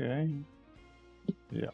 Okay. Yeah.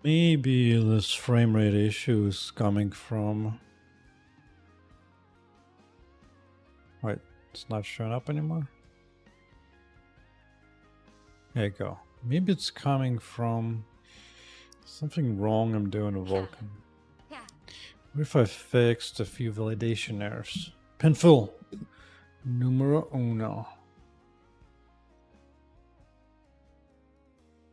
Maybe this frame rate issue is coming from... Wait, it's not showing up anymore? There you go. Maybe it's coming from something wrong I'm doing with Vulkan. What if I fixed a few validation errors? Penful. Numero uno.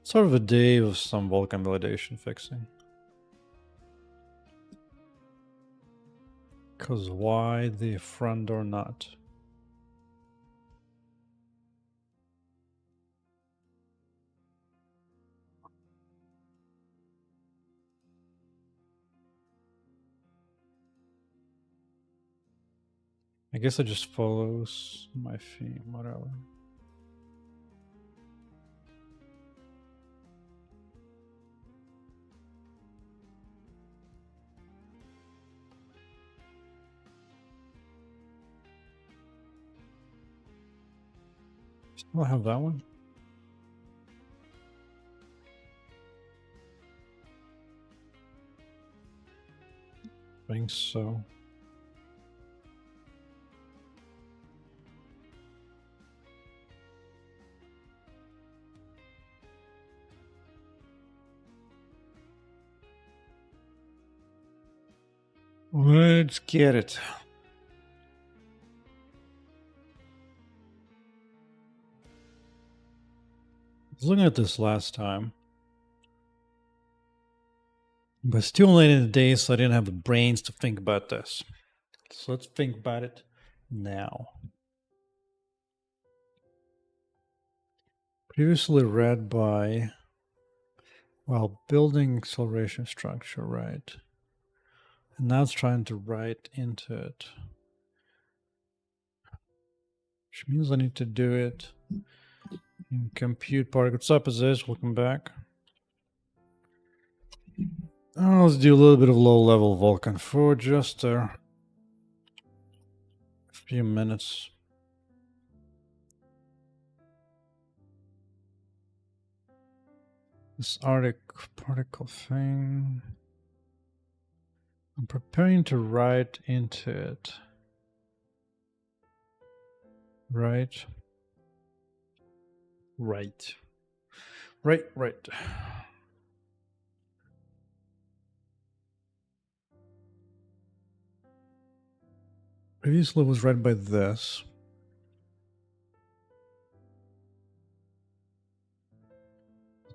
Sort of a day of some Vulkan validation fixing. Cause why the front door not? I guess it just follows my theme, whatever. Still have that one? I think so. Let's get it. I was looking at this last time. But still late in the day, so I didn't have the brains to think about this. So let's think about it now. Previously read by, well, building acceleration structure, right? And now it's trying to write into it. Which means I need to do it in compute particle. What's up, Aziz? Welcome back. Oh, let's do a little bit of low-level Vulkan for just a few minutes. This particle thing. I'm preparing to write into it. Right. Previously was read by this.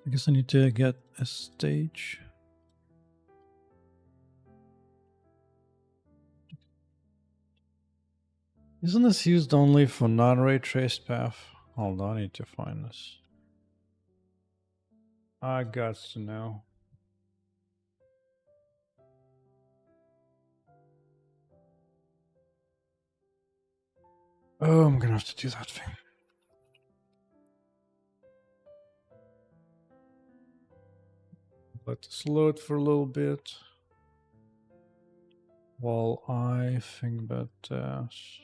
I guess I need to get a stage. Isn't this used only for non-ray traced path? Hold on, I need to find this. I got to know. Oh, I'm gonna have to do that thing. Let's load for a little bit while I think about this.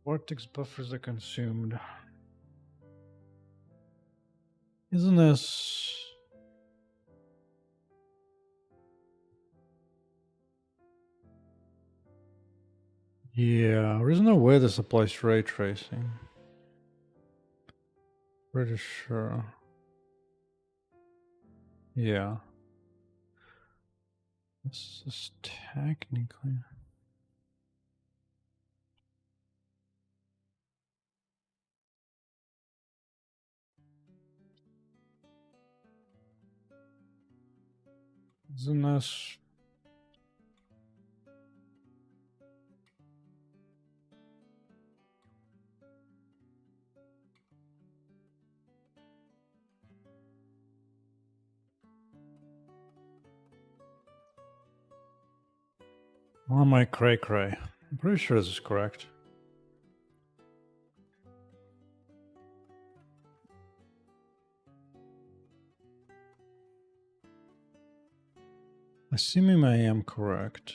Vortex buffers are consumed. Isn't this... Yeah, there isn't a way this applies ray tracing. Pretty sure. Yeah. This is technically... Isn't this... Or am I cray-cray? I'm pretty sure this is correct. Assuming I am correct.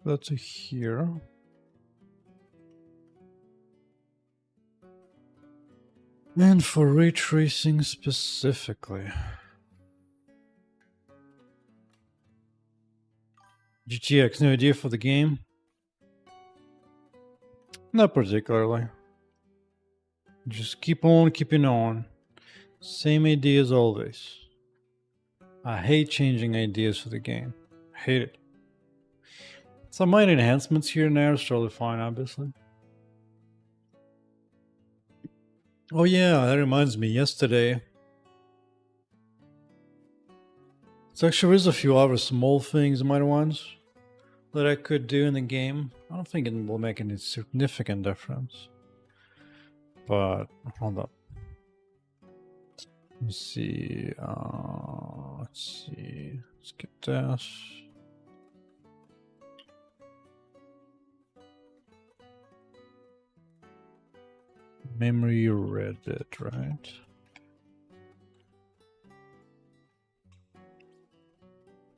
That's a here. And for ray tracing specifically. GTX, no idea for the game? Not particularly. Just keep on keeping on. Same idea as always. I hate changing ideas for the game. Hate it. Some minor enhancements here and there is totally fine, obviously. Oh yeah, that reminds me, yesterday... So actually there's a few other small things, minor ones, that I could do in the game. I don't think it will make any significant difference. But, hold up. Let's see, let's get this. Memory read it, right?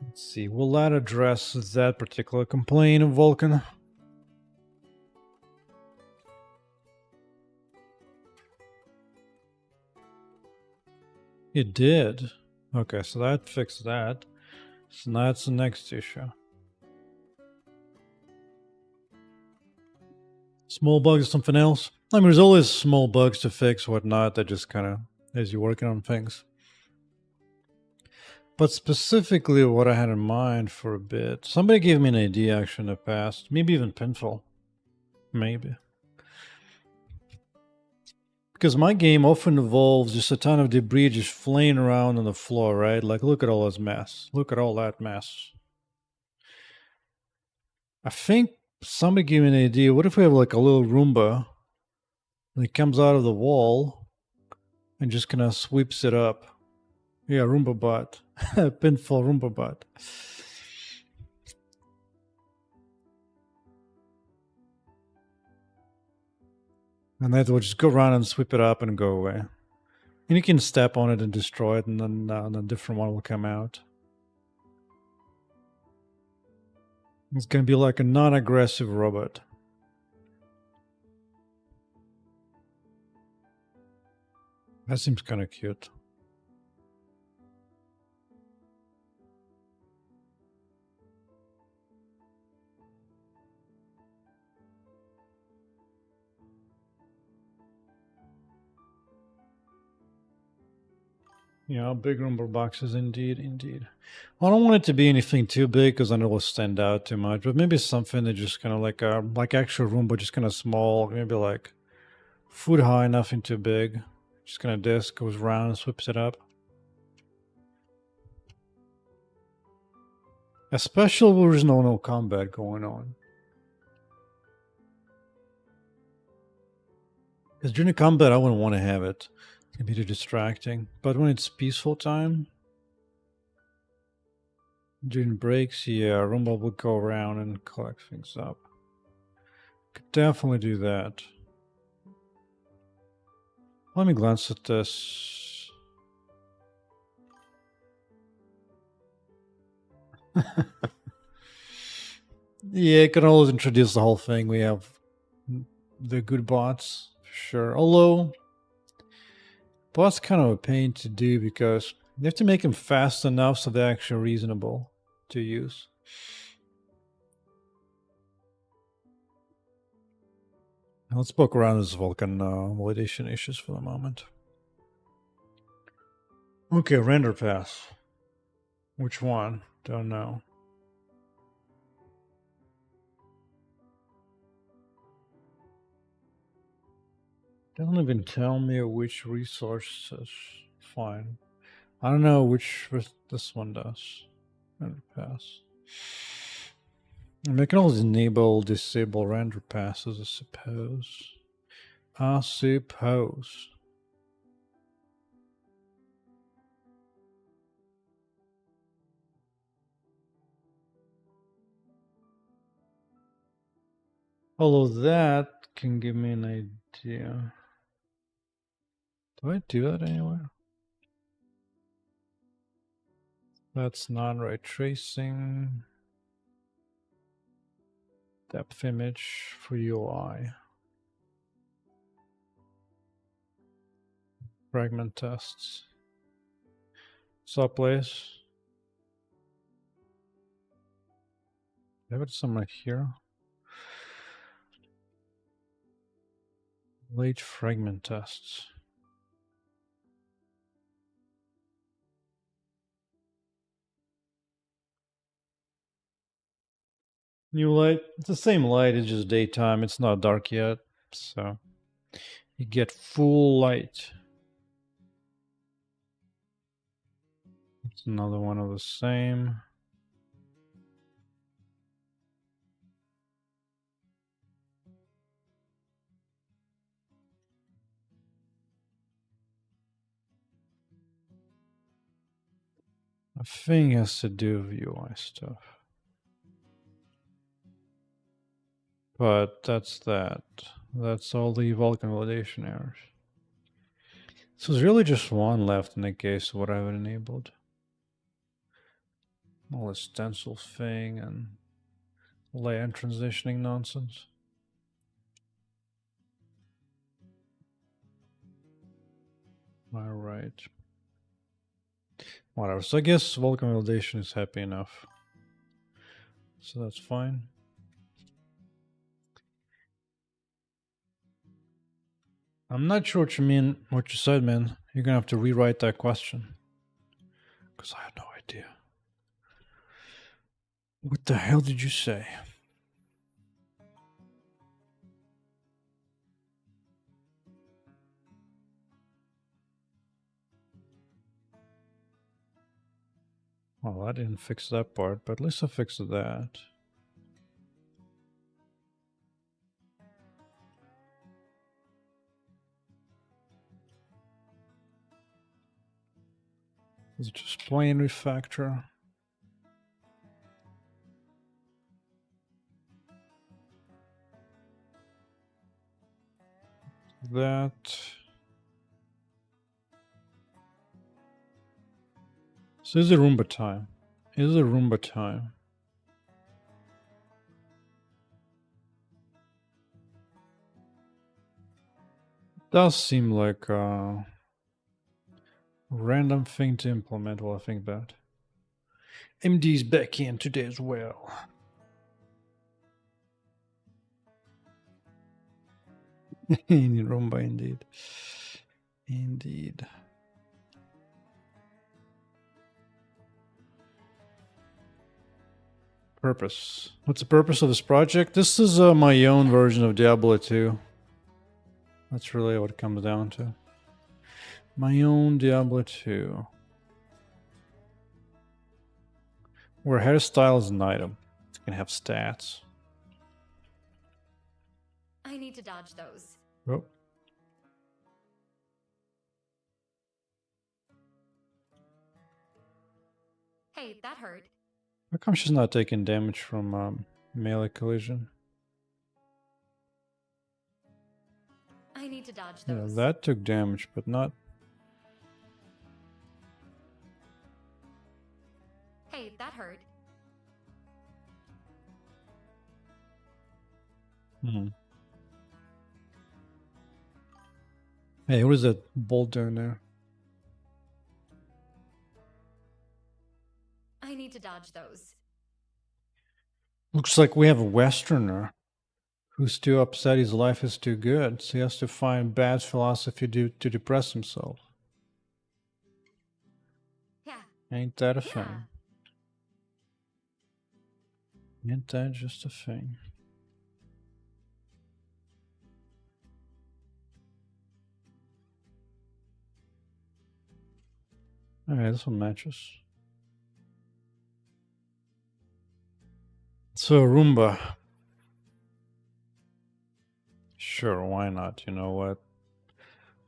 Let's see, will that address that particular complaint of Vulkan? It did. Okay, so that fixed that. So that's the next issue. Small bugs or something else? I mean, there's always small bugs to fix, whatnot, that just kind of, as you're working on things. But specifically what I had in mind for a bit, somebody gave me an idea actually in the past, maybe even Pinfall. Maybe. Because my game often involves just a ton of debris just flying around on the floor, right? Like, look at all this mess. Look at all that mess. I think somebody gave me an idea. What if we have like a little Roomba that comes out of the wall and just kind of sweeps it up? Yeah, Roomba bot. Pinfall Roomba bot. And that will just go around and sweep it up and go away. And you can step on it and destroy it, and then a different one will come out. It's going to be like a non-aggressive robot. That seems kind of cute. Yeah, big Roomba boxes, indeed, indeed. Well, I don't want it to be anything too big because then it will stand out too much. But maybe something that just kind of like actual Roomba, just kind of small, maybe like foot high, nothing too big. Just kind of disc goes around and sweeps it up. Especially where there's no combat going on. Because during the combat, I wouldn't want to have it. It's going to be too distracting. But when it's peaceful time, during breaks, yeah, Roomba will go around and collect things up. Could definitely do that. Let me glance at this. Yeah, you can always introduce the whole thing. We have the good bots, for sure. Although bots kind of a pain to do because you have to make them fast enough so they're actually reasonable to use. Let's poke around this Vulkan validation issues for the moment. Okay, render pass. Which one? Don't know. Doesn't even tell me which resources. Fine. I don't know which this one does. Render pass. And we can always enable, disable render passes, I suppose. I suppose. Although that can give me an idea. Do I do that anywhere? That's non-ray tracing. Depth image for UI. Fragment tests. Subplace. I have it somewhere here. Late fragment tests. New light. It's the same light, it's just daytime. It's not dark yet. So you get full light. It's another one of the same. I think it has to do with UI stuff. But that's that. That's all the Vulkan validation errors. So there's really just one left in the case of what I have enabled. All this stencil thing and layer transitioning nonsense. All right. Whatever. So I guess Vulkan validation is happy enough. So that's fine. I'm not sure what you mean, what you said, man. You're gonna have to rewrite that question. Because I have no idea. What the hell did you say? Well, I didn't fix that part, but at least I fixed that. Is it just plain refactor? That. So is it Roomba time? Is it Roomba time? Does seem like a random thing to implement while I think that. MD's back in today as well. In Roomba, indeed. Indeed. Purpose. What's the purpose of this project? This is my own version of Diablo 2. That's really what it comes down to. My own Diablo 2. Where hairstyle is an item. It's gonna have stats. I need to dodge those. Oh. Hey, that hurt. How come she's not taking damage from melee collision? I need to dodge Yeah, those. that took damage, but not... Hey, that hurt. Hey, what is that bolt doing there? I need to dodge those. Looks like we have a Westerner who's too upset his life is too good, so he has to find bad philosophy to depress himself. Yeah. Ain't that a Yeah. thing? Ain't that just a thing? Alright, this one matches. So, Roomba. Sure, why not? You know what?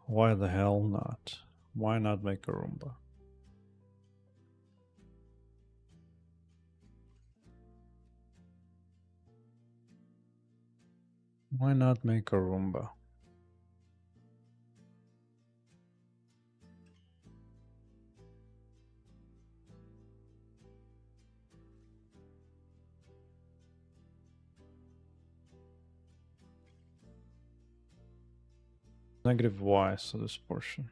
Why the hell not? Why not make a Roomba? Why not make a Roomba? Negative y, so this portion.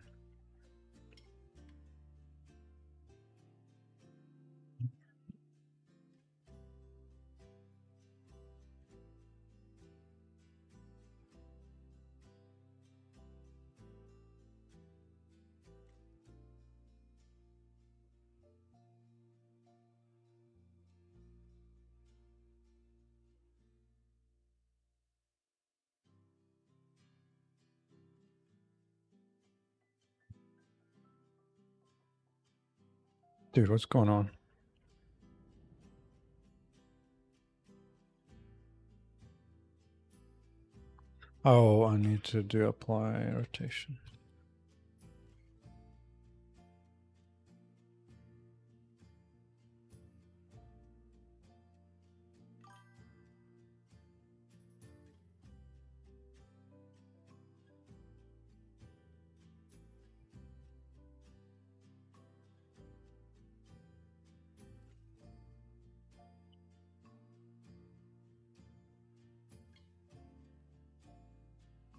Dude, what's going on? Oh, I need to do apply rotation.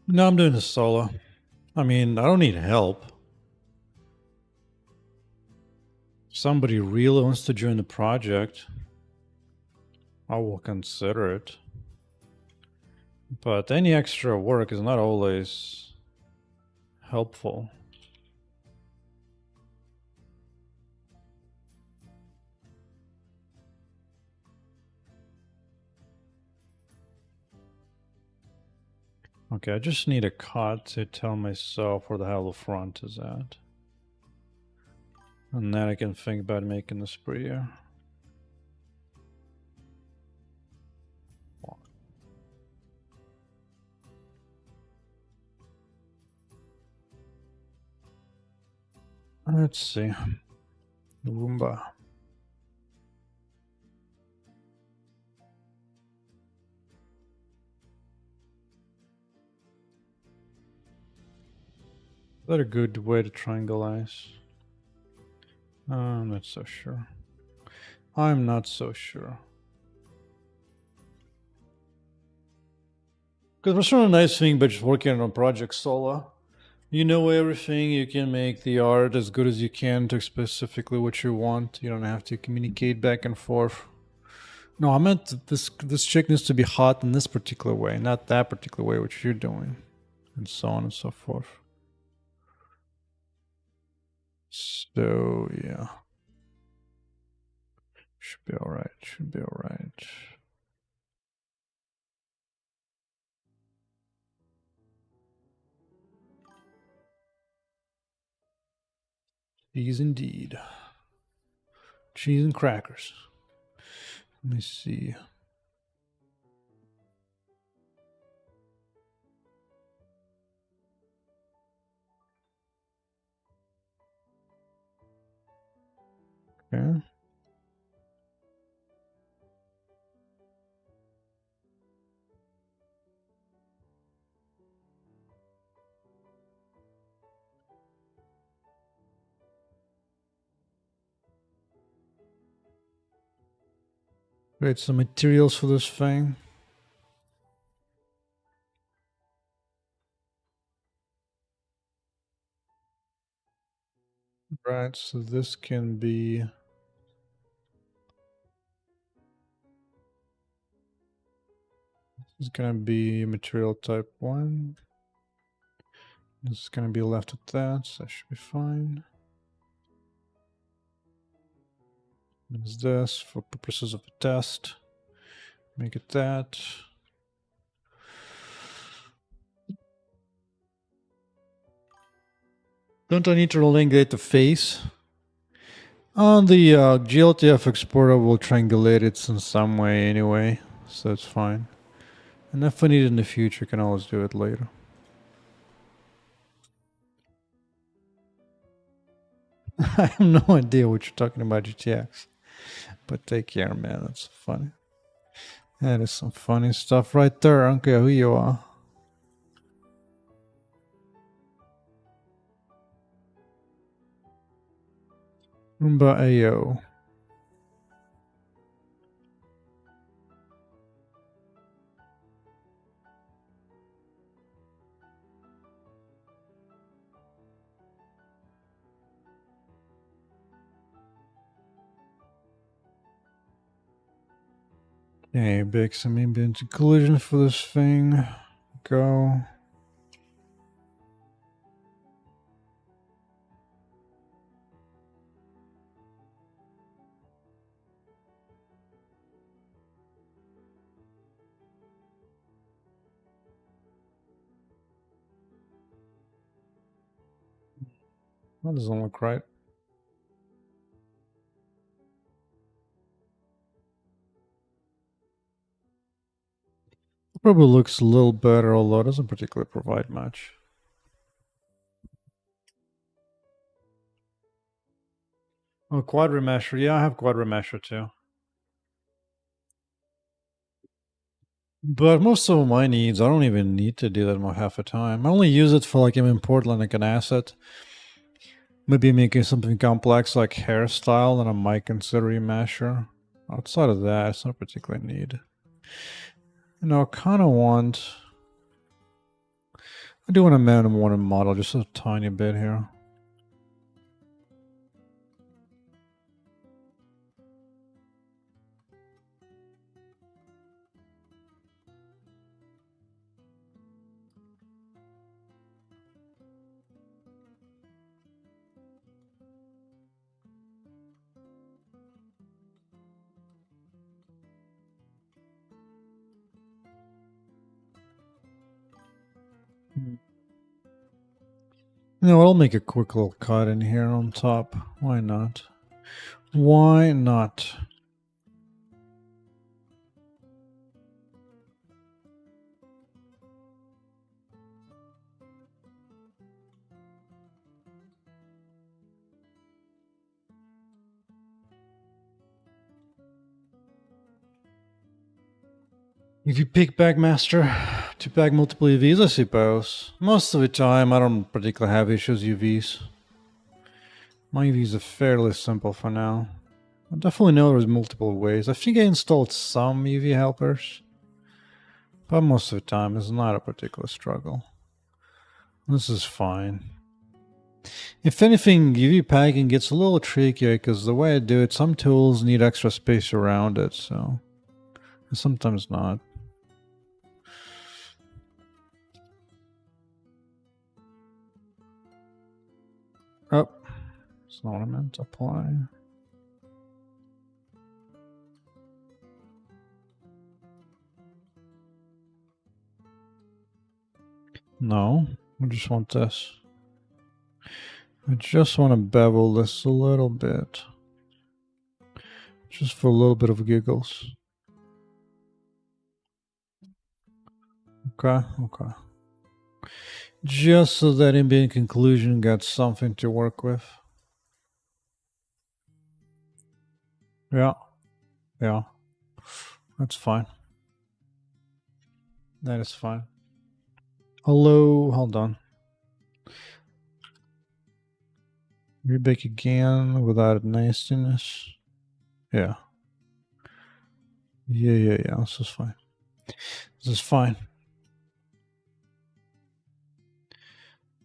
No, I'm doing this solo. I mean, I don't need help. If somebody really wants to join the project, I will consider it. But any extra work is not always helpful. Okay, I just need a card to tell myself where the hell the front is at. And then I can think about making the sprayer. Let's see. Roomba. Is that a good way to triangleize? I'm not so sure. I'm not so sure. Because what's one nice thing about just working on a project solo? You know everything, you can make the art as good as you can to specifically what you want. You don't have to communicate back and forth. No, I meant this chick needs to be hot in this particular way, not that particular way which you're doing. And so on and so forth. So yeah. Should be alright, should be alright. Cheese indeed. Cheese and crackers. Let me see. Okay. Create some materials for this thing. Alright, so this can be... This is gonna be material type 1. This is gonna be left at that, so that should be fine. There's this for purposes of a test. Make it that. Don't I need to elongate the face? On the GLTF exporter will triangulate it in some way anyway, so it's fine. And if I need it in the future, I can always do it later. I have no idea what you're talking about, GTX. But take care, man. That's funny. That is some funny stuff right there. I don't care who you are. Roomba AO. Okay, big some ambient collision for this thing. Go. That doesn't look right. Probably looks a little better, although it doesn't particularly provide much. Oh, quad remesher. Yeah, I have quad remesher too. But most of my needs, I don't even need to do that more half the time. I only use it for like I'm in Portland like an asset. Maybe making something complex like hairstyle, and I might consider remesher. Outside of that, it's not particularly need. You know, I kind of want... I do want to one model just a tiny bit here. No, I'll make a quick little cut in here on top. Why not? Why not? If you pick Bagmaster to pack multiple UVs, I suppose. Most of the time, I don't particularly have issues UVs. My UVs are fairly simple for now. I definitely know there's multiple ways. I think I installed some UV helpers, but most of the time it's not a particular struggle. This is fine. If anything, UV packing gets a little trickier because the way I do it, some tools need extra space around it, so sometimes not. Oh, that's not what I meant to apply. No, I just want this. I just want to bevel this a little bit. Just for a little bit of giggles. Okay, okay. Just so that ambient conclusion got something to work with. Yeah, yeah. That's fine. That is fine. Hello, hold on. Rebake again without nastiness. Yeah. Yeah. This is fine. This is fine.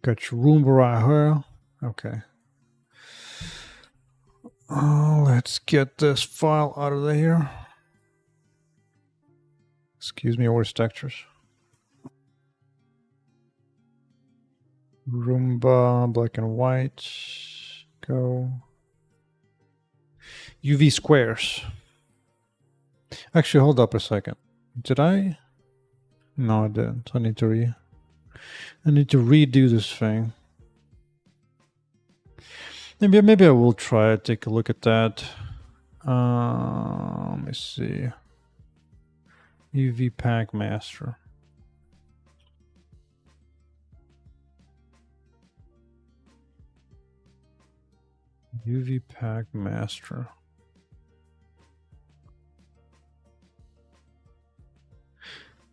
Got your Roomba right here. Okay. Let's get this file out of there. Excuse me, where's textures? Roomba, black and white. Go. UV squares. Actually, hold up a second. Did I? No, I didn't. I need to redo this thing. Maybe I will try it. Take a look at that. Let me see. UV pack master. UV pack master.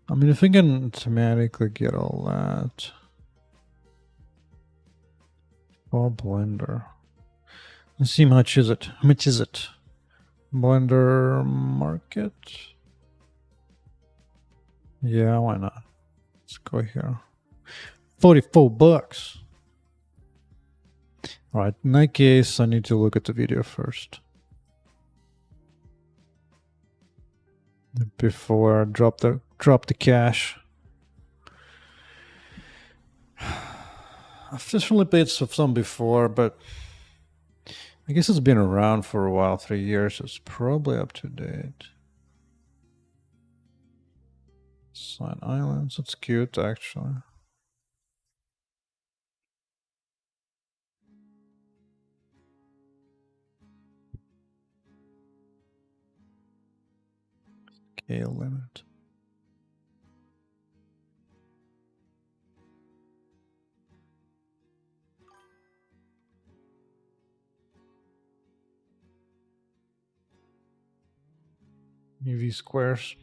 I mean, if I can automatically get all that. For Blender. Let's see how much is it. How much is it? Blender market. Yeah, why not? Let's go here. 44 bucks. All right, in that case, I need to look at the video first. Before I drop the cash. I've definitely played some before, but I guess it's been around for a while, 3 years. It's probably up to date. Sign Islands, that's cute actually. Scale limit. UV squares.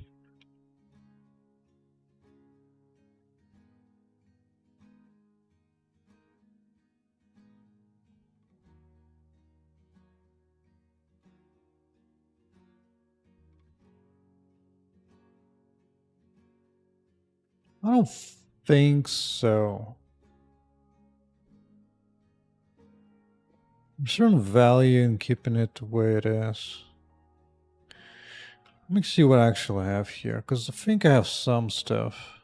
I don't think so. There's certain value in keeping it the way it is. Let me see what I actually have here, because I think I have some stuff.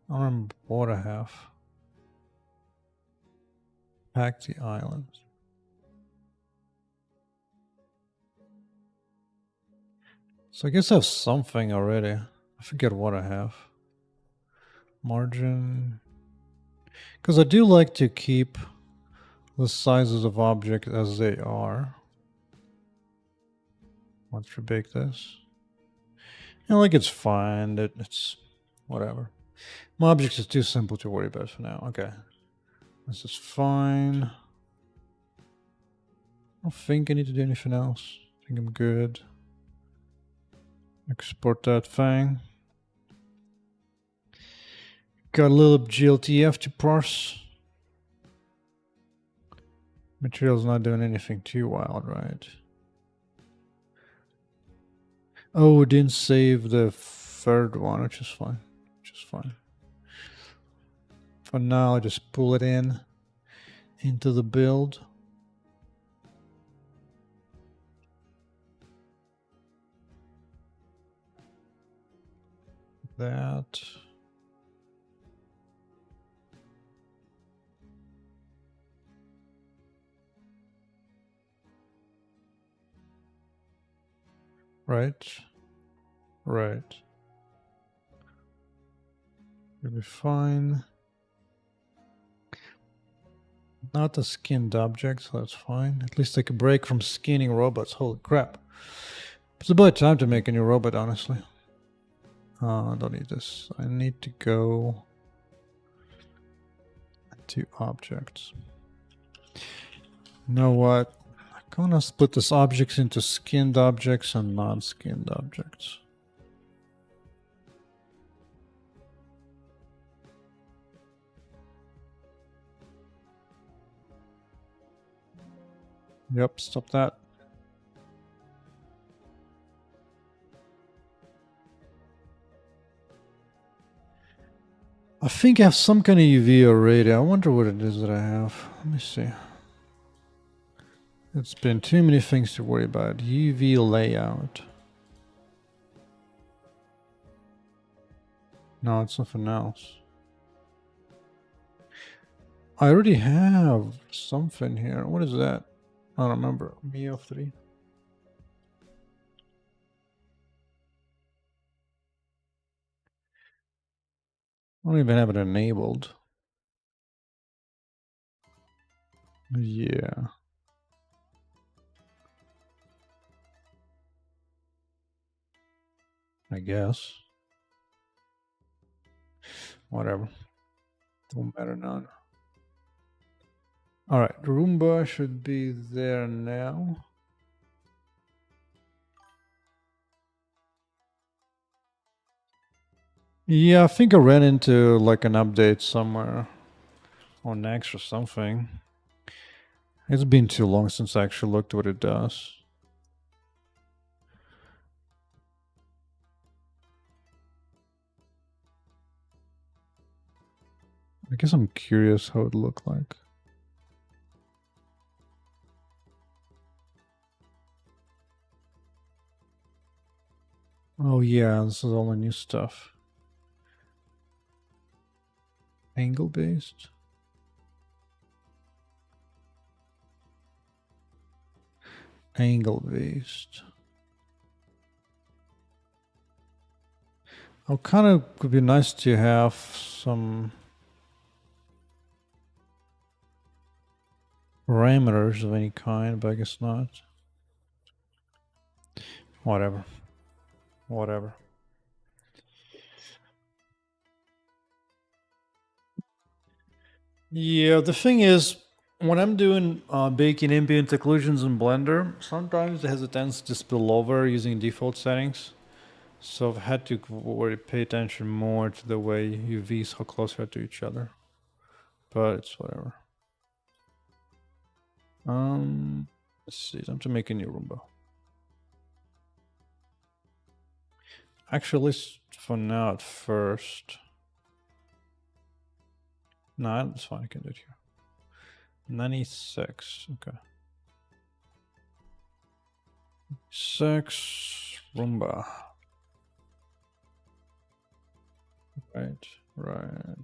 I don't remember what I have. Pack the island. So I guess I have something already. I forget what I have. Margin. Because I do like to keep the sizes of objects as they are. Let's rebake this. And like it's fine. It's whatever. My objects is too simple to worry about for now. Okay. This is fine. I don't think I need to do anything else. I think I'm good. Export that thing. Got a little GLTF to parse. Material's not doing anything too wild, right? Oh, it didn't save the third one, which is fine. For now, I just pull it into the build. That. Right. You'll be fine. Not a skinned object, so that's fine. At least take a break from skinning robots. Holy crap. It's about time to make a new robot, honestly. I don't need this. I need to go to objects. You know what? I'm gonna split this objects into skinned objects and non-skinned objects. Yep, stop that. I think I have some kind of UV already. I wonder what it is that I have. Let me see. It's been too many things to worry about. UV layout. No, it's something else. I already have something here. What is that? I don't remember. Mio 3. I don't even have it enabled. Yeah. I guess. Whatever. Don't matter none. Alright, Roomba should be there now. Yeah, I think I ran into like an update somewhere on Next or something. It's been too long since I actually looked what it does. I guess I'm curious how it looked like. Oh yeah, this is all the new stuff. Angle based. Angle based. Oh, kind of would be nice to have some parameters of any kind, but I guess not. Whatever. Whatever. Yeah, the thing is, when I'm doing baking ambient occlusions in Blender, sometimes it has a tendency to spill over using default settings. So I've had to pay attention more to the way UVs, how close they are to each other. But it's whatever. Let's see, time to make a new Roomba. Actually, let's for now at first. No, that's fine, I can do it here. 96, okay. 6 Roomba. Right, right.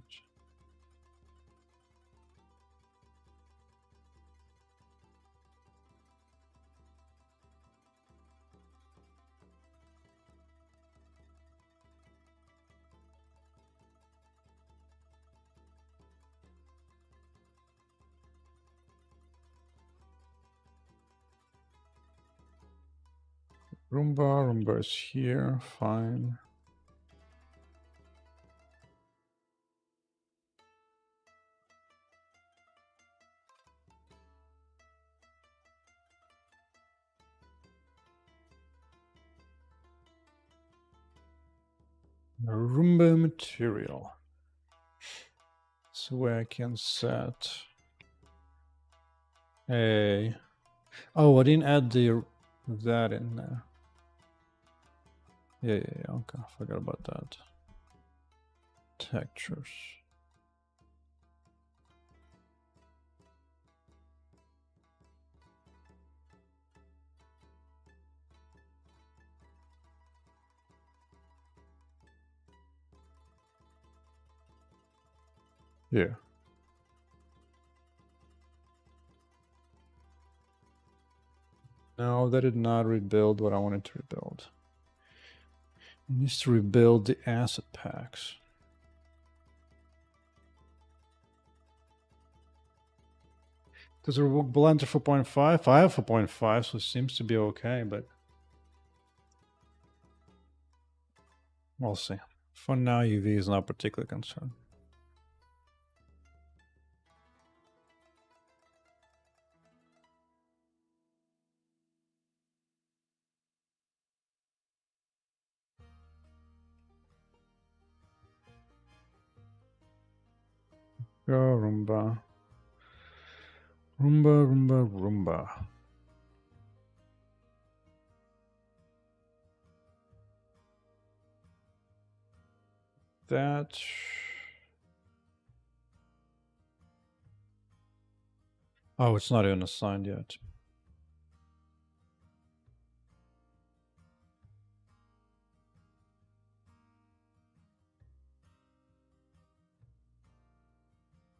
Roomba is here, fine. Roomba material. So where I can set a. Oh, I didn't add that in there. Yeah, okay, I forgot about that. Textures. Yeah. No, that did not rebuild what I wanted to rebuild. It needs to rebuild the asset packs. Does it work Blender 4.5? I have 4.5, so it seems to be okay, but we'll see. For now, UV is not particularly concerned. Go Roomba. Roomba. That. Oh, it's not even assigned yet.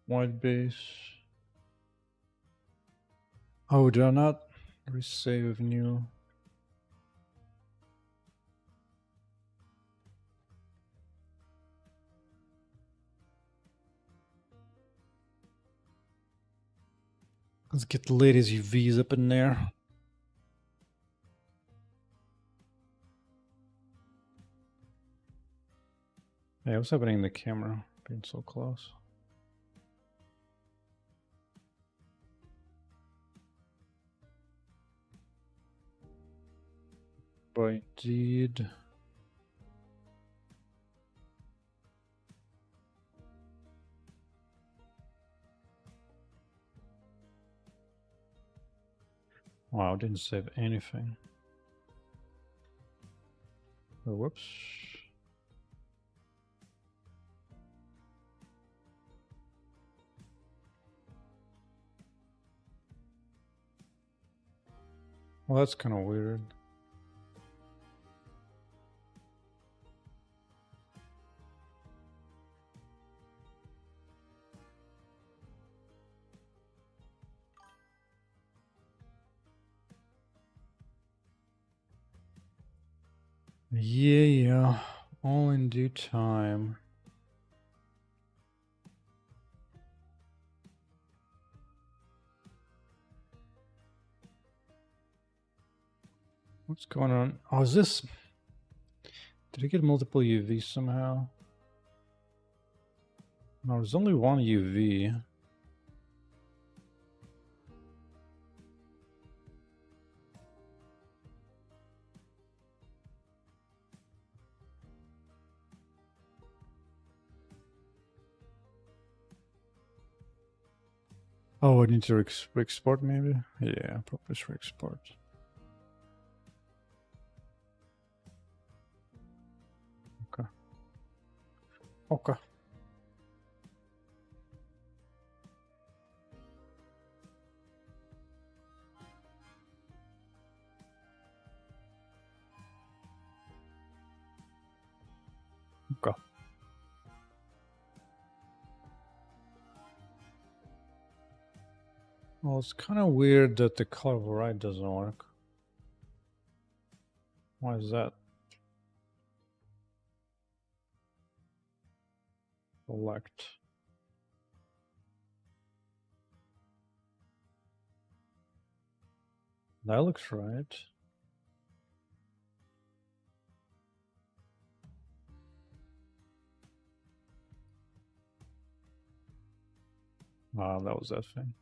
White base. Oh, did I not resave new? Let's get the latest UVs up in there. Hey, what's happening in the camera? Being so close. But indeed. Wow, didn't save anything. Oh, whoops. Well, that's kind of weird. Yeah, all in due time. What's going on? Oh, is this... Did I get multiple UV somehow? No, there's only one UV. Oh, I need to export maybe? Yeah, purpose export. Okay. Okay. Okay. Well, it's kind of weird that the color override doesn't work. Why is that? Select. That looks right. Ah, that was that thing.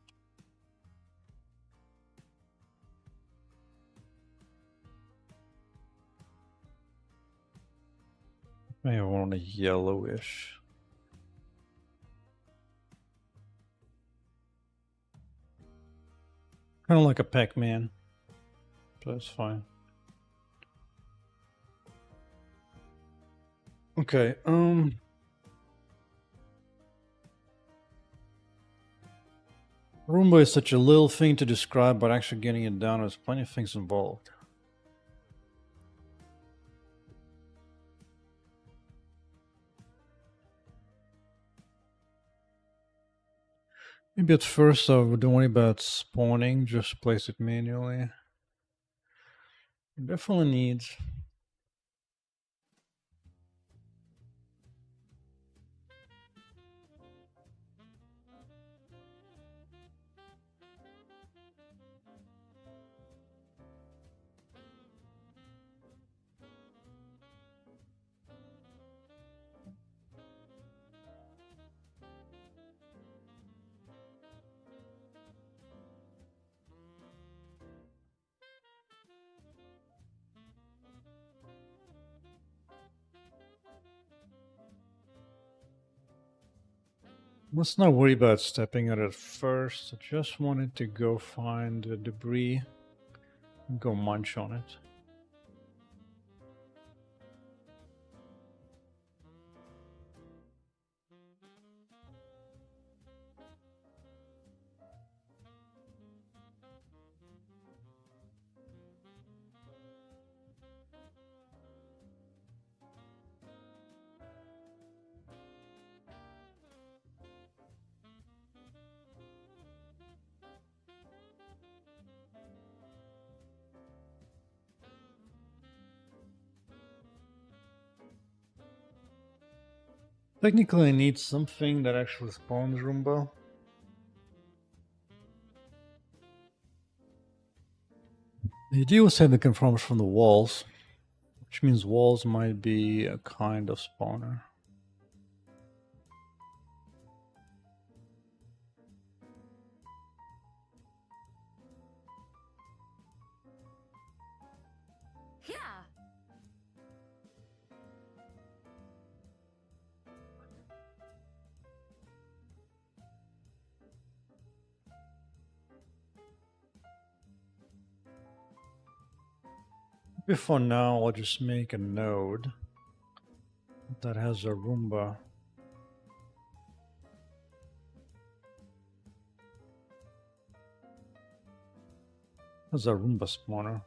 Maybe I want a yellowish. Kind of like a Pac-Man. But that's fine. Okay, Roomba is such a little thing to describe, but actually getting it down, there's plenty of things involved. Maybe at first I don't worry about spawning, just place it manually. It definitely needs. Let's not worry about stepping on it first. I just wanted to go find the debris and go munch on it. Technically, I need something that actually spawns Roomba. The idea was saying it confirms from the walls, which means walls might be a kind of spawner. Yeah. For now, I'll just make a node that has a Roomba. Has a Roomba spawner.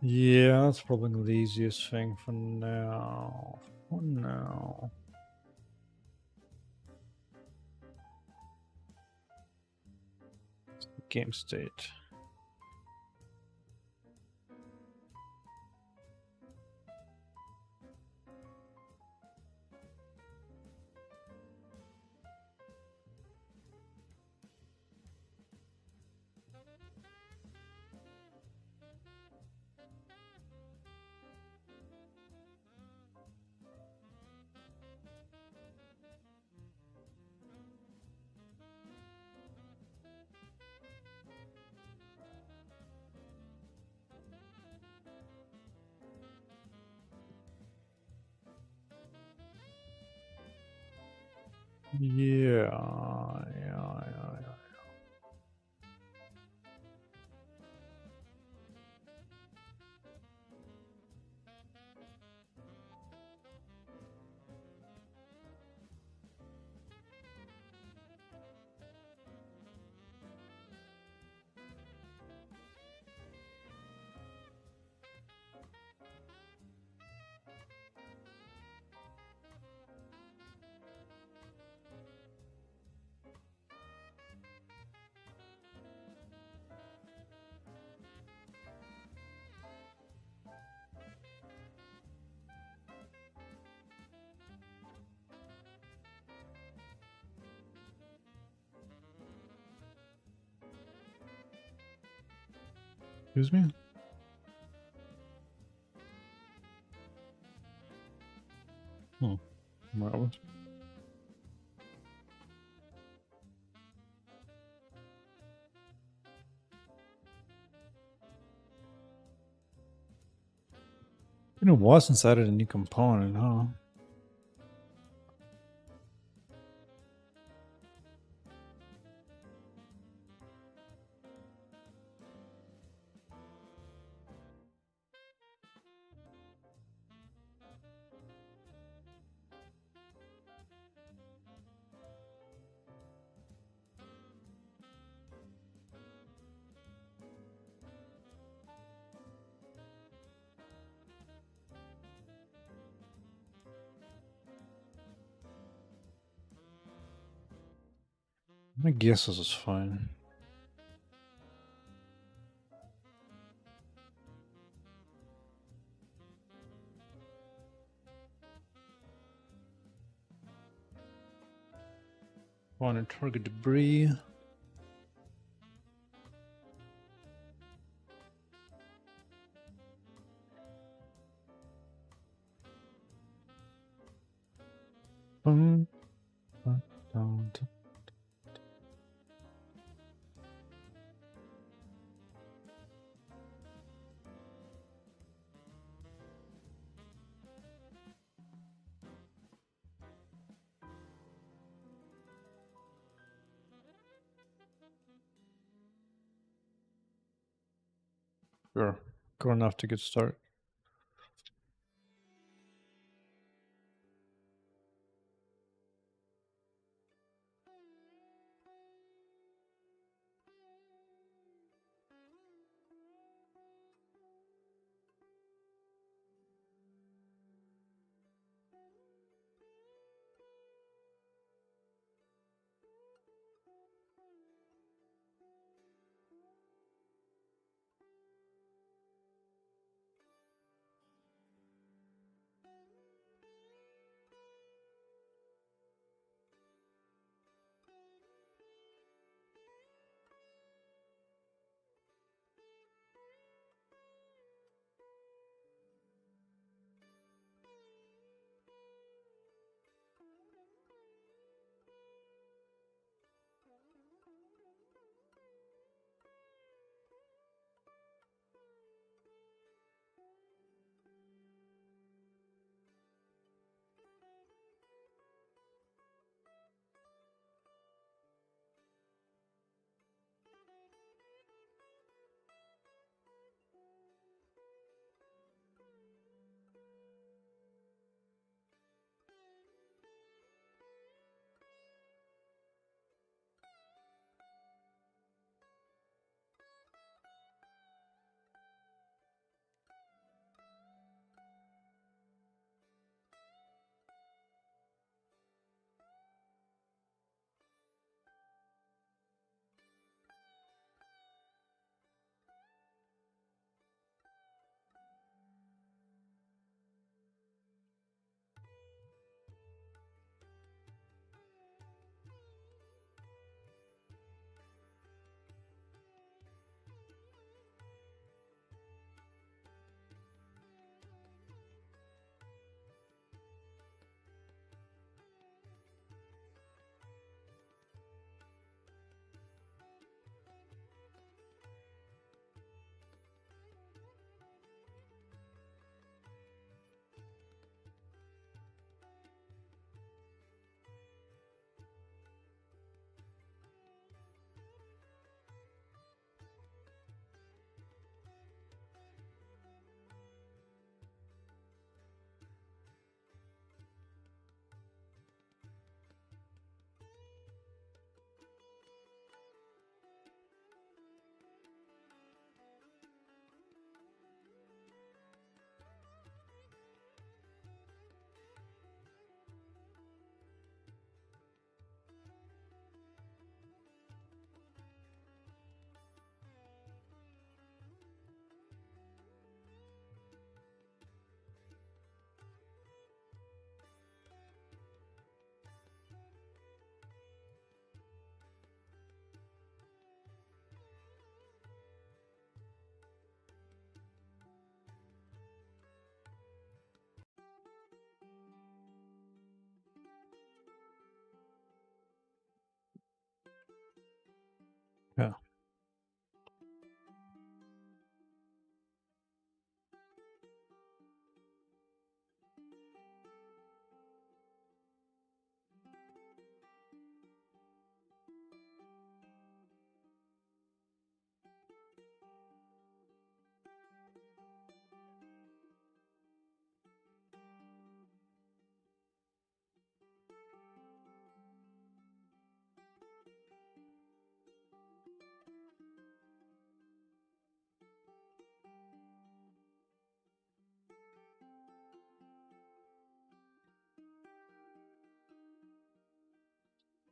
Yeah, that's probably the easiest thing for now. For now. Game state. Yeah. Excuse me? Well, been a while since I added a new component, huh? I guess this is fine. Want to target debris. Boom. Down. Sure. Good enough to get started.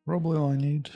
Probably all I need.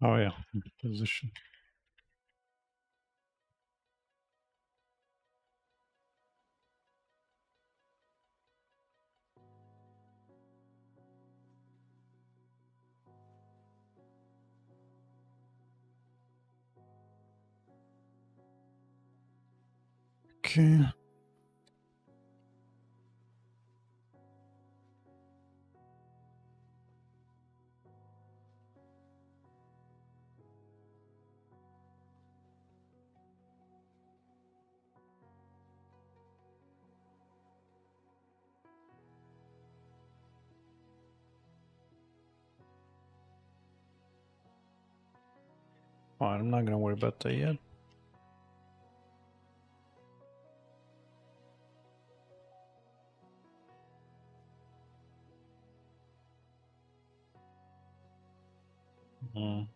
Oh yeah, position. Okay. Fine, I'm not gonna worry about that yet. Mm.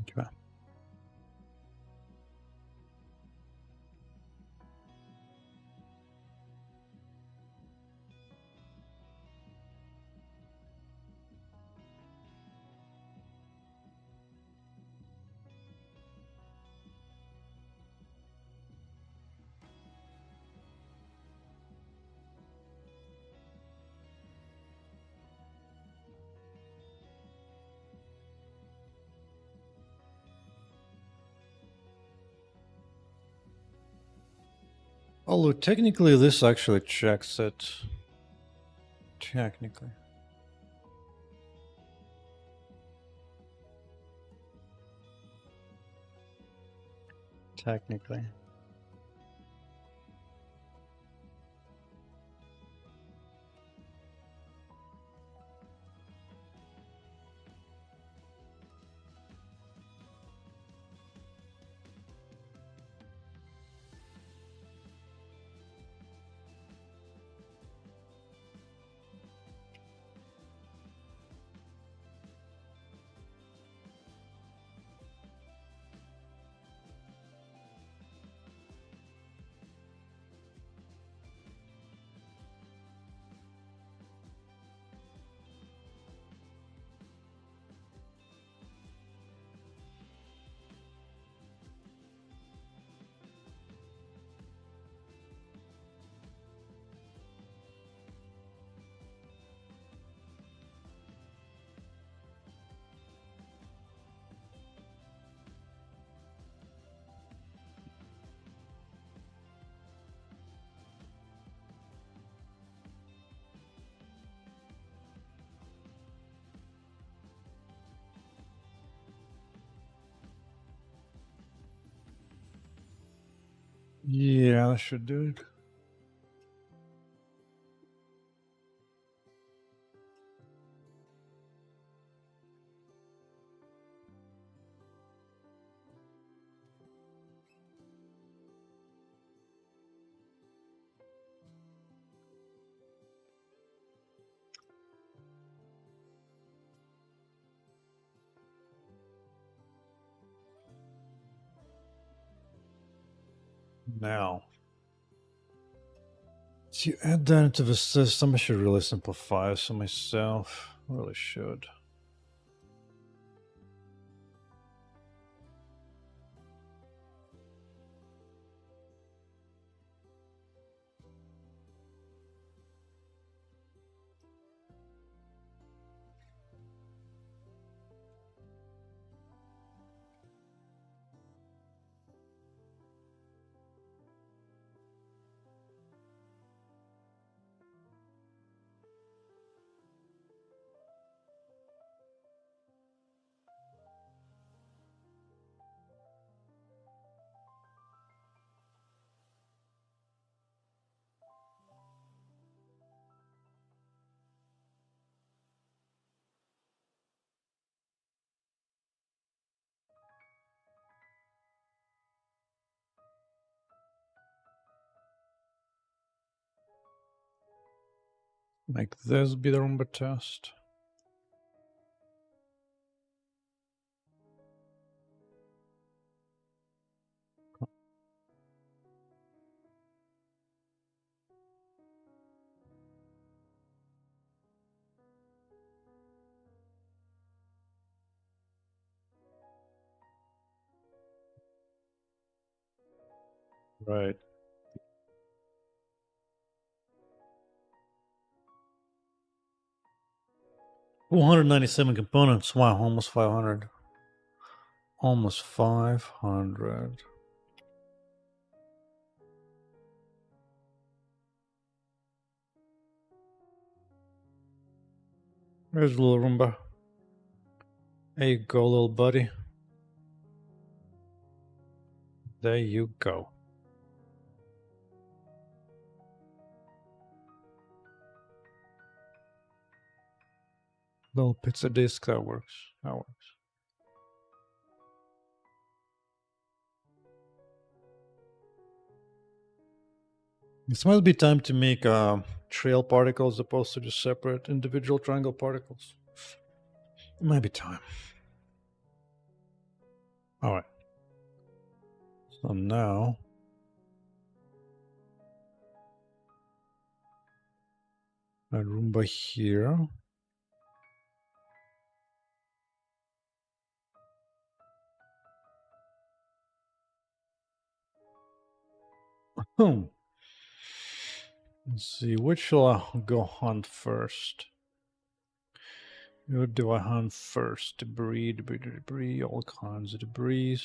Okay. Although technically this actually checks it. Technically. Technically. Yeah, that should do it. Now, to add that into the system, I should really simplify this on myself. I really should. Make this be the Roomba test. Right. 497 components. Wow, almost 500. Almost 500. There's a little Roomba. There you go, little buddy. There you go. Little pizza disc, that works. That works. This might be time to make trail particles opposed to just separate individual triangle particles. It might be time. Alright. So now a Roomba here. Let's see, which shall I go hunt first? What do I hunt first? Debris, all kinds of debris.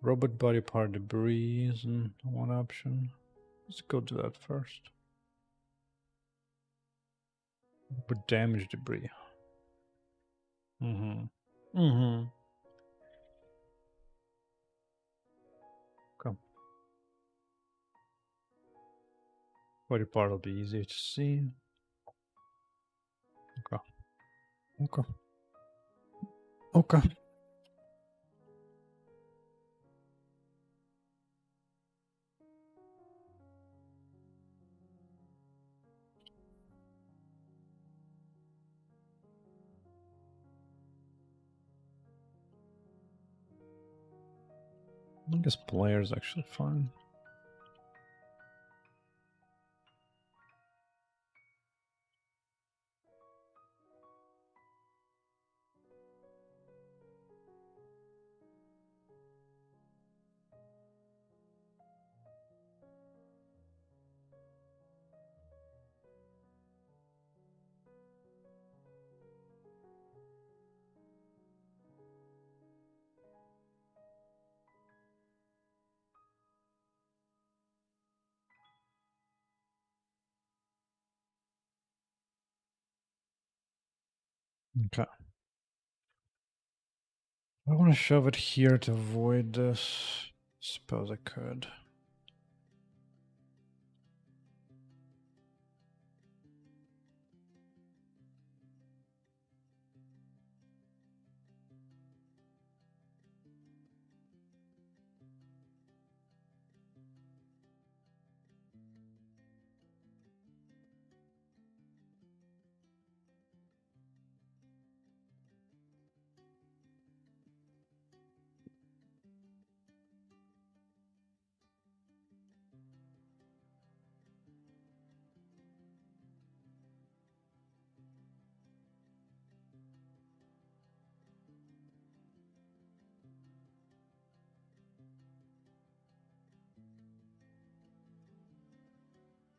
Robot body part debris isn't one option. Let's go to that first. But damage debris. Okay. Body part will be easier to see. Okay. I guess player is actually fine. Okay. I want to shove it here to avoid this. Suppose I could.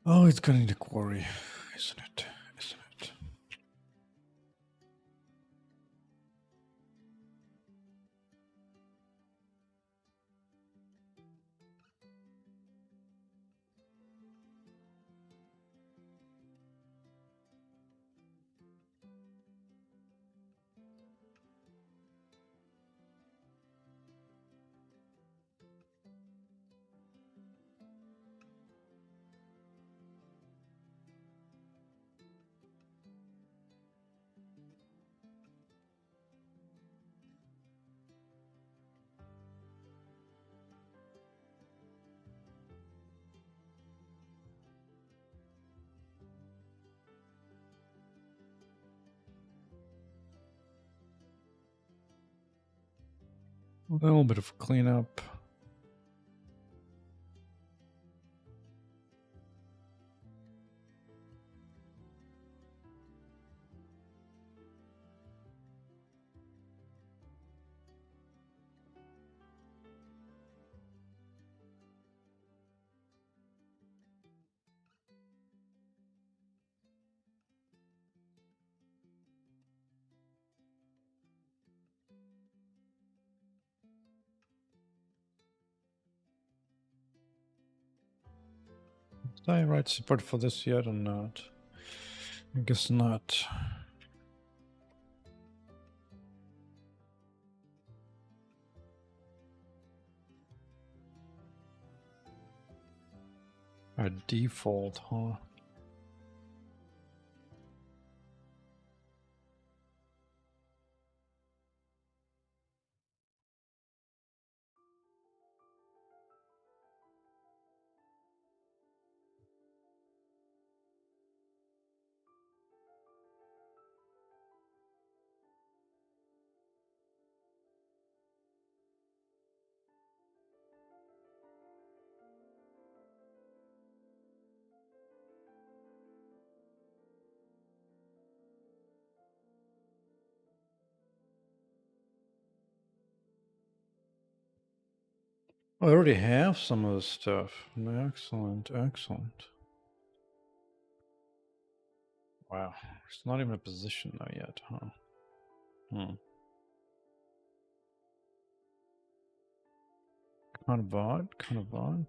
Oh, it's gonna need a quarry, isn't it? Isn't it? A little bit of cleanup. Did I write support for this yet or not? I guess not. A default, huh? I already have some of the stuff. Excellent, excellent. Wow, it's not even a position though yet, huh? Hmm. Kind of odd, kind of odd.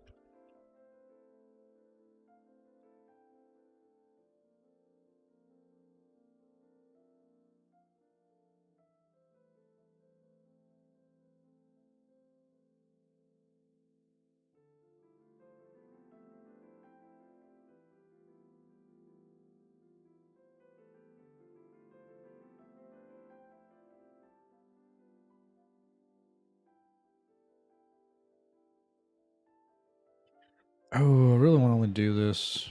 Oh, I really want to only do this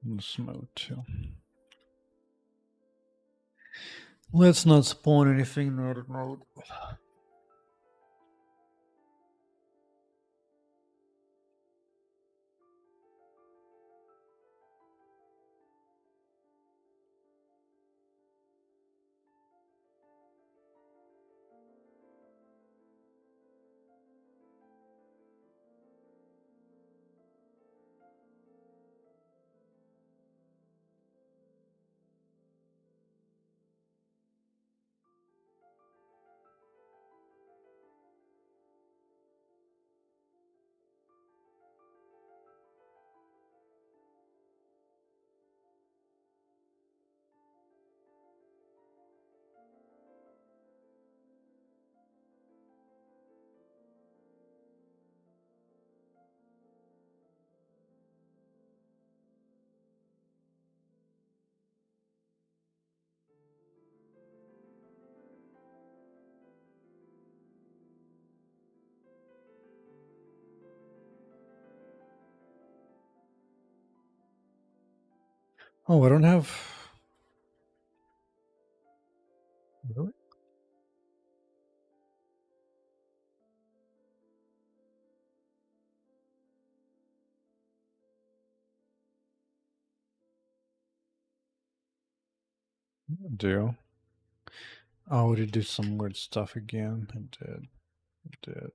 in this mode too. Let's not spawn anything in that mode. Oh, I don't have. Really? I do. Oh, did it do some weird stuff again? It did. It did.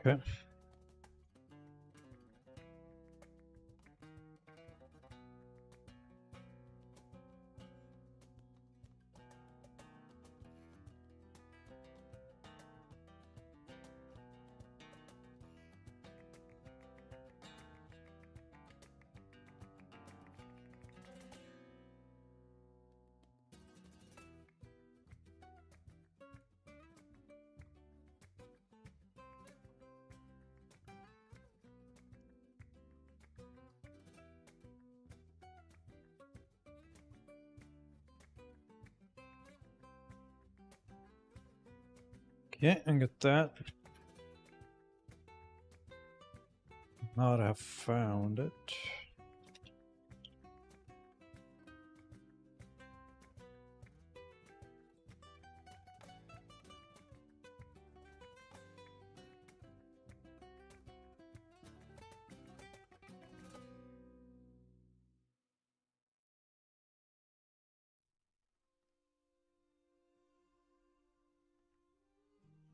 Okay. Okay, I got that. Now that I have found it.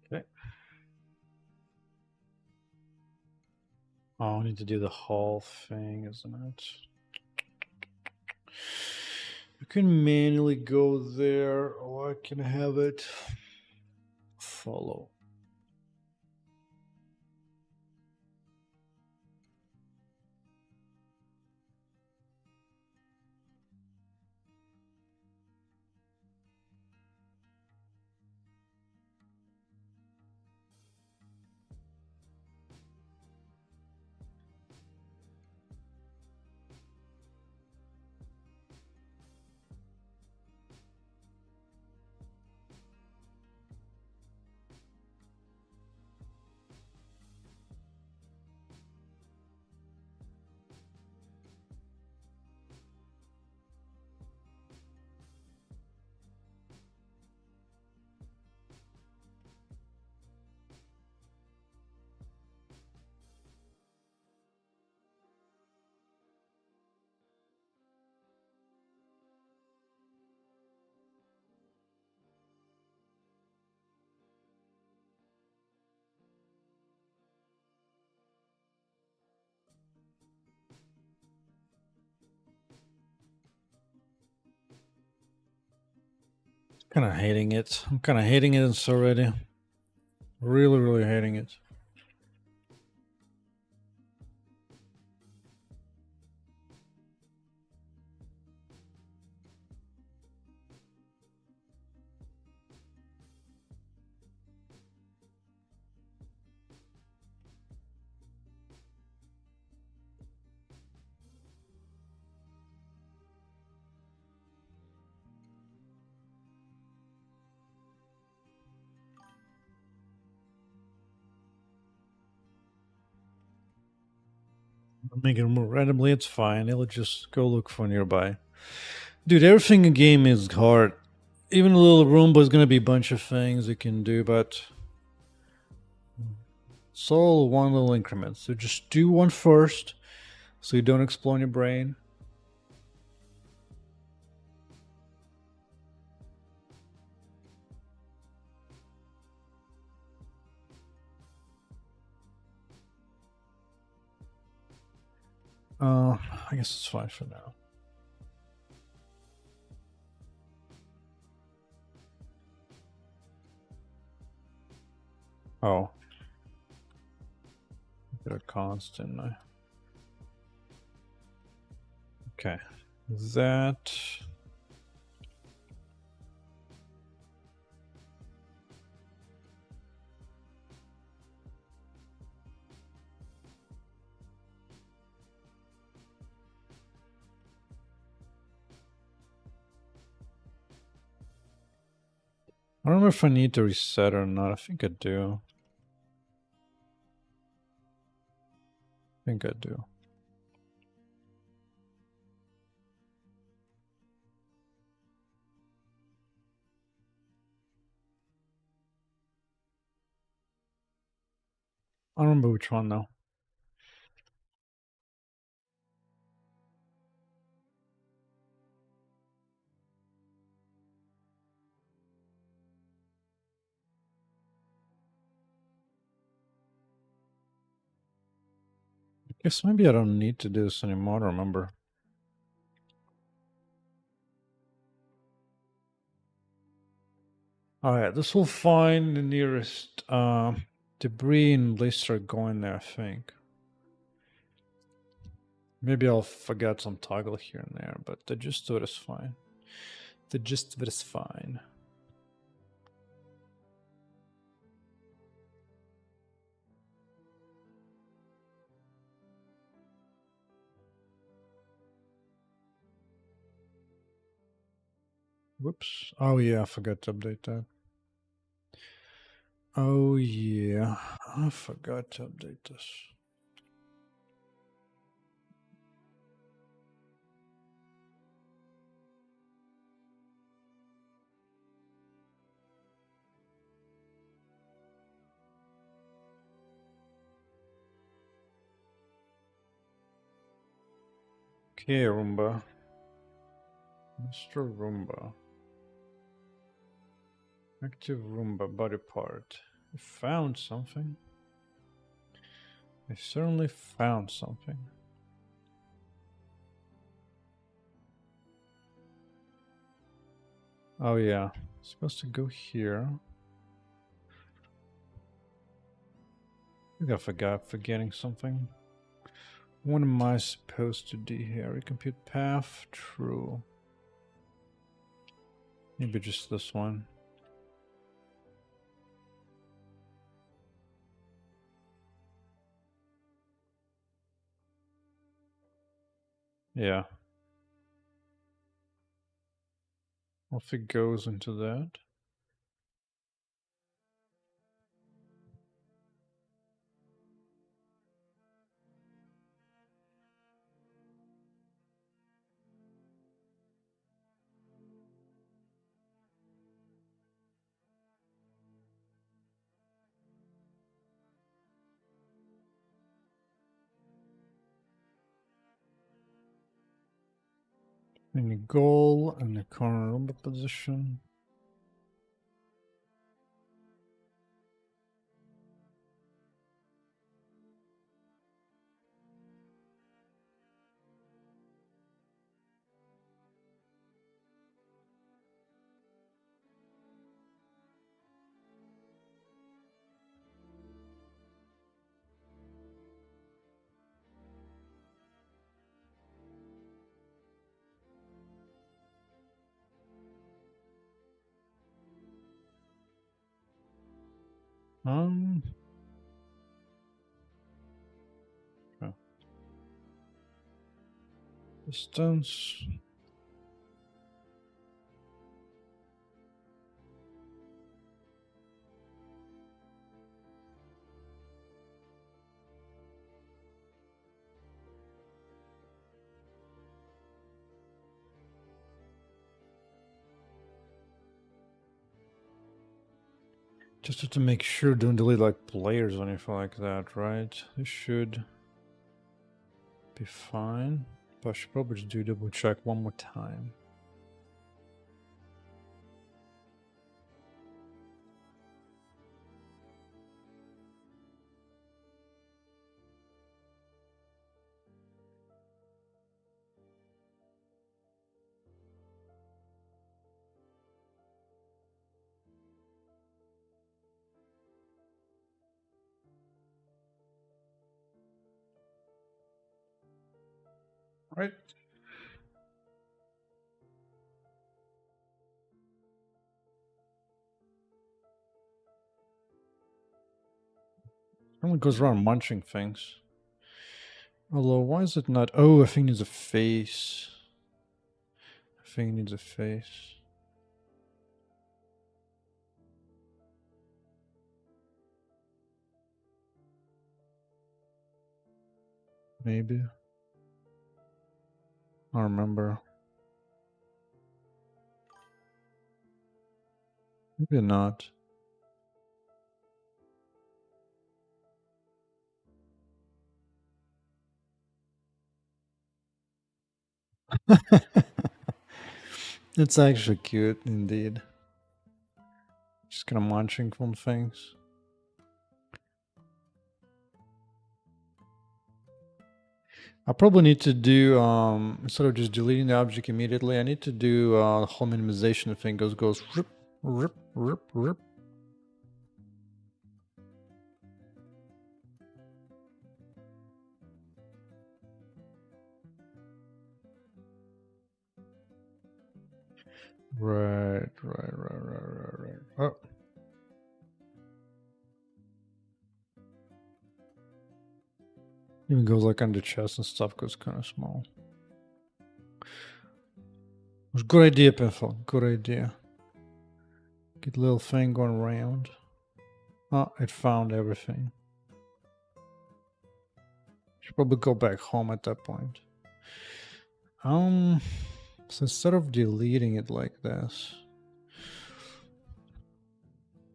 Okay. Oh, I need to do the hall thing, isn't it? I can manually go there, or I can have it follow. Kind of hating it. I'm kind of hating it already. Really, really hating it. Make it more randomly, it's fine. It'll just go look for nearby. Dude, everything in game is hard. Even a little Roomba is gonna be a bunch of things you can do, but it's all one little increment. So just do one first, so you don't explode your brain. I guess it's fine for now. Oh. Got a constant. Okay. That. I don't know if I need to reset or not. I think I do. I think I do. I don't remember which one though. I guess maybe I don't need to do this anymore. I don't remember. Alright, this will find the nearest debris and they start going there, I think. Maybe I'll forget some toggle here and there, but the gist of it is fine. The gist of it is fine. Whoops. Oh yeah, I forgot to update that. Oh yeah, I forgot to update this. Okay, Roomba. Mr. Roomba. Active Roomba body part. I found something. I certainly found something. Oh yeah, it's supposed to go here. I think I forgot forgetting something. What am I supposed to do here? Recompute path? True. Maybe just this one. Yeah. If it goes into that. Any goal in the corner Roomba position. Oh. Distance. Just have to make sure don't delete like players or anything like that, right? This should be fine. But I should probably just do double check one more time. Right. Only goes around munching things. Although, why is it not? Oh, I think it needs a face. I think it needs a face. Maybe. I don't remember. Maybe not. It's actually cute, indeed. Just kind of munching from things. I probably need to do, instead of just deleting the object immediately, I need to do the whole minimization thing goes rip, rip, rip, rip. Right. Oh. Even goes like under chest and stuff goes kind of small. It was a good idea, Pinfall. Good idea. Get a little thing going around. Oh, it found everything. Should probably go back home at that point. So instead of deleting it like this,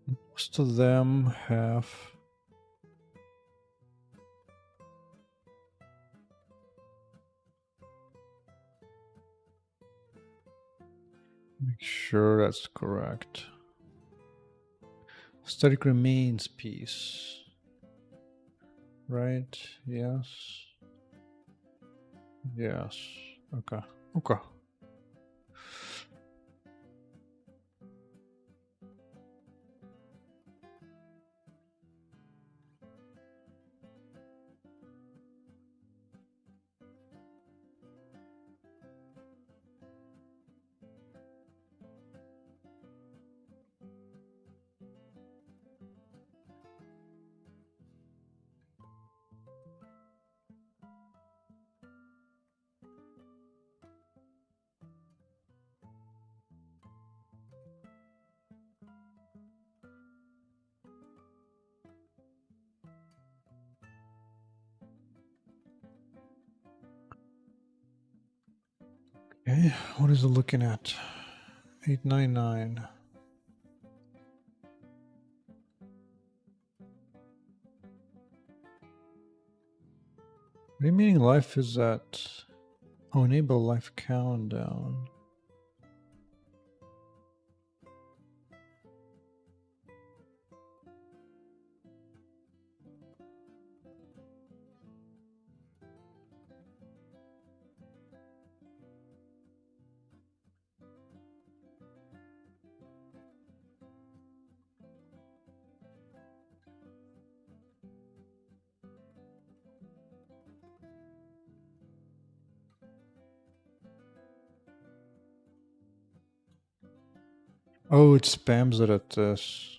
most of them have make sure that's correct. Static remains piece. Right? Yes. Yes. Okay. Okay. Okay, what is it looking at? 899. Remaining life is at. Oh, enable life countdown. Oh, it spams it at this.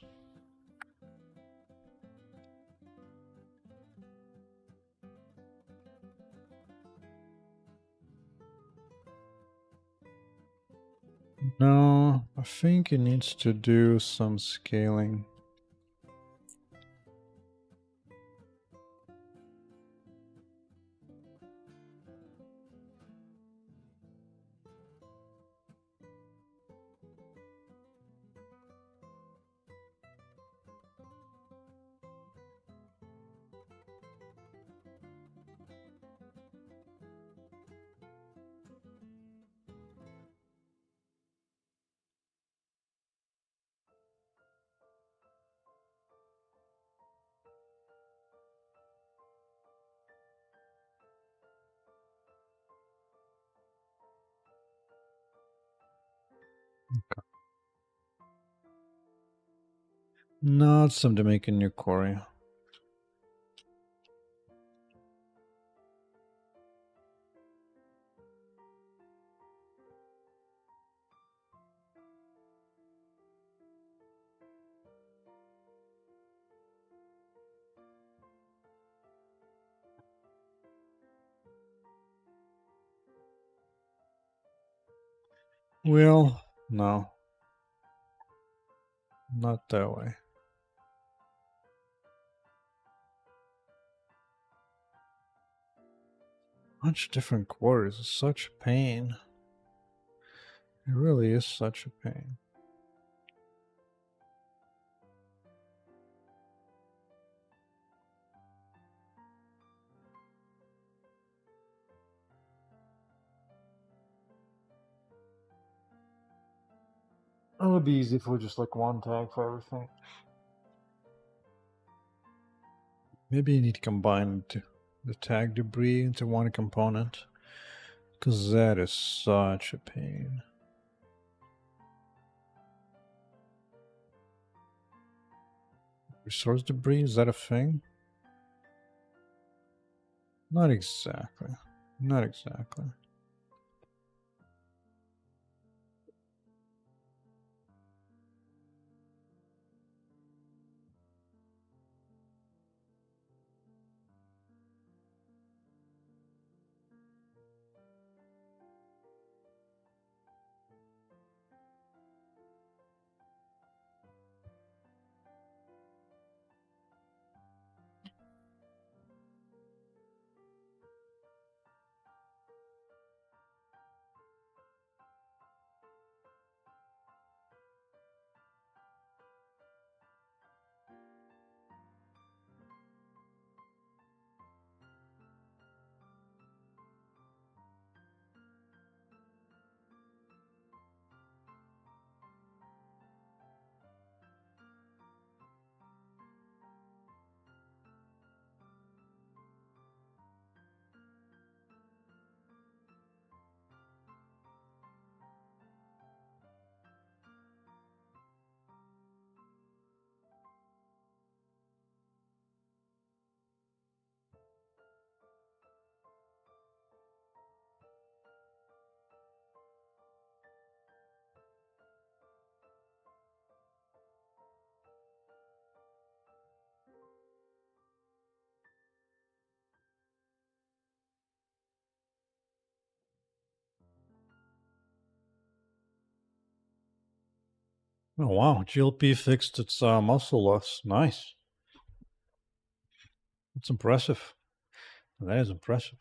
No, I think it needs to do some scaling. No, it's time to make a new quarry. Well, no. Not that way. Bunch of different quarters is such a pain. It really is such a pain. It would be easy if we just like one tag for everything. Maybe you need to combine the tag debris into one component, because that is such a pain. Resource debris, is that a thing? Not exactly. Not exactly. Oh wow, GLP fixed its muscle loss. Nice. That's impressive. That is impressive.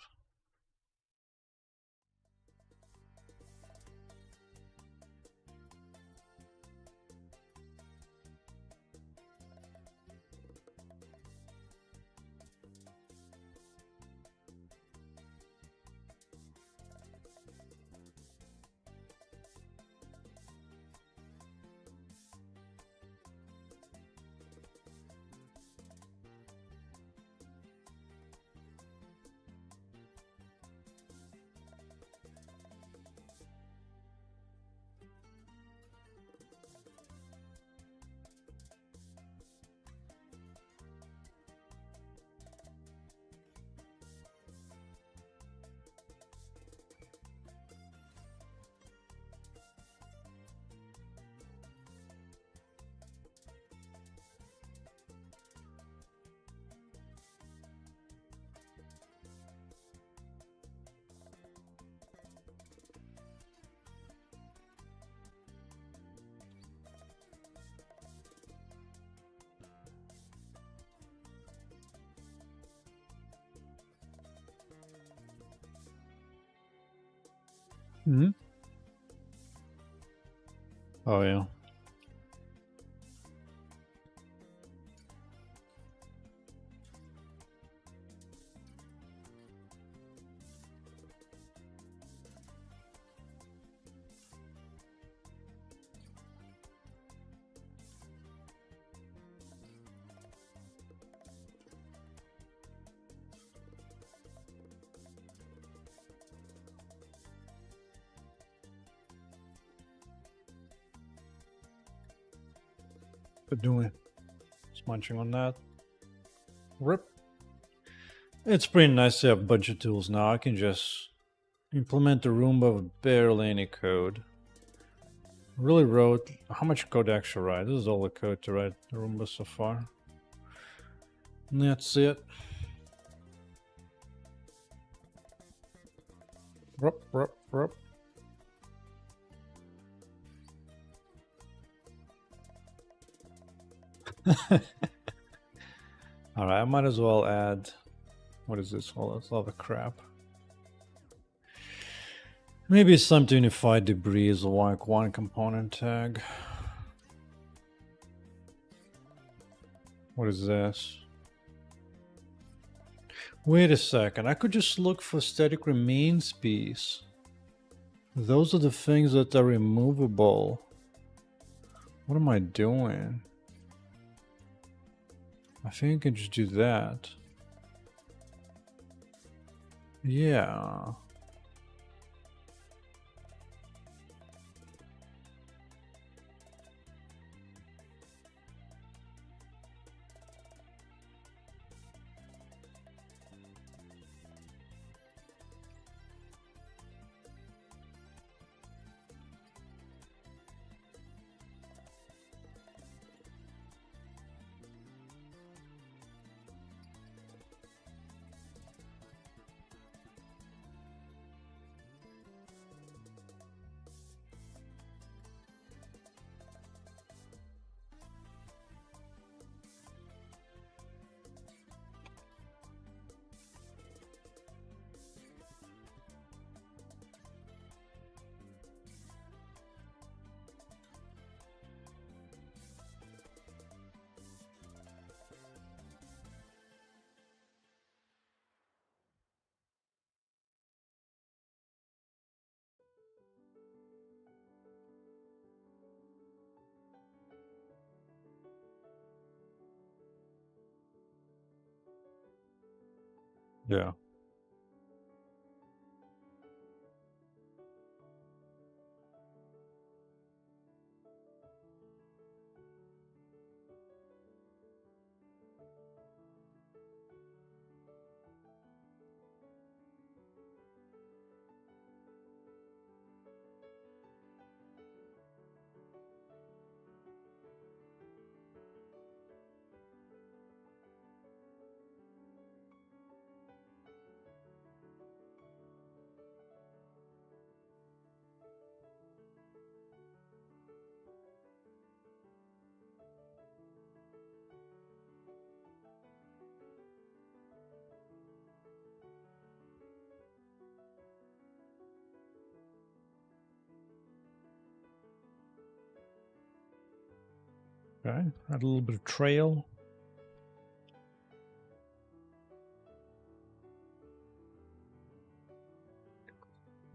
Hmm? Oh, yeah. But doing just munching on that. Rip. It's pretty nice to have a bunch of tools now. I can just implement the Roomba with barely any code. Really wrote how much code to actually write. This is all the code to write the Roomba so far. And that's it. Rup, rup, rup. Alright, I might as well add. What is this? All this other crap. Maybe some to unify debris is like one component tag. What is this? Wait a second, I could just look for static remains piece. Those are the things that are removable. What am I doing? I think I can just do that. Yeah. Yeah. Okay, add a little bit of trail.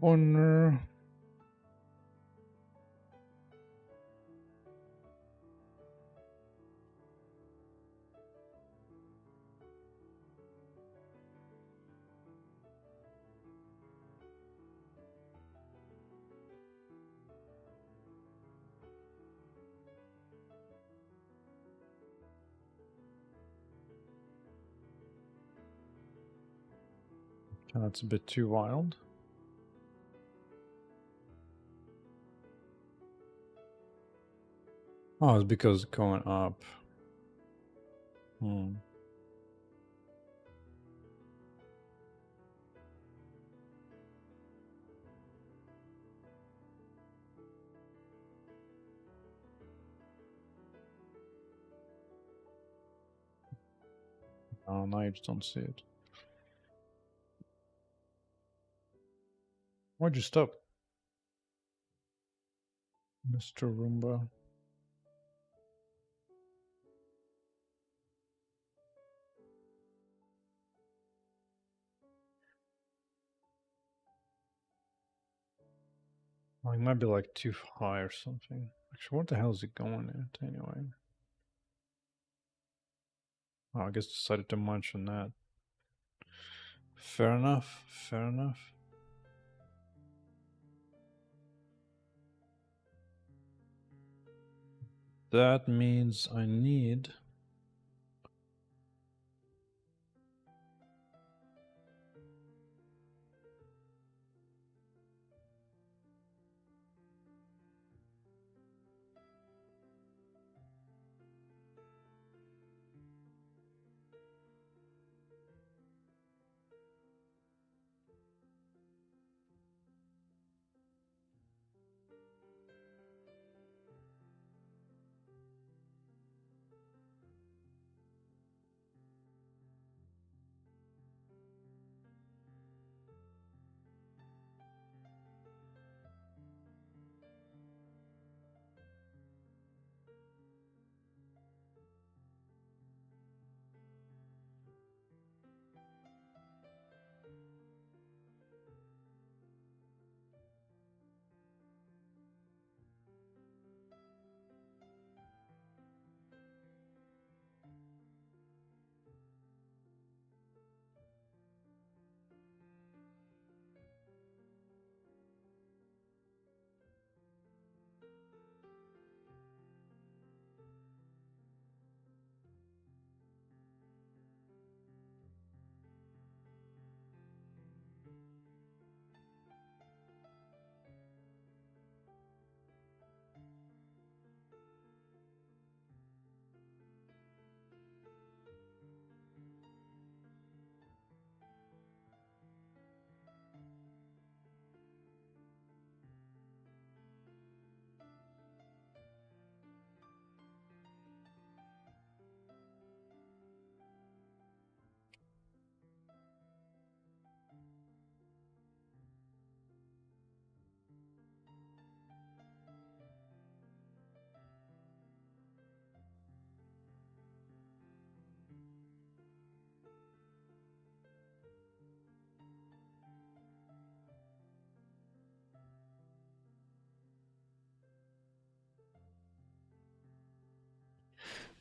Corner. That's a bit too wild. Oh, it's because it's going up. Hmm. Oh, now you just don't see it. Why'd you stop? Mr. Roomba. Oh, he might be like too high or something. Actually, what the hell is it going at anyway? Oh, I guess decided to munch on that. Fair enough, fair enough. That means I need...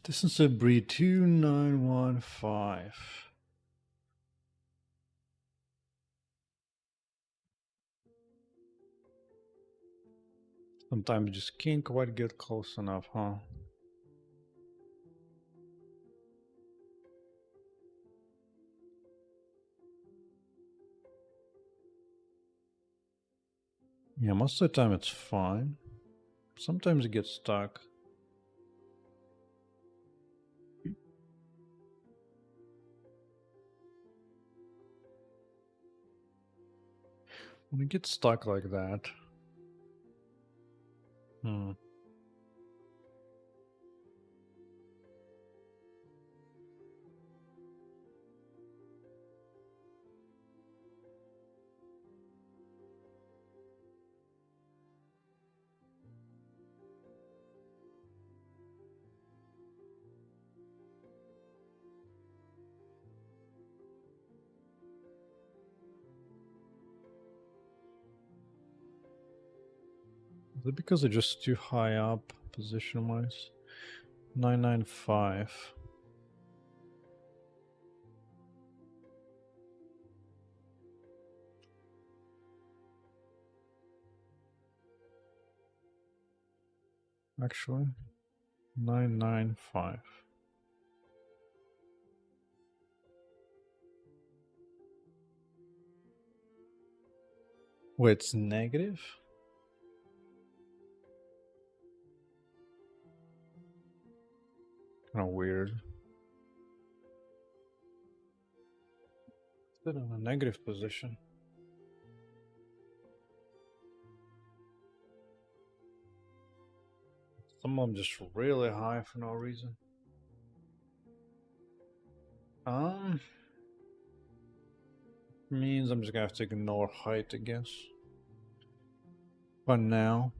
Distance to breed 2915. Sometimes you just can't quite get close enough, huh? Yeah, most of the time it's fine. Sometimes it gets stuck. When it gets stuck like that. Is it because they're just too high up position-wise? 995. Actually, 995. Wait, it's negative? Kind of weird. It's in a negative position. Some of them just really high for no reason. Means I'm just gonna have to ignore height, I guess. But now,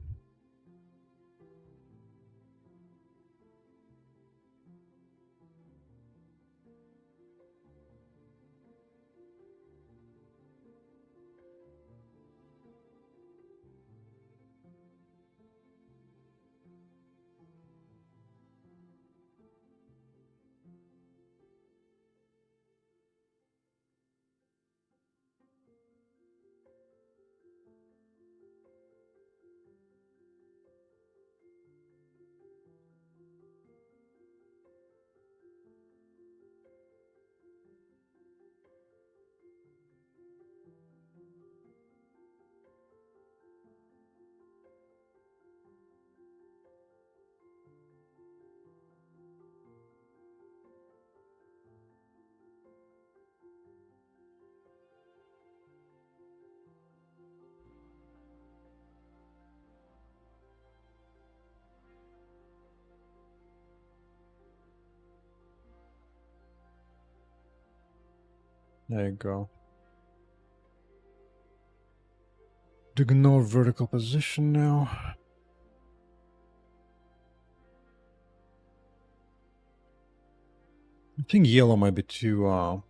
There you go. Ignore vertical position now. I think yellow might be too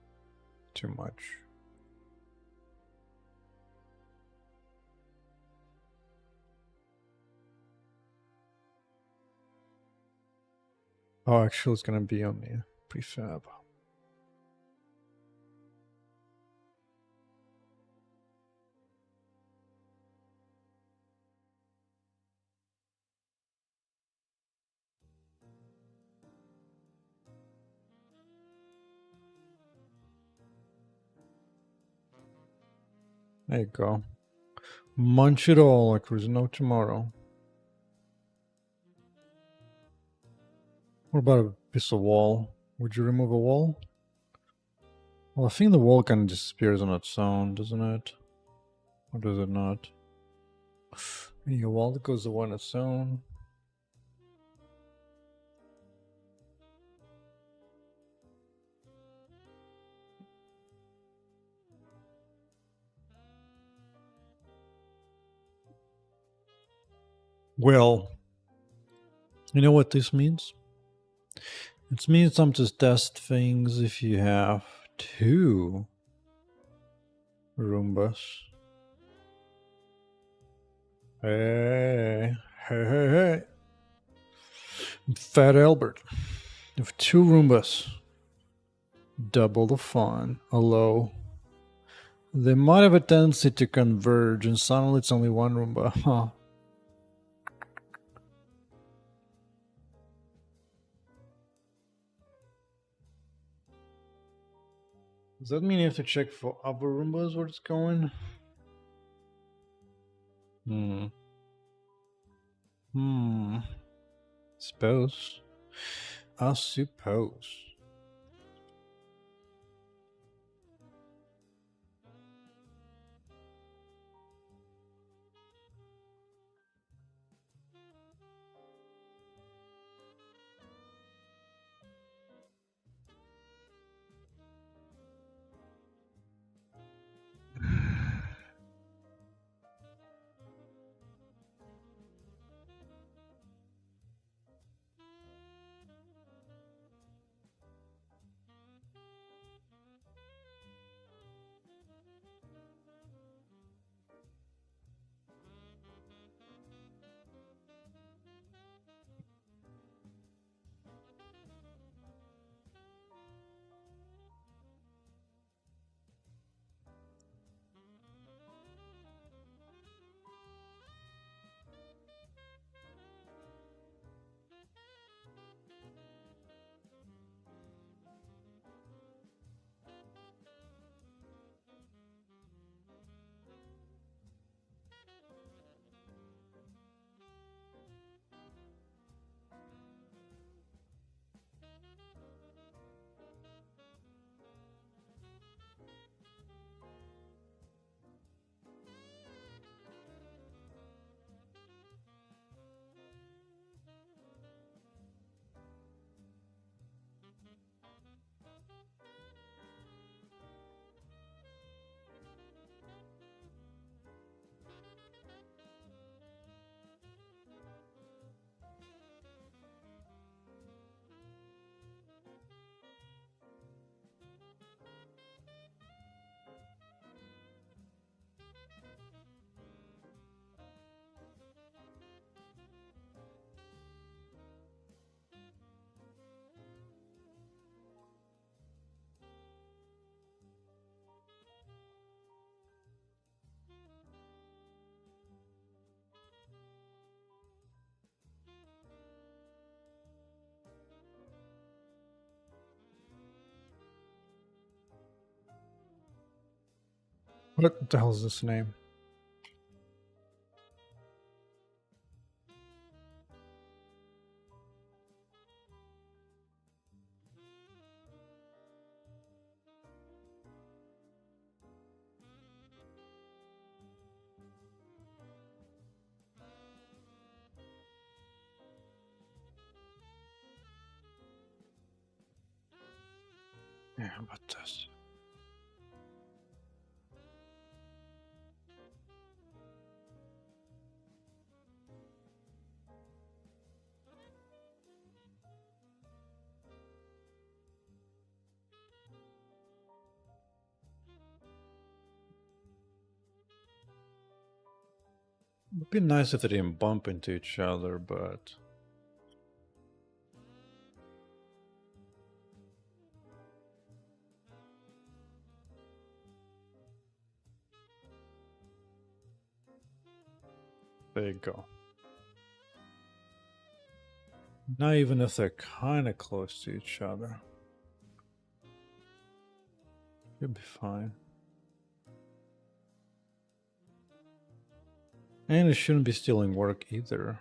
much. Oh, actually, it's gonna be on the prefab. There you go. Munch it all like there's no tomorrow. What about a piece of wall? Would you remove a wall? Well, I think the wall kind of disappears on its own, doesn't it? Or does it not? Yeah, a wall that goes away on its own. Well, you know what this means? It means I'm just test things if you have 2 Roombas. Hey, hey, hey, hey. Fat Albert. With 2 Roombas. Double the fun. Although they might have a tendency to converge, and suddenly it's only 1 Roomba. Huh. Does that mean you have to check for other Roombas where it's going? Suppose. I suppose. What the hell is this name? Yeah, how about this? It'd be nice if they didn't bump into each other, but... There you go. Now even if they're kind of close to each other, you'll be fine. And it shouldn't be stealing work either.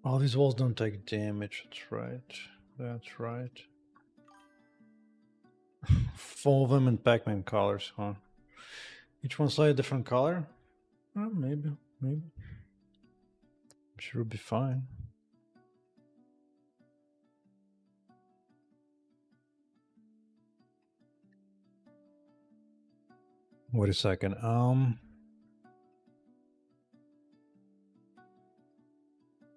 Oh, these walls don't take damage. That's right. That's right. 4 of them in Pac-Man colors, huh? Each one slightly different color? Well, maybe. I'm sure it'll be fine. Wait a second.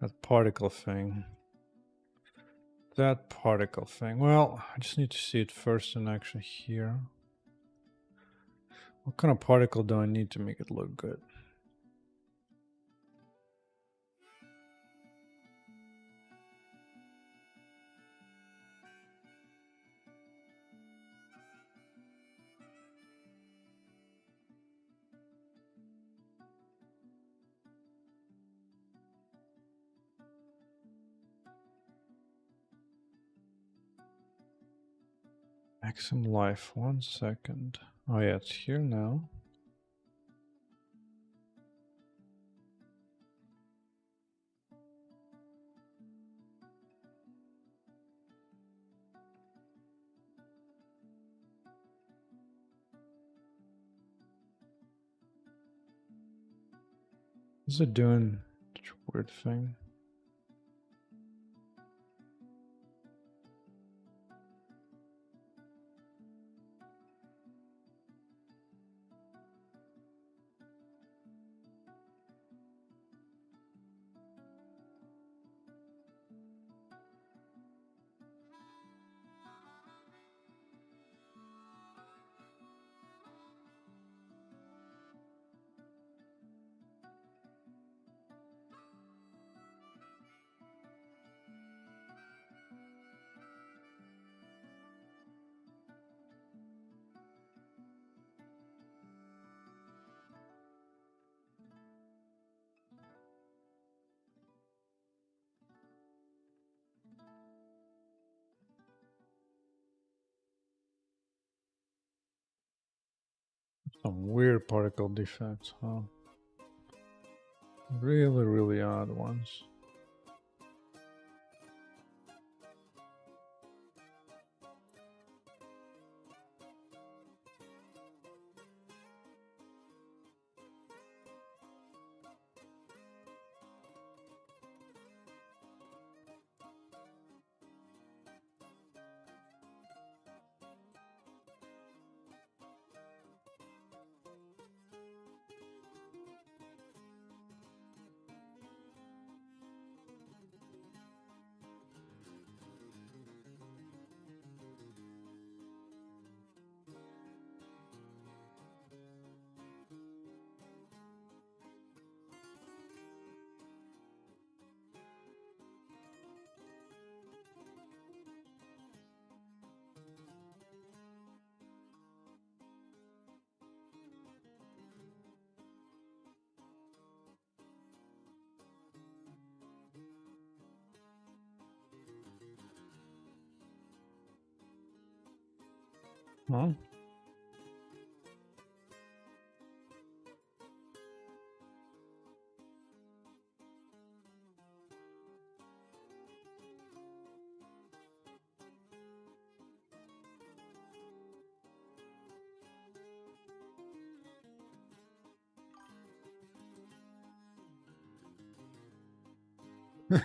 That particle thing. That particle thing. Well, I just need to see it first in action here. What kind of particle do I need to make it look good? Maximum life, 1 second. Oh yeah, it's here now. What's it doing? Such a weird thing. Some weird particle defects, huh? Really, really odd ones. Huh?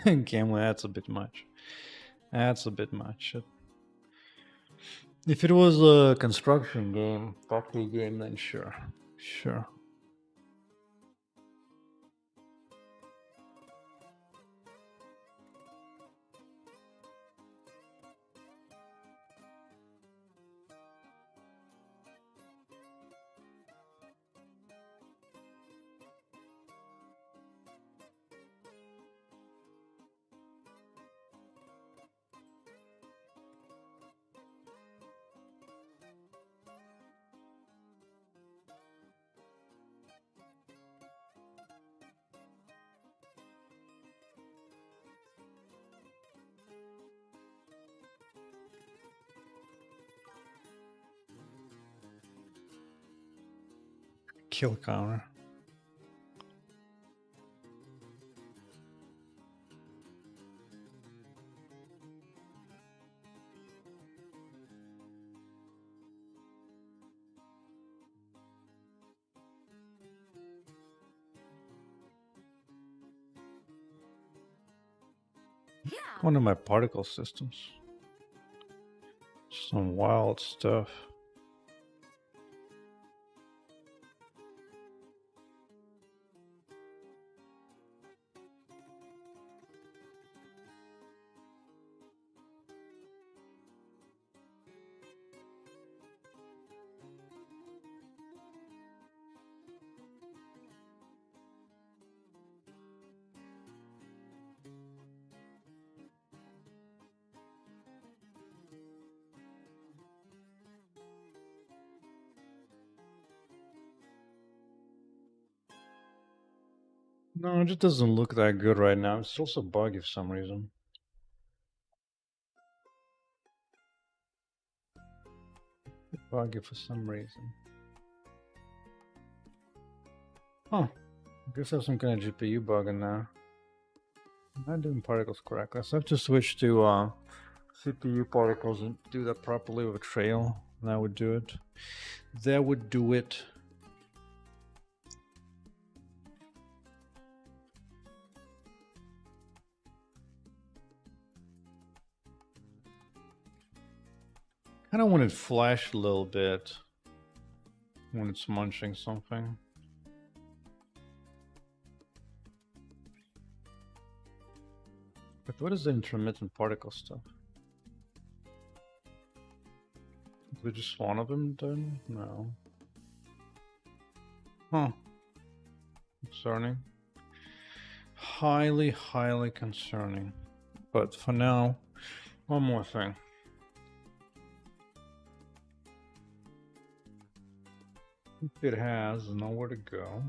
Gambling, that's a bit much. That's a bit much. If it was a construction game, factory game, then sure. Sure. Kill counter. Yeah. One of my particle systems. Some wild stuff. No, it just doesn't look that good right now. It's also buggy for some reason. Buggy for some reason. Huh. I guess I have some kind of GPU bugging now. I'm not doing particles correctly. So I have to switch to CPU particles and do that properly with a trail. And that would do it. That would do it. I don't want it flashed a little bit when it's munching something. But what is the intermittent particle stuff? Is it just one of them done? No. Huh. Concerning. Highly, highly concerning. But for now, one more thing. It has nowhere to go.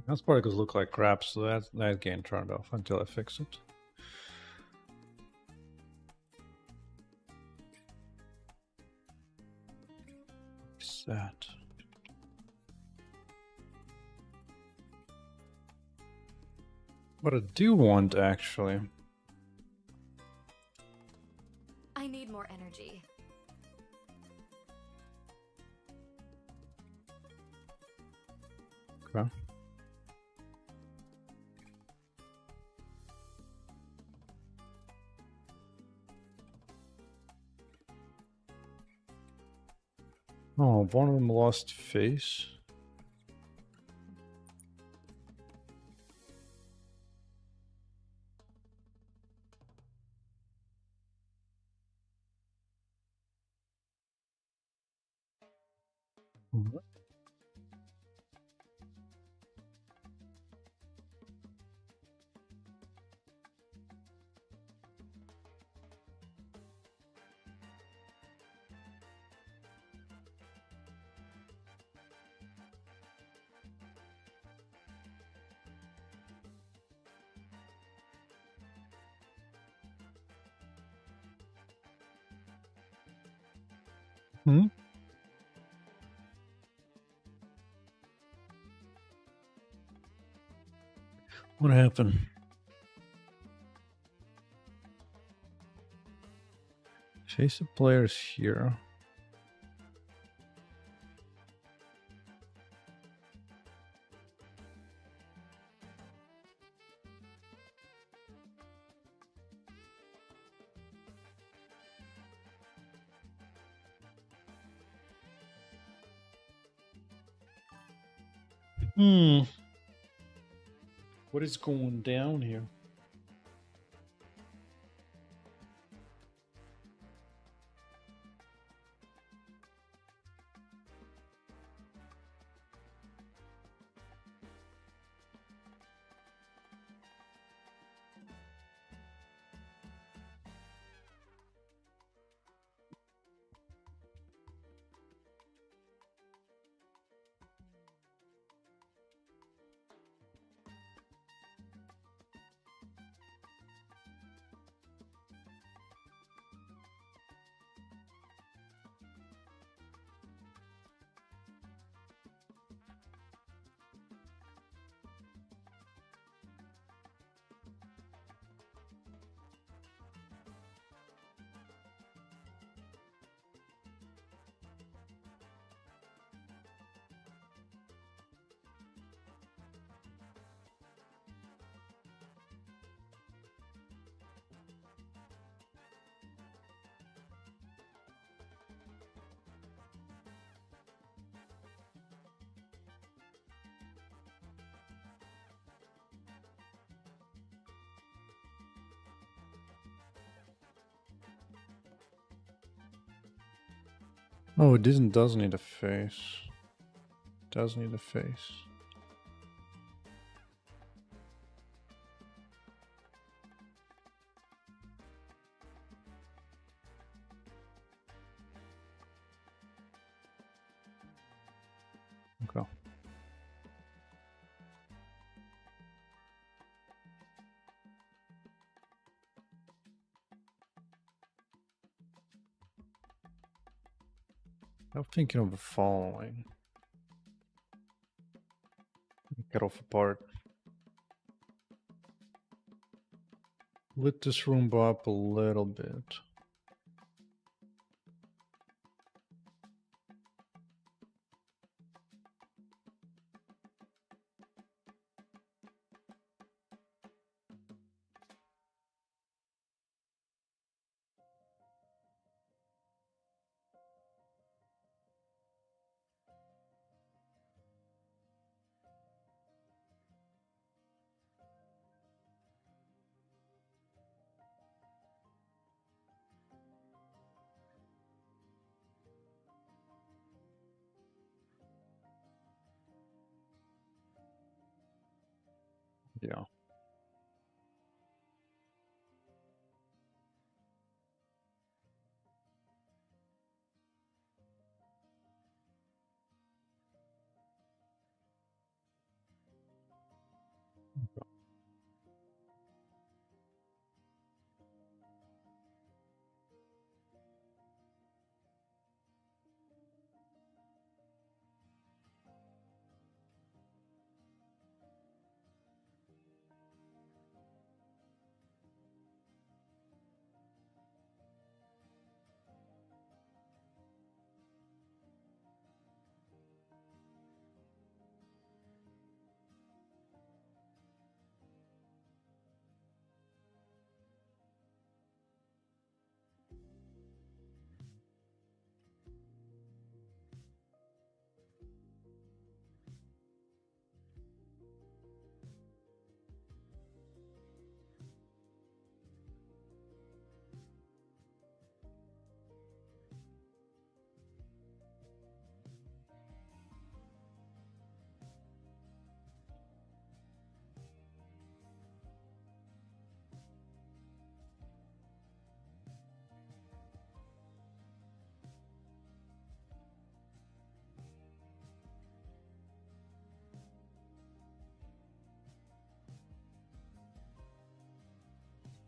That's probably because it looked like crap, so that game turned off until I fix it. What's that? What I do want, actually. I need more energy. Okay. Oh, one of them lost face. What? Hmm? What happened? Chase the players here. What is going down here? Oh, it does need a face. Does need a face. Okay. I'm thinking of the following. Get off apart. Lit this room up a little bit. Yeah.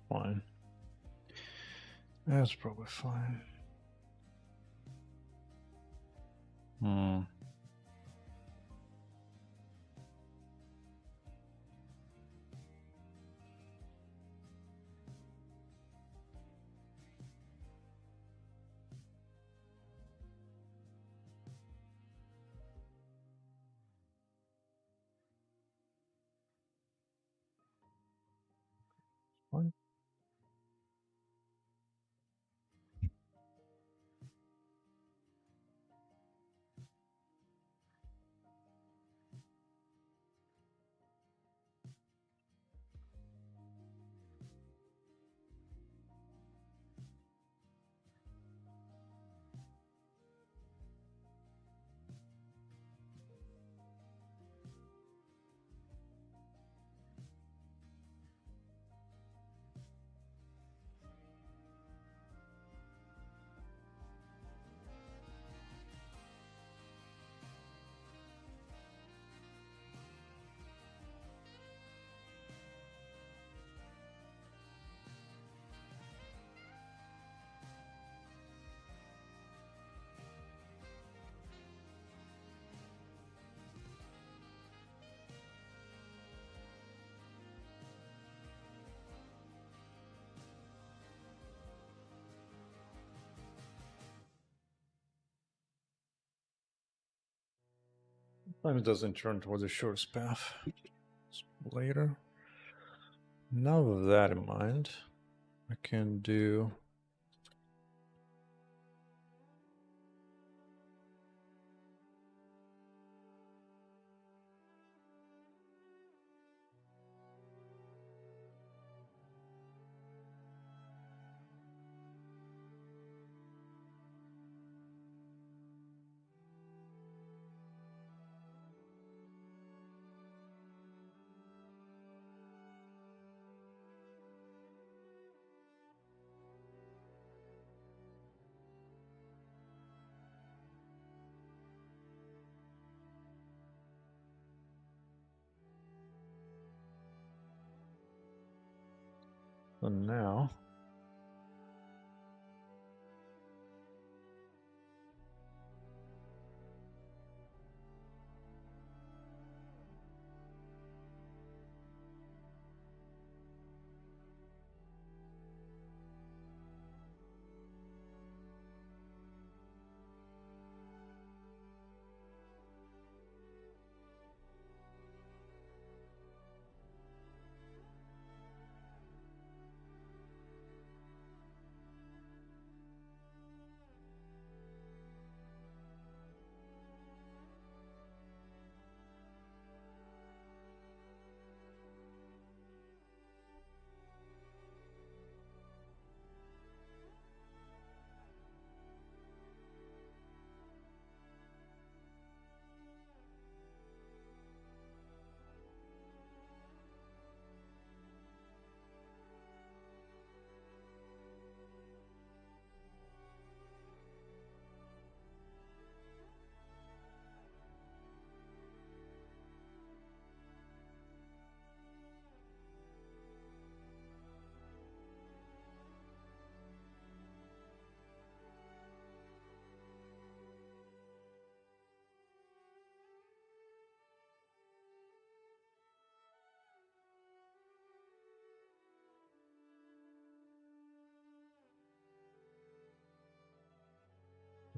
fine. That's probably fine. Hmm. Fine. Sometimes it doesn't turn towards the shortest path. Later. Now with that in mind, I can do so now.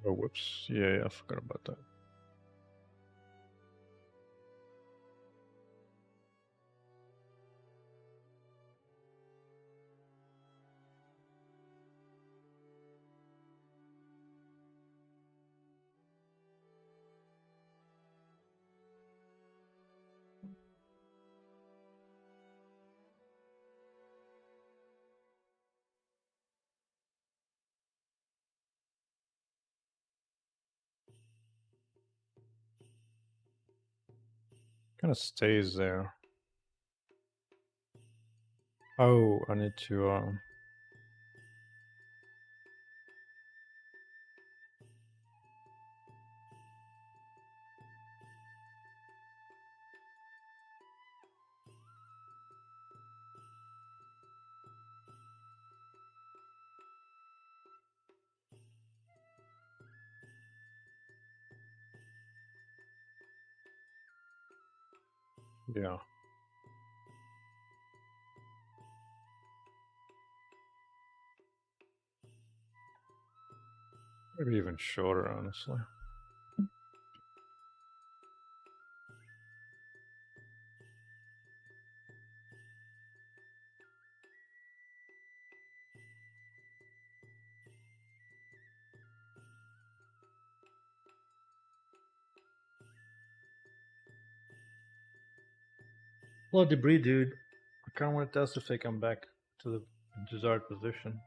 Oh, whoops. Yeah, I forgot about that. Kind of stays there. Oh, I need to Yeah. Maybe even shorter, honestly. Well, debris, dude. I kind of want to test if they come back to the desired position.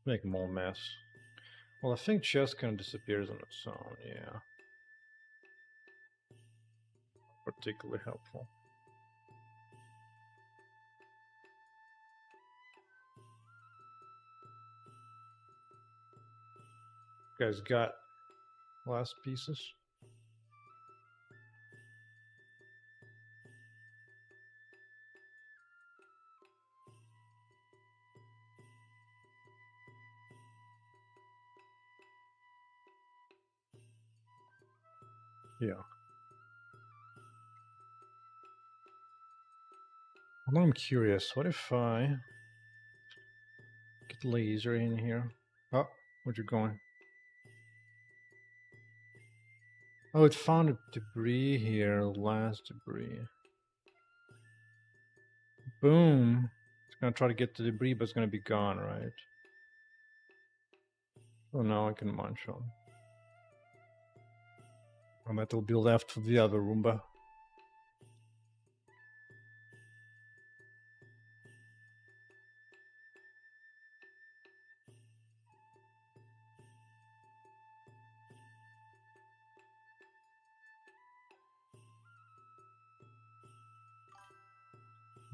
Make more mess. Well, I think chest kind of disappears on its own, yeah. Particularly helpful. You guys got last pieces? Yeah. Well, I'm curious. What if I get laser in here? Oh, where'd you going? Oh, it found a debris here. Last debris. Boom. It's gonna try to get the debris, but it's gonna be gone, right? Oh, now I can munch on. And that'll be left for the other Roomba.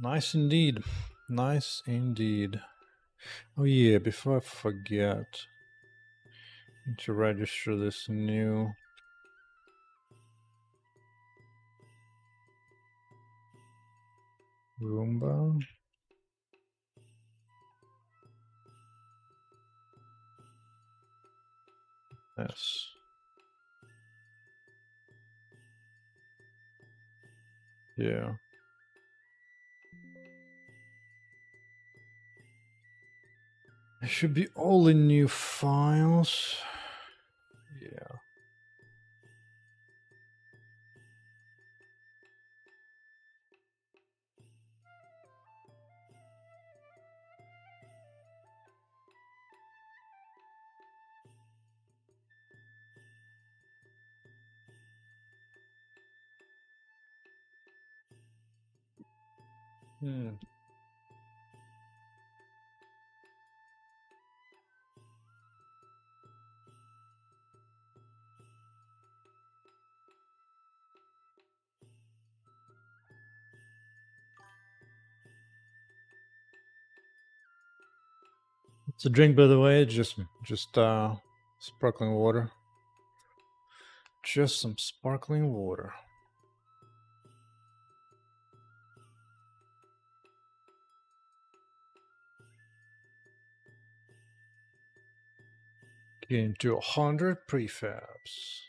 Nice indeed. Nice indeed. Oh yeah, before I forget, I need to register this new Roomba. Yes. Yeah. It should be all in new files. Yeah. Hmm. It's a drink, by the way. Just sparkling water. Just some sparkling water. Get into 100 prefabs.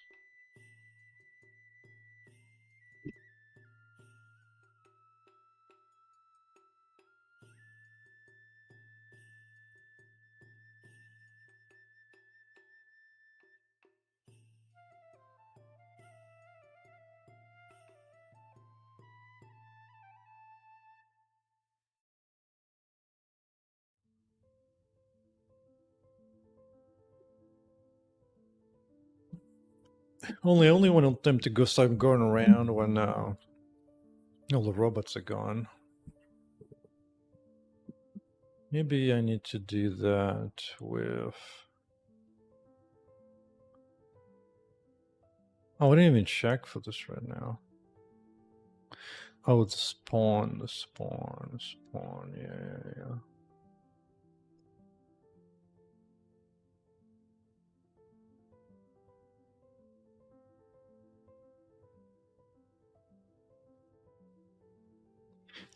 Only want them to go start going around when all the robots are gone. Maybe I need to do that with. Oh, I didn't even check for this right now. Oh, the spawn. Yeah.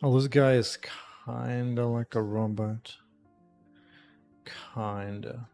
Oh, this guy is kinda like a robot. Kinda.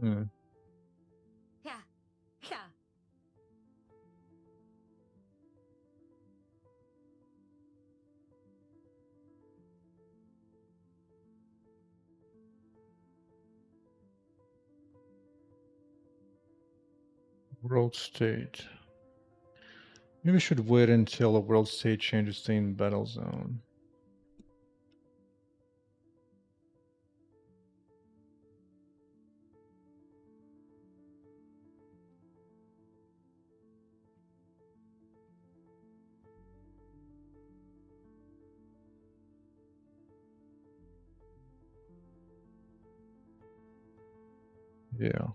Hmm. Yeah. Yeah. World state. Maybe we should wait until a world state changes to in battle zone. Yeah.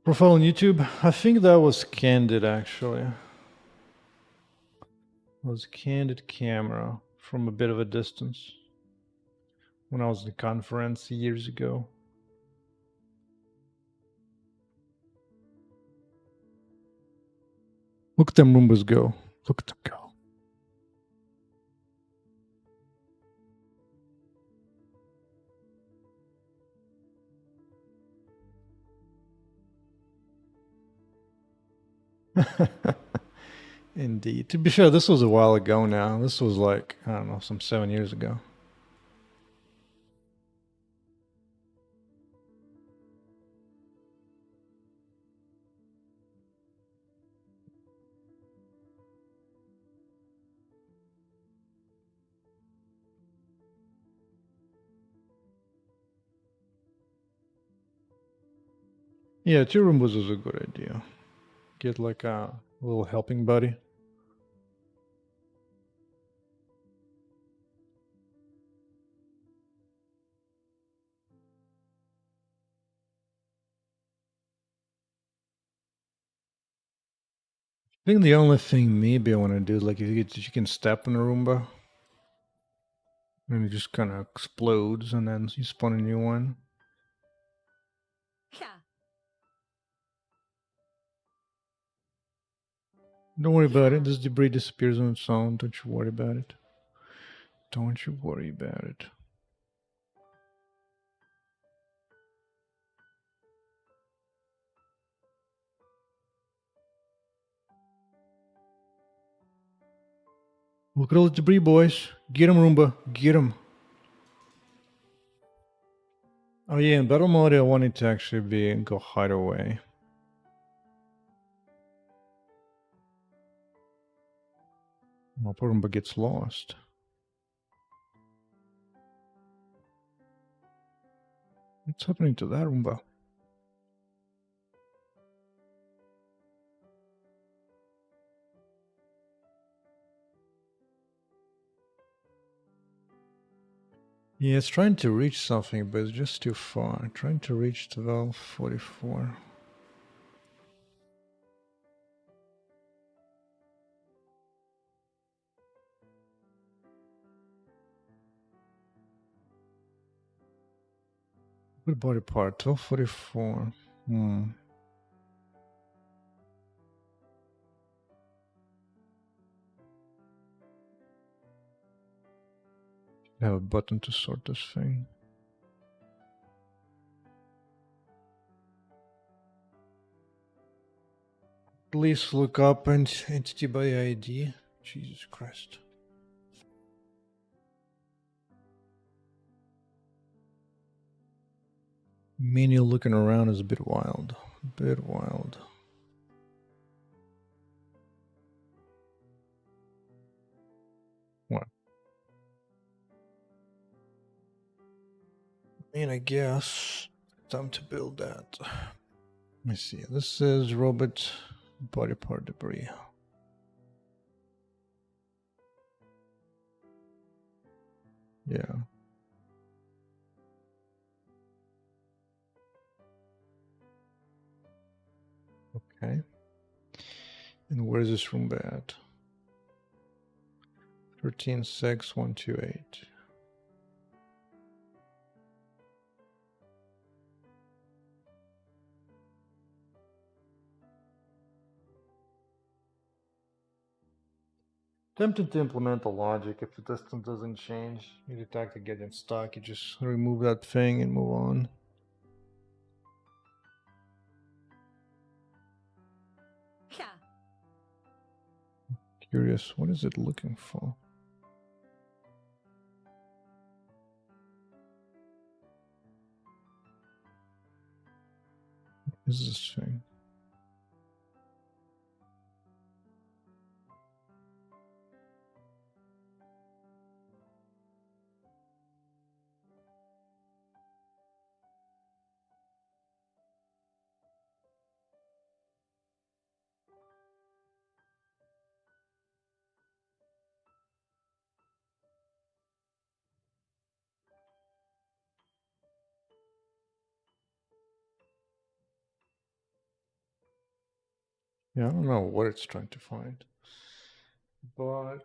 Profile on YouTube. I think that was candid actually. It was candid camera from a bit of a distance when I was in the conference years ago. Look at them Roombas go. Look at them go. Indeed. To be sure, this was a while ago now. This was like, I don't know, some 7 years ago. Yeah, 2 Roombas is a good idea. Get like a little helping buddy. I think the only thing maybe I want to do is like if you can step on a Roomba and it just kind of explodes and then you spawn a new one. Yeah. Don't worry about it. This debris disappears on its own. Don't you worry about it. Don't you worry about it. Look at all the debris, boys. Get 'em, Roomba. Get 'em. Oh yeah, in battle mode I wanted to actually be go hideaway. Well, poor Roomba gets lost. What's happening to that Roomba? Yeah, it's trying to reach something, but it's just too far. Trying to reach 1244. Good body part, 1244. Have a button to sort this thing. Please look up entity by ID. Jesus Christ. Menu looking around is a bit wild. A bit wild. What? I mean, I guess time to build that. Let me see. This is robot body part debris. Yeah. where is this room at? 136128. Tempted to implement the logic if the distance doesn't change. You detect to get in stuck, you just remove that thing and move on. Yeah. Curious, what is it looking for? What is this thing? Yeah, I don't know what it's trying to find. But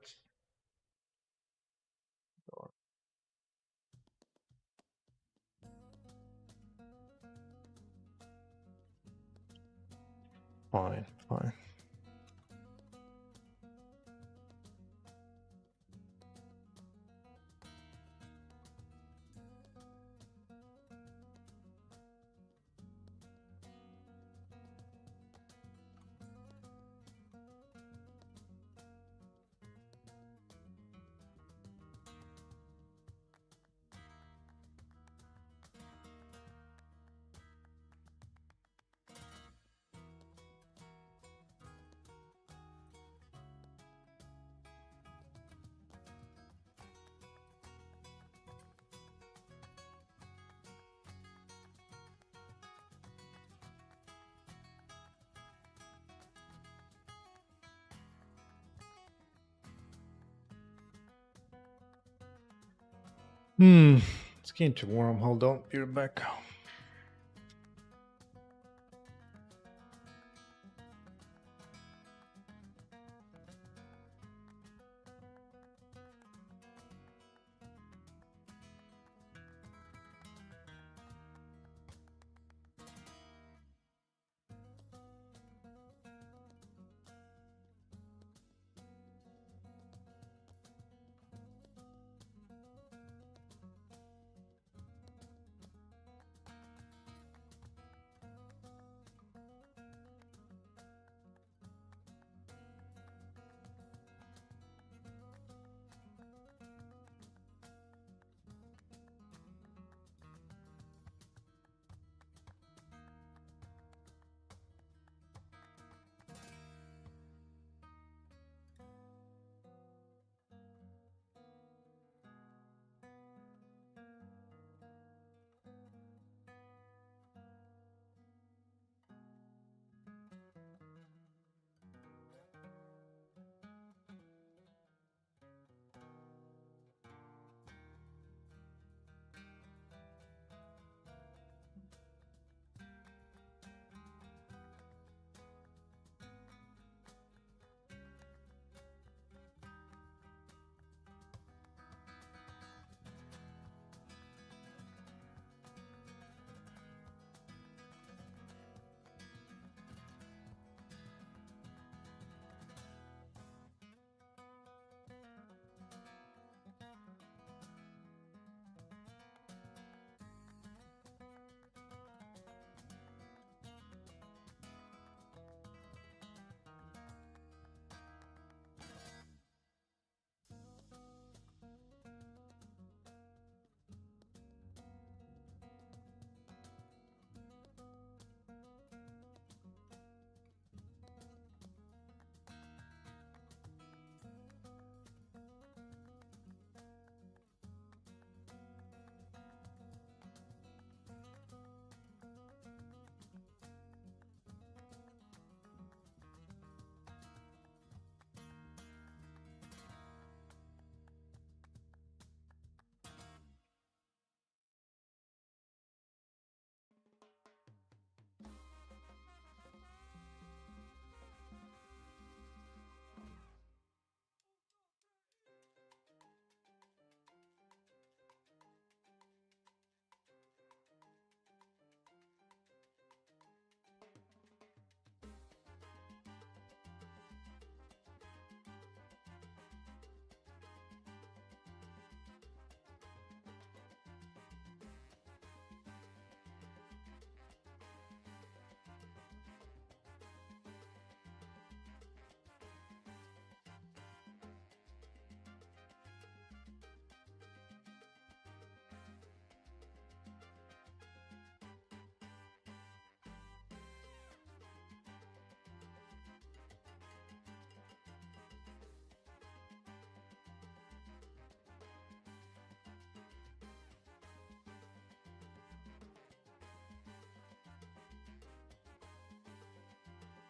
fine, fine. Let's get into wormhole. Don't be right back.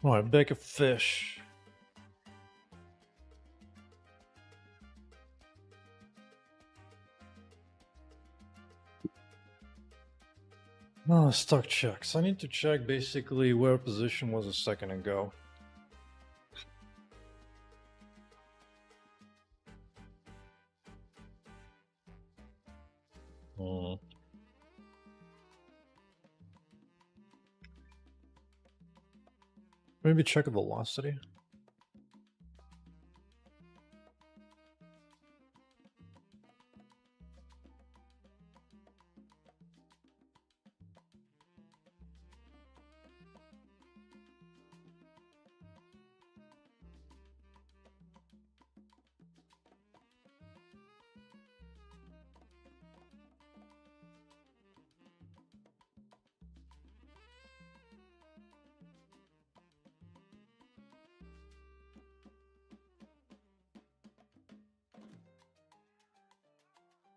Alright, bake a fish. Oh, stock checks. I need to check basically where position was a second ago. Maybe check the velocity.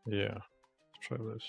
Yeah, let's try this.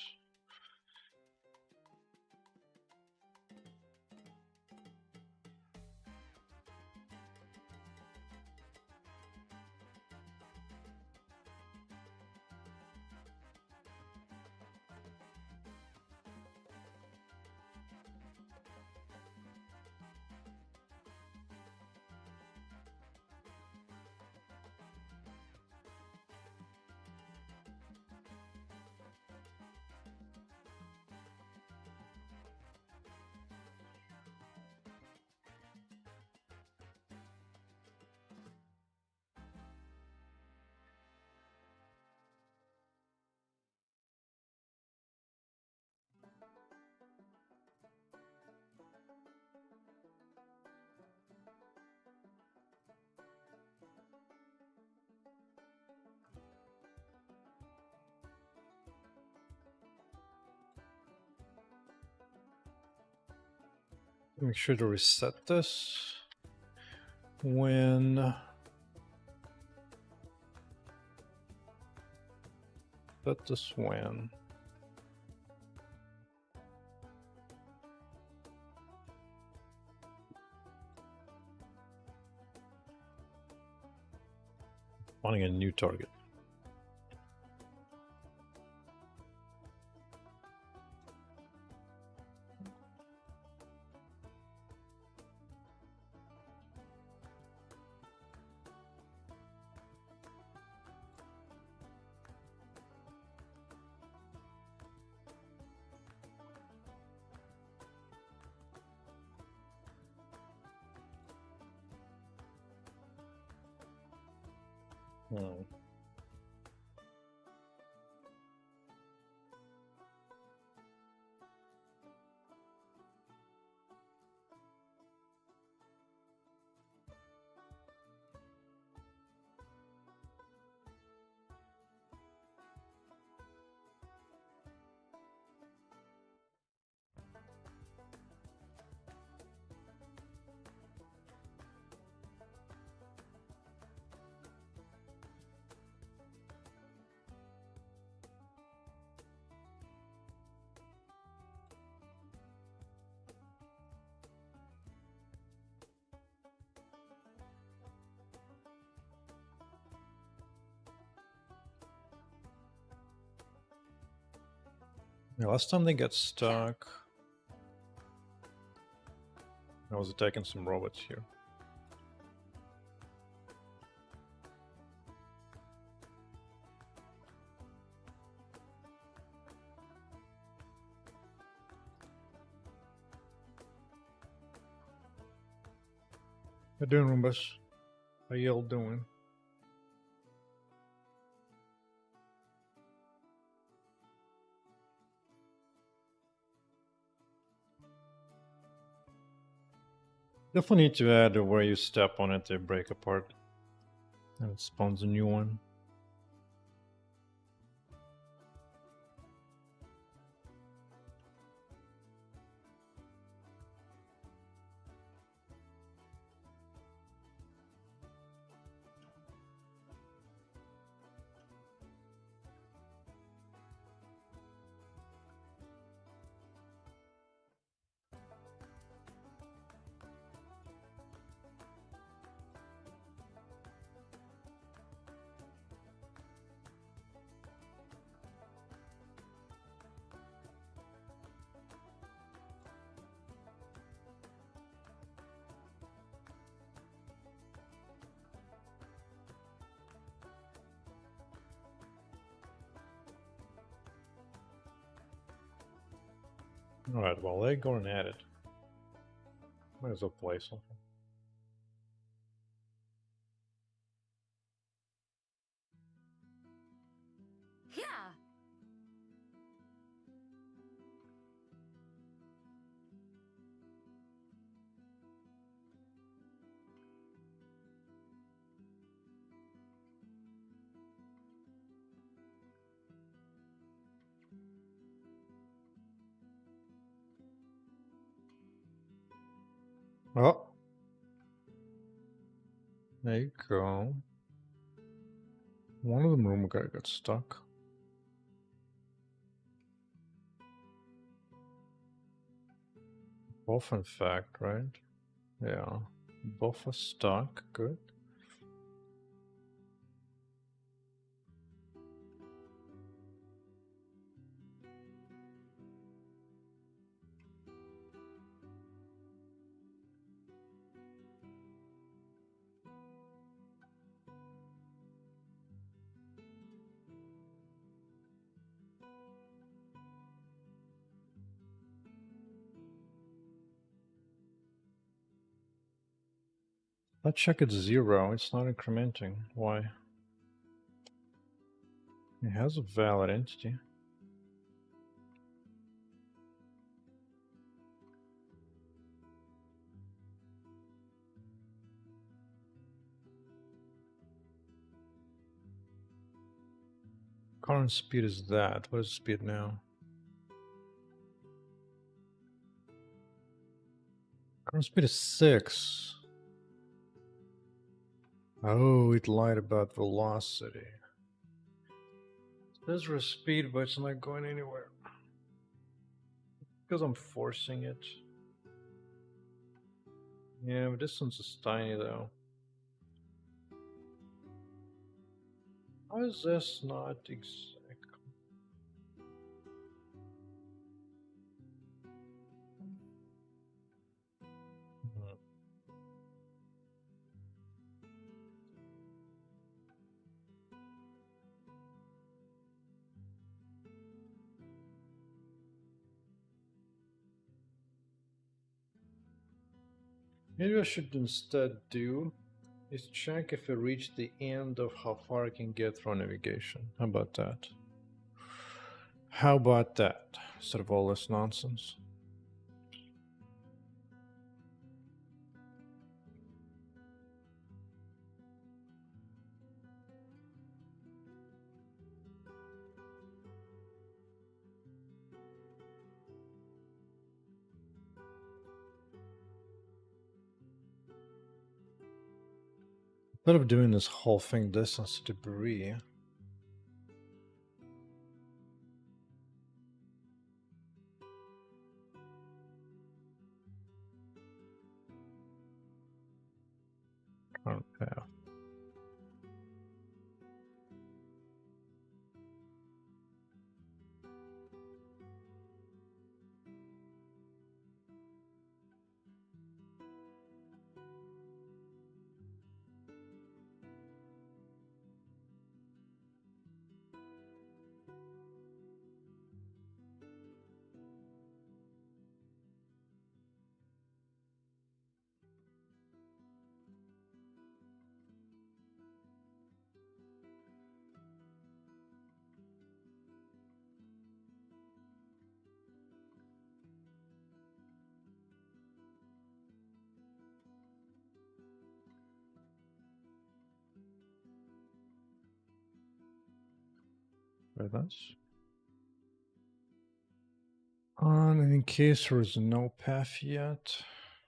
Make sure to reset this when set this when finding a new target. Yeah, last time they got stuck, I was attacking some robots here. How you doing, Roombas? How y'all doing? Definitely need to add where you step on it to break apart. And it spawns a new one. Alright, well, they're going at it. Might as well play something. Yeah. Oh! There you go. One of them room guy got stuck. Both, in fact, right? Yeah. Both are stuck. Good. Let's check it's 0. It's not incrementing. Why? It has a valid entity. Current speed is that. What is speed now? Current speed is 6. Oh, it lied about velocity. There's a speed, but it's not going anywhere. Because I'm forcing it. Yeah, but distance is tiny though. How is this not exact? Maybe I should instead do is check if I reach the end of how far I can get through navigation. How about that? How about that? Instead of all this nonsense. Instead of doing this whole thing distance to debris, current path. Try this. And in case there is no path yet,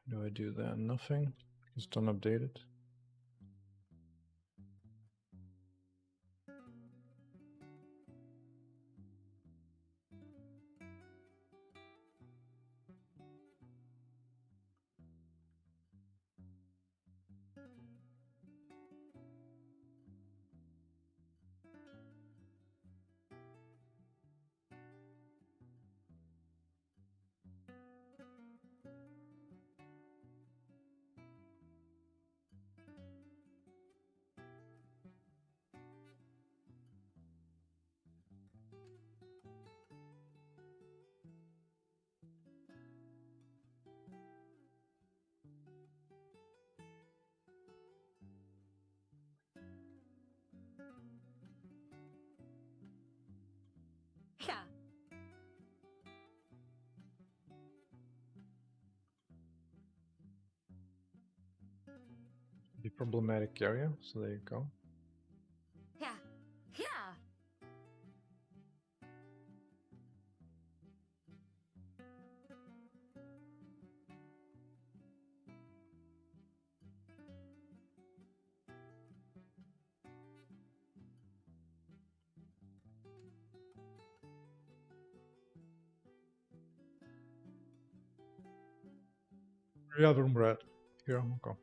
do I do that? Nothing. Just don't update it. problematic area, so there you go. Yeah. Yeah. Yeah, room red. Here, okay.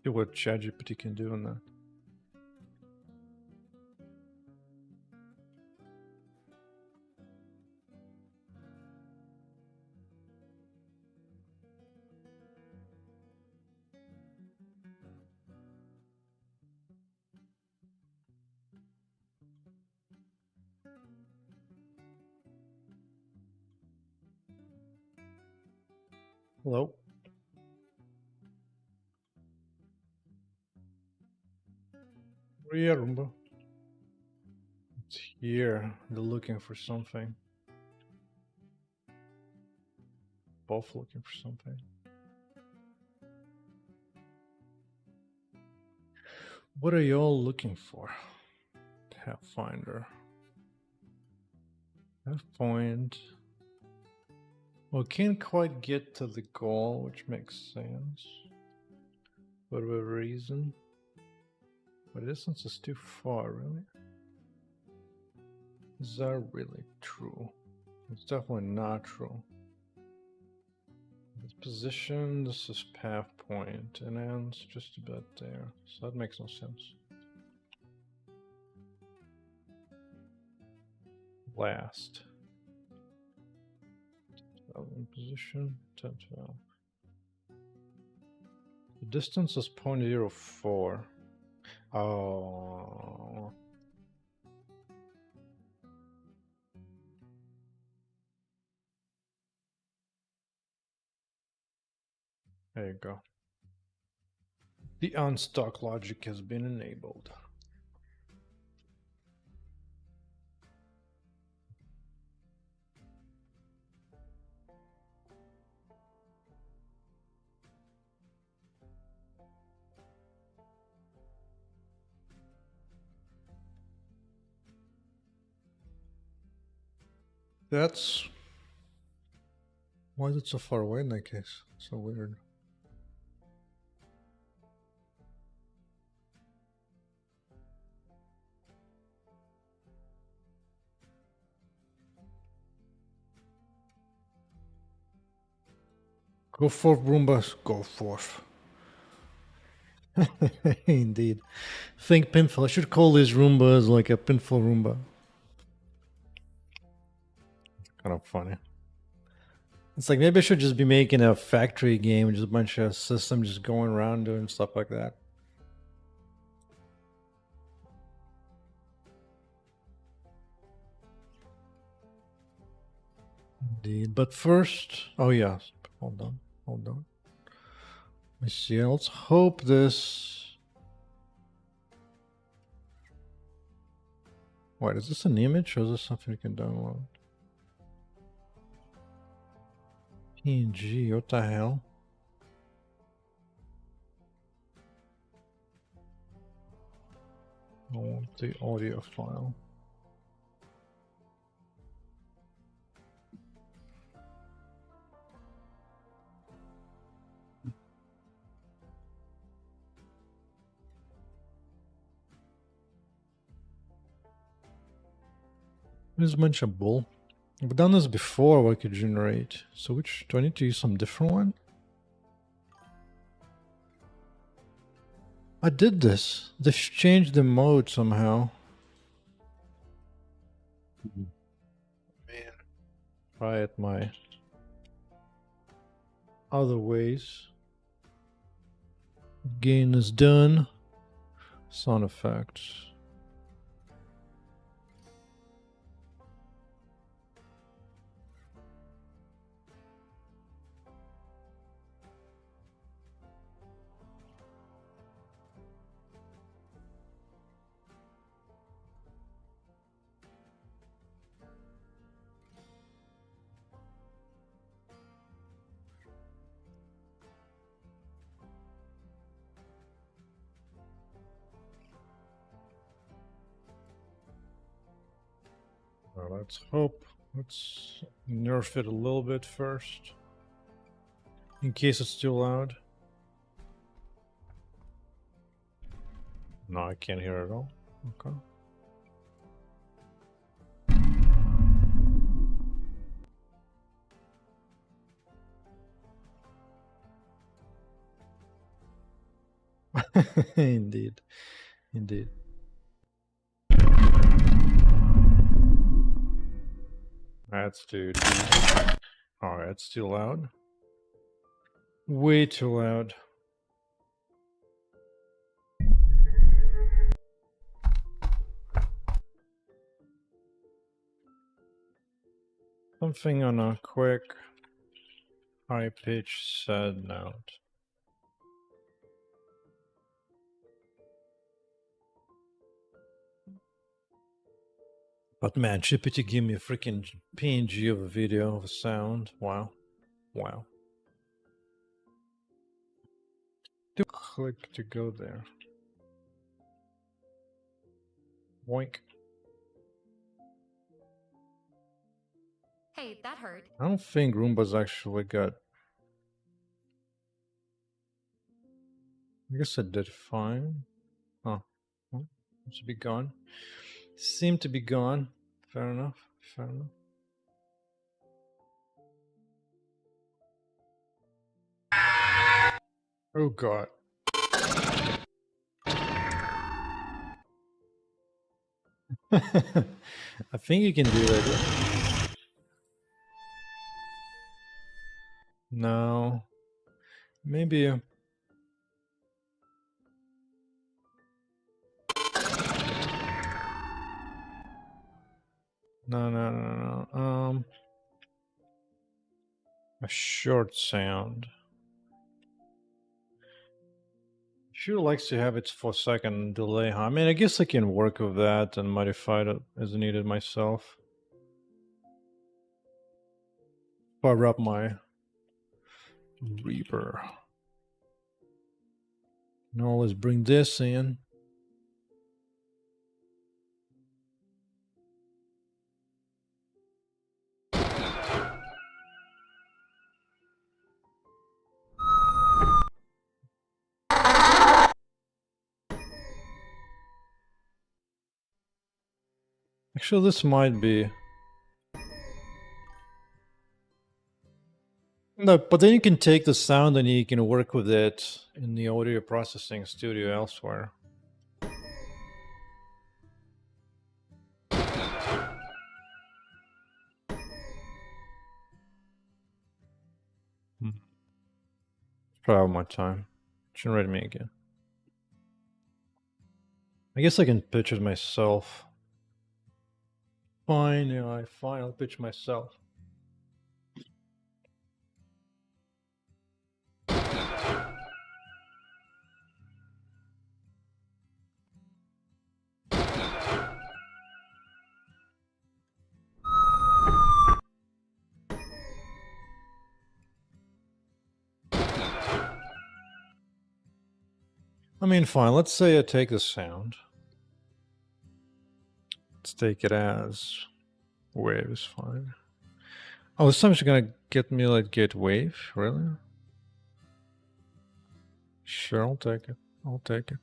See what ChatGPT can do on that. Hello. Yeah, Roomba. It's here. They're looking for something. Both looking for something. What are y'all looking for? Pathfinder. Point. Well, can't quite get to the goal, which makes sense. For whatever reason. But distance is too far, really? Is that really true? It's definitely not true. This position, this is path point, and ends just about there. So that makes no sense. Last. 7 position, 10, 12. The distance is 0.04. Oh. There you go. The unstuck logic has been enabled. That's... Why is it so far away in that case? So weird. Go forth, Roombas. Go forth. Indeed. Think pinfall. I should call these Roombas like a pinfall Roomba. Kind of funny. It's like maybe I should just be making a factory game with just a bunch of systems just going around doing stuff like that. Indeed. But first, oh yeah, hold on. Let me see. Let's hope this. Wait, is this an image or is this something you can download? PNG, what the hell? I want the audio file. There's a bunch of bull. I've done this before where I could generate. So which, do I need to use some different one? I did this. They've changed the mode somehow. Man. Try it my other ways. Gain is done. Sound effects. Well, let's hope. Let's nerf it a little bit first. In case it's too loud. No, I can't hear it at all. Okay. Indeed. Indeed. That's too deep. Alright, it's too loud. Way too loud. Something on a quick, high-pitched, sad note. But man, GPT gave me a freaking PNG of a video of a sound. Wow. Wow. Do click to go there. Boink. Hey, that hurt. I don't think Roombas actually got... I guess I did fine. Oh, well, seems to be gone. Seem to be gone. Fair enough. Fair enough. Oh god. I think you can do that. No. Maybe. No. A short sound. Sure likes to have its 4-second delay, huh? I mean, I guess I can work with that and modify it as needed myself. Power up my Reaper. Now let's bring this in. Actually, this might be... No, but then you can take the sound and you can work with it in the audio processing studio elsewhere. Try out my time. Generate me again. I guess I can pitch it myself. Fine, yeah, fine, I'll pitch myself. I mean, fine, let's say I take the sound. Let's take it as wave is fine. Oh, this time it's gonna get me like get wave, really? Sure, I'll take it. I'll take it.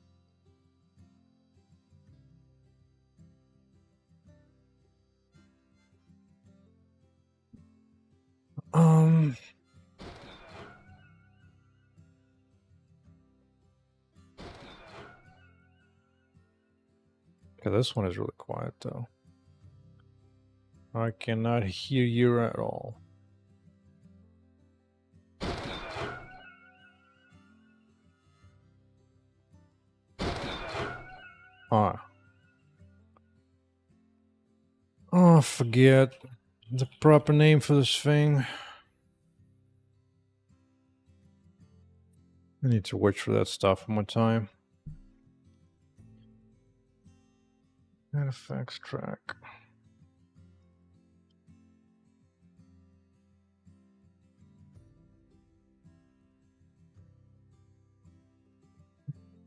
Okay, this one is really quiet though. I cannot hear you at all. Ah. Oh, I forget the proper name for this thing. I need to watch for that stuff one more time. Artifacts track.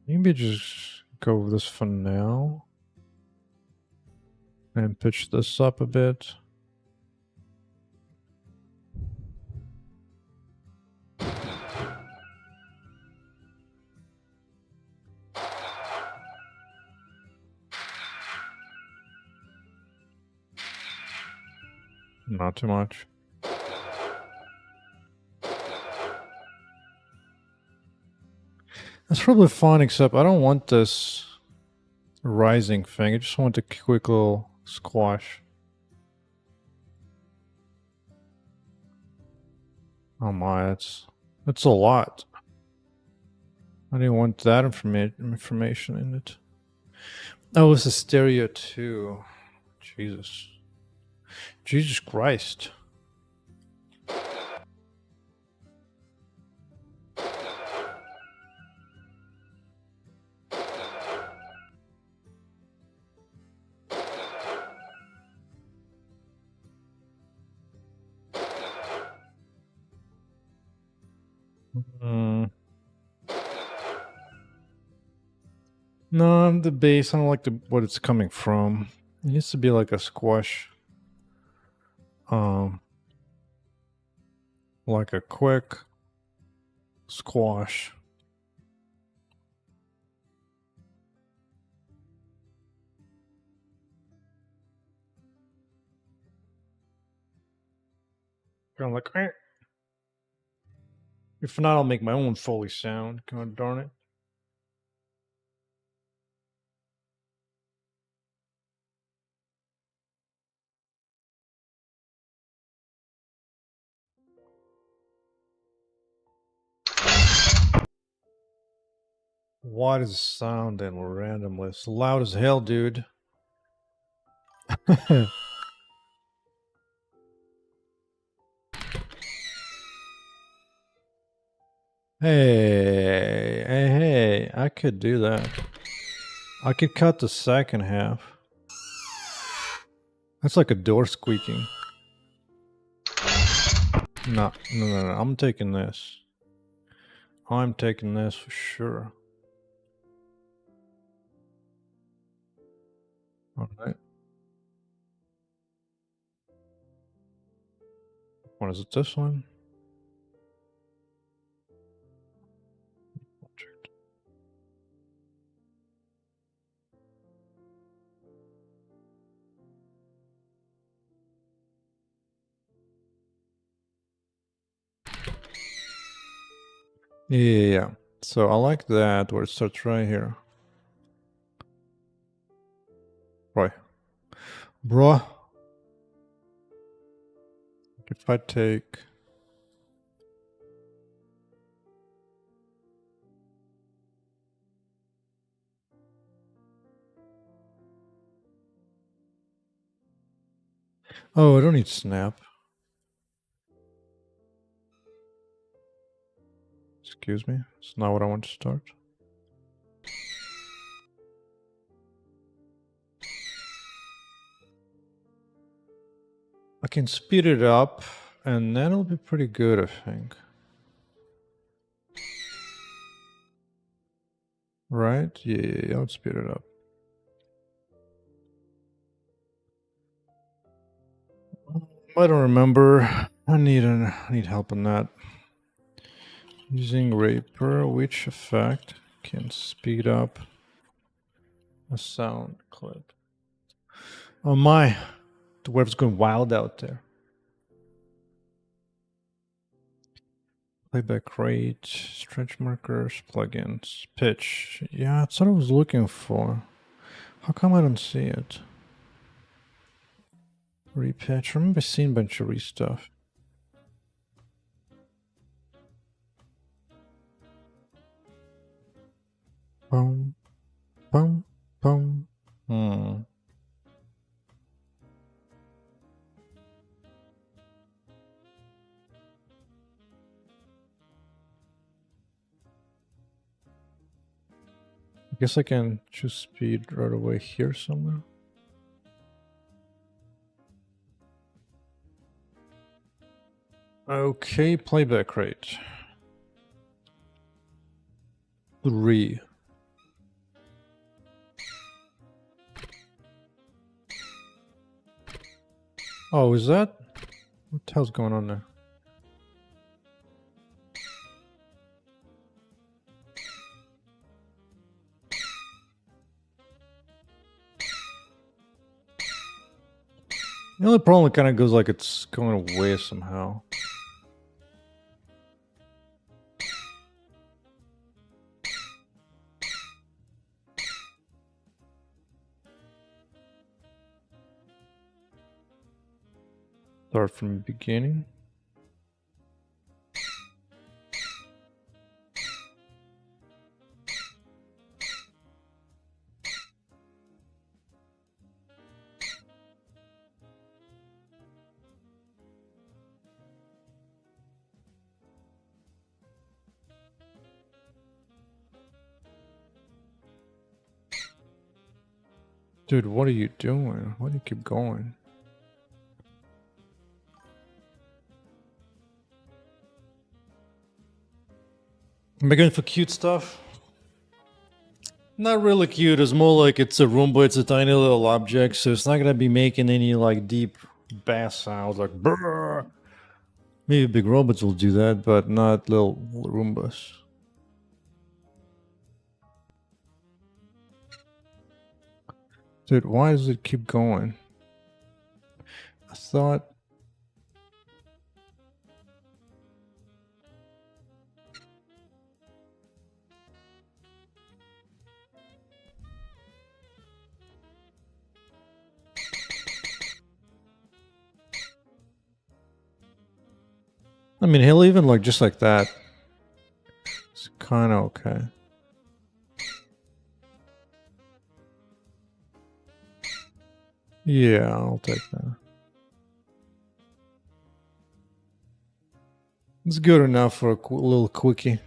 Maybe just go with this for now. And pitch this up a bit. Not too much. That's probably fine, except I don't want this rising thing. I just want a quick little squash. Oh my, that's a lot. I didn't want that information in it. Oh, it's a stereo too. Jesus. Jesus Christ. No, the bass, I don't like what it's coming from. It needs to be like a squash. Like a quick squash. Kind of like, eh. If not, I'll make my own Foley sound. God darn it. What is sounding randomly? It's loud as hell, dude. Hey, I could do that. I could cut the second half. That's like a door squeaking. No, I'm taking this. I'm taking this for sure. Alright. What is it, this one? Yeah. So I like that where it starts right here. Right. Bruh. If I take... Oh, I don't need snap. Excuse me. It's not what I want to start. I can speed it up, and then it'll be pretty good, I think. Right? Yeah, I'll speed it up. I don't remember. I need help on that. Using Raper, which effect can speed up a sound clip? Oh my, the web's going wild out there. Playback rate, stretch markers, plugins, pitch. Yeah, that's what I was looking for. How come I don't see it? Repatch. I remember seeing a bunch of stuff. Boom. Boom. Boom. I guess I can choose speed right away here somewhere. Okay, playback rate. 3. Oh, is that? What the hell's going on there? The only problem, it kind of goes like it's going away somehow. Start from the beginning. Dude, what are you doing? Why do you keep going? Am I going for cute stuff? Not really cute. It's more like it's a Roomba. It's a tiny little object, so it's not gonna be making any like deep bass sounds like brrr. Maybe big robots will do that, but not little Roombas. Dude, why does it keep going? I thought... I mean, he'll even like just like that. It's kind of okay. Yeah, I'll take that. It's good enough for a little quickie.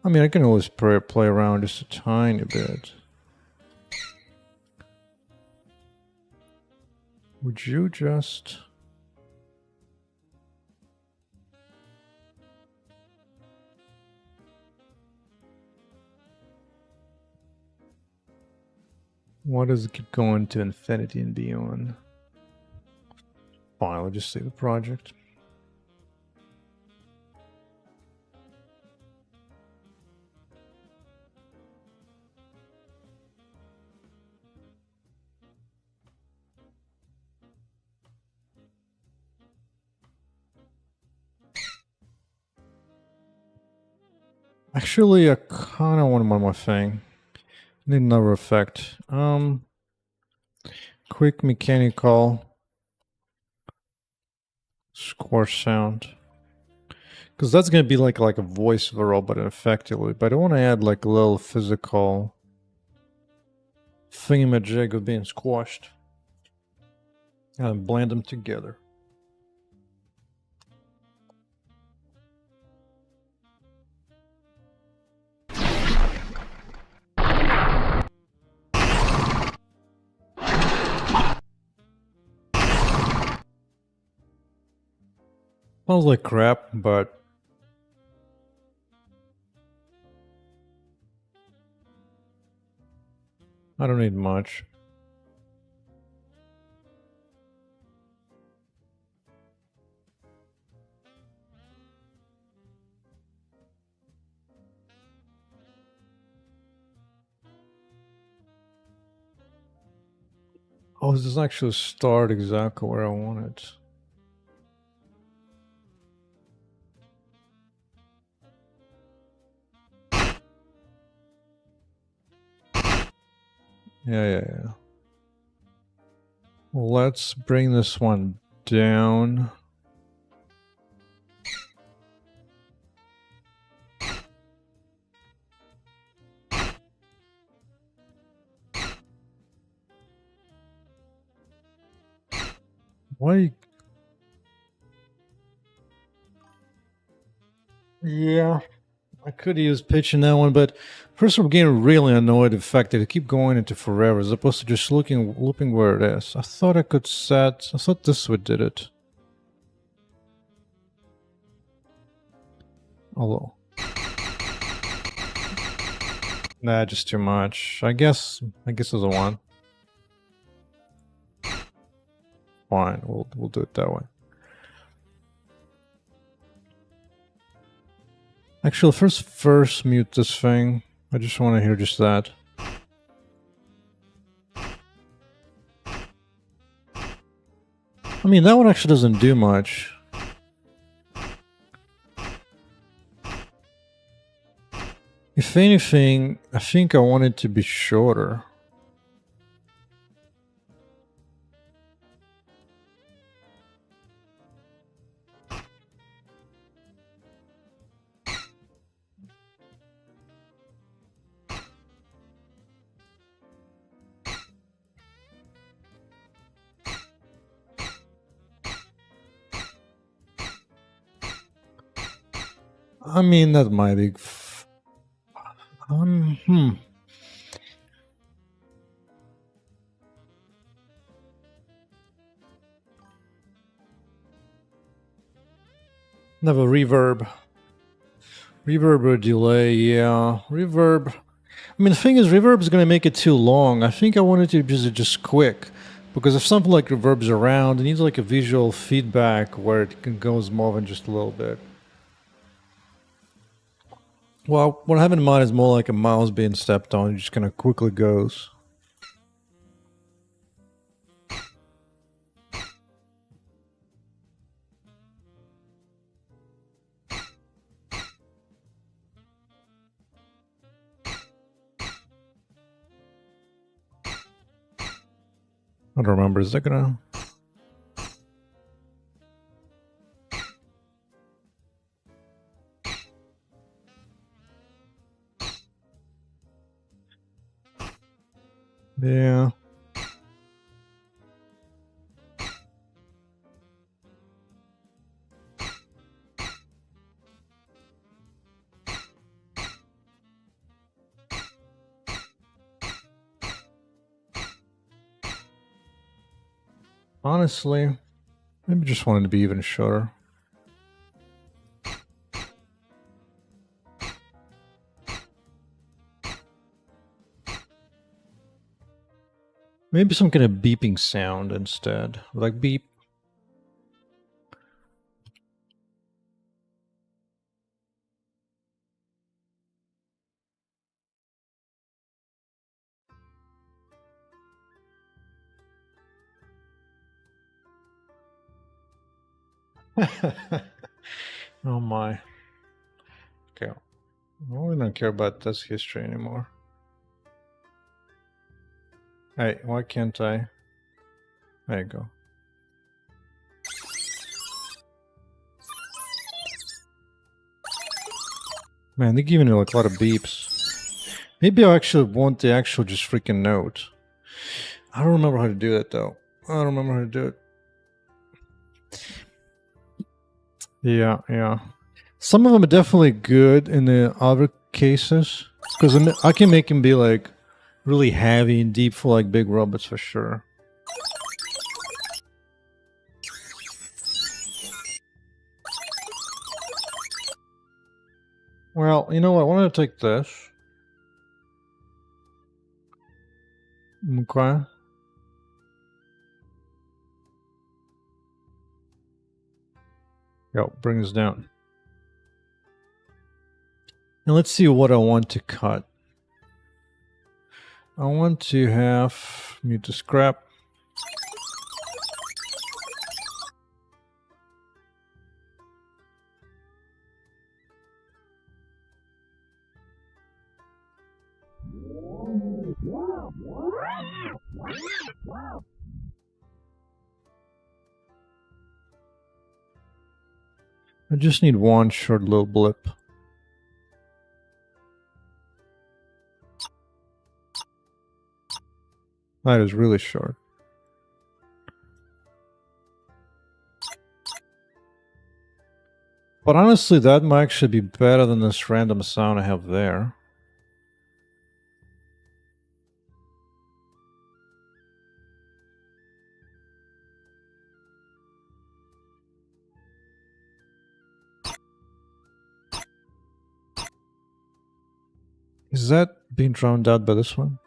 I mean, I can always play around just a tiny bit. Would you just... Why does it keep going to infinity and beyond? Fine, I'll just save the project. Actually, I kind of want one more thing. Need another effect. Quick mechanical squash sound. Because that's going to be like a voice of a robot effectively. But I want to add like a little physical thingamajig of being squashed. And blend them together. Smells like crap, but I don't need much. Oh, this doesn't actually start exactly where I want it. Yeah. Let's bring this one down. Why? Yeah, I could use pitching that one, but first I'm getting really annoyed with the fact that I keep going into forever as opposed to just looping where it is. I thought I could set. I thought this would did it. Although, nah, just too much. I guess there's a one. Fine, we'll do it that way. Actually, first mute this thing. I just want to hear just that. I mean, that one actually doesn't do much. If anything, I think I want it to be shorter. I mean, that might be... Have a reverb. Reverb or delay, yeah. Reverb. I mean, the thing is, reverb is going to make it too long. I think I wanted to be just quick. Because if something like reverb's around, it needs like a visual feedback where it goes more than just a little bit. Well, what I have in mind is more like a mouse being stepped on. It just kind of quickly goes. I don't remember. Is that gonna... Yeah. Honestly, maybe just wanted to be even shorter. Maybe some kind of beeping sound instead. Like beep. Oh my. Okay. Well, we don't care about this history anymore. Hey, why can't I? There you go. Man, they're giving you like a lot of beeps. Maybe I actually want the actual just freaking note. I don't remember how to do that though. I don't remember how to do it. Yeah. Some of them are definitely good in the other cases. Because I can make them be like really heavy and deep for like big robots for sure. Well, you know what? I want to take this. Okay. Yep, bring this down. And let's see what I want to cut. I want to have mute the scrap. I just need one short little blip. That is really short. But honestly, that might actually be better than this random sound I have there. Is that being drowned out by this one?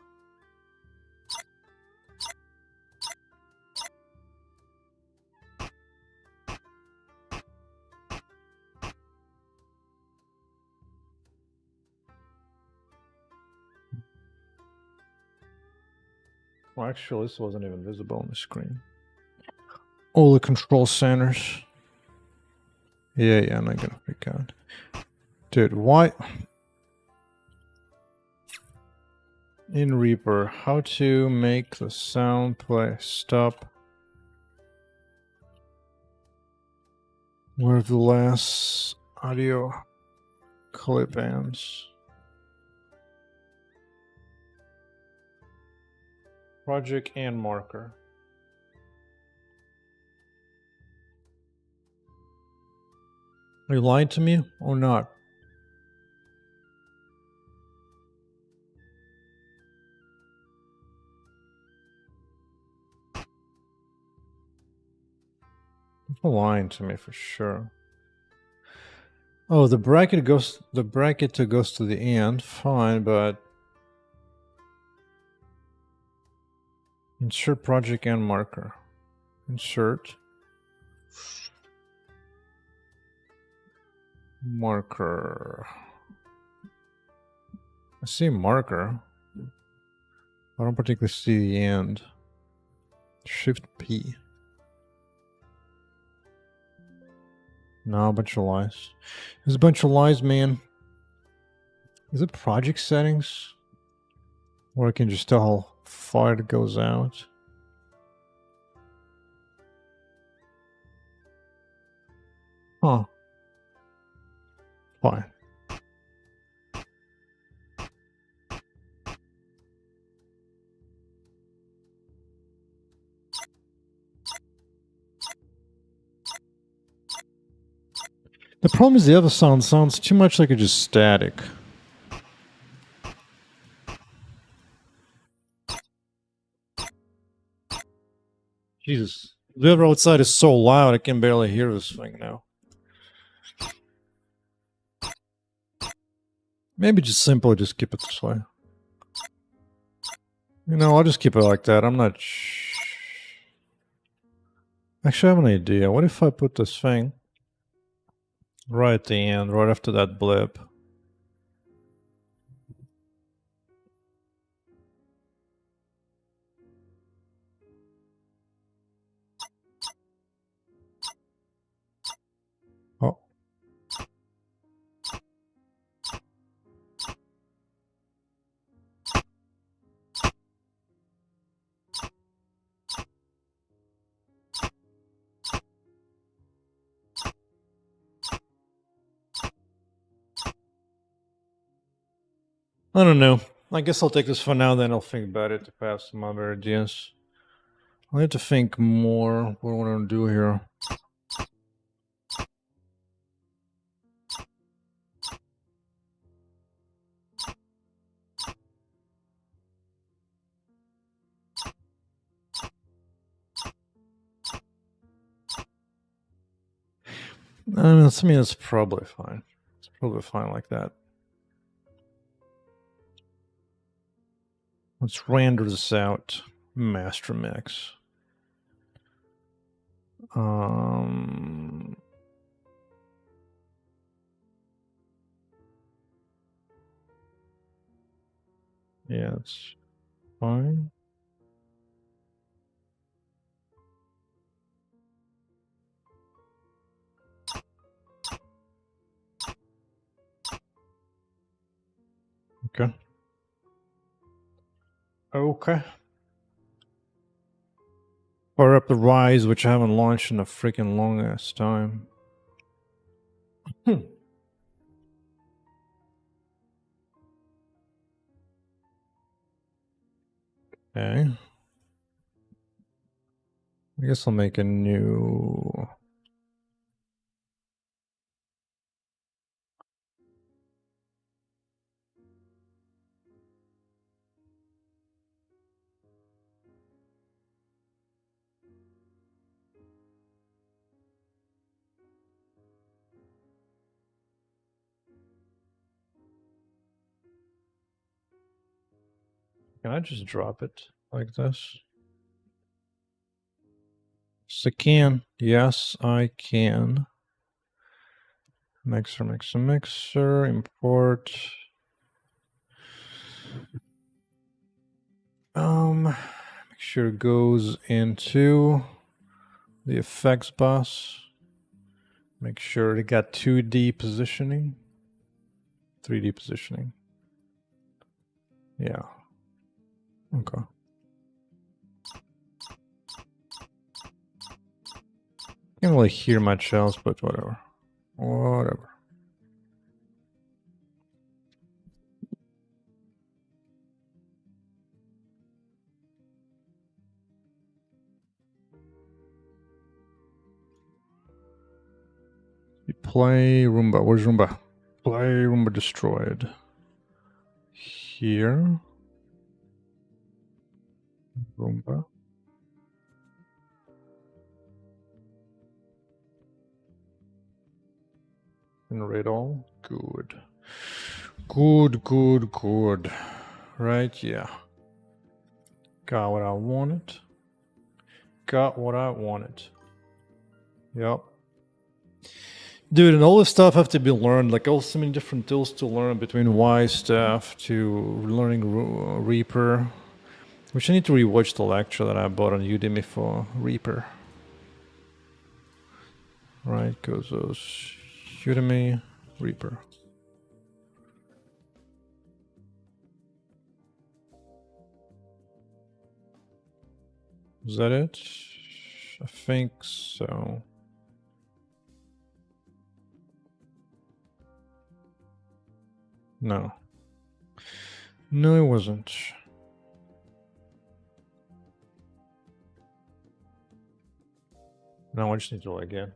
Well, actually, this wasn't even visible on the screen. All the control centers. Yeah, I'm not gonna freak out. Dude, why? In Reaper, how to make the sound play stop where the last audio clip ends. Project and marker. Are you lying to me or not? You're lying to me for sure. Oh, the bracket goes to the end, fine, but insert project and marker. Insert marker. I see marker. I don't particularly see the end. Shift P. No, a bunch of lies. There's a bunch of lies, man. Is it project settings? Or I can just tell how far it goes out. Huh. Fine. The problem is the other sound sounds too much like it's just static. Jesus. The other outside is so loud I can barely hear this thing now. Maybe just simply just keep it this way. You know, I'll just keep it like that. I'm not... Actually, I have an idea. What if I put this thing right at the end, right after that blip? Oh. I don't know. I guess I'll take this for now, then I'll think about it to pass some other ideas. I have to think more what I want to do here. I mean, it's probably fine. It's probably fine like that. Let's render this out. Master Mix. Yeah, it's fine. Okay. Okay. Fire up the Rise, which I haven't launched in a freaking long ass time. Okay. I guess I'll make a new... Can I just drop it like this? Yes, I can. Yes, I can. Mixer, mixer, mixer, import. Make sure it goes into the effects bus. Make sure it got 2D positioning, 3D positioning. Yeah. Okay. Can't really hear much else, but whatever. Whatever. You play Roomba. Where's Roomba? Play Roomba destroyed. Here. Roomba. Generate all. Good. Good, good, good. Right, yeah. Got what I wanted. Got what I wanted. Yep. Dude, and all this stuff have to be learned. Like, all so many different tools to learn, between Y stuff to learning Reaper. Which I need to rewatch the lecture that I bought on Udemy for Reaper. Right, goes those Udemy, Reaper. Is that it? I think so. No. No, it wasn't. No, I just need to log in.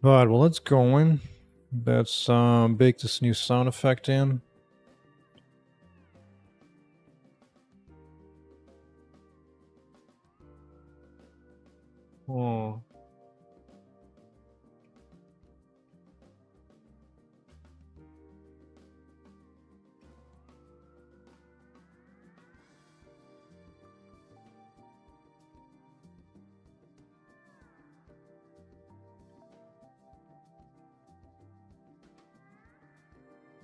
But well, let's go in. Let's bake this new sound effect in. Oh.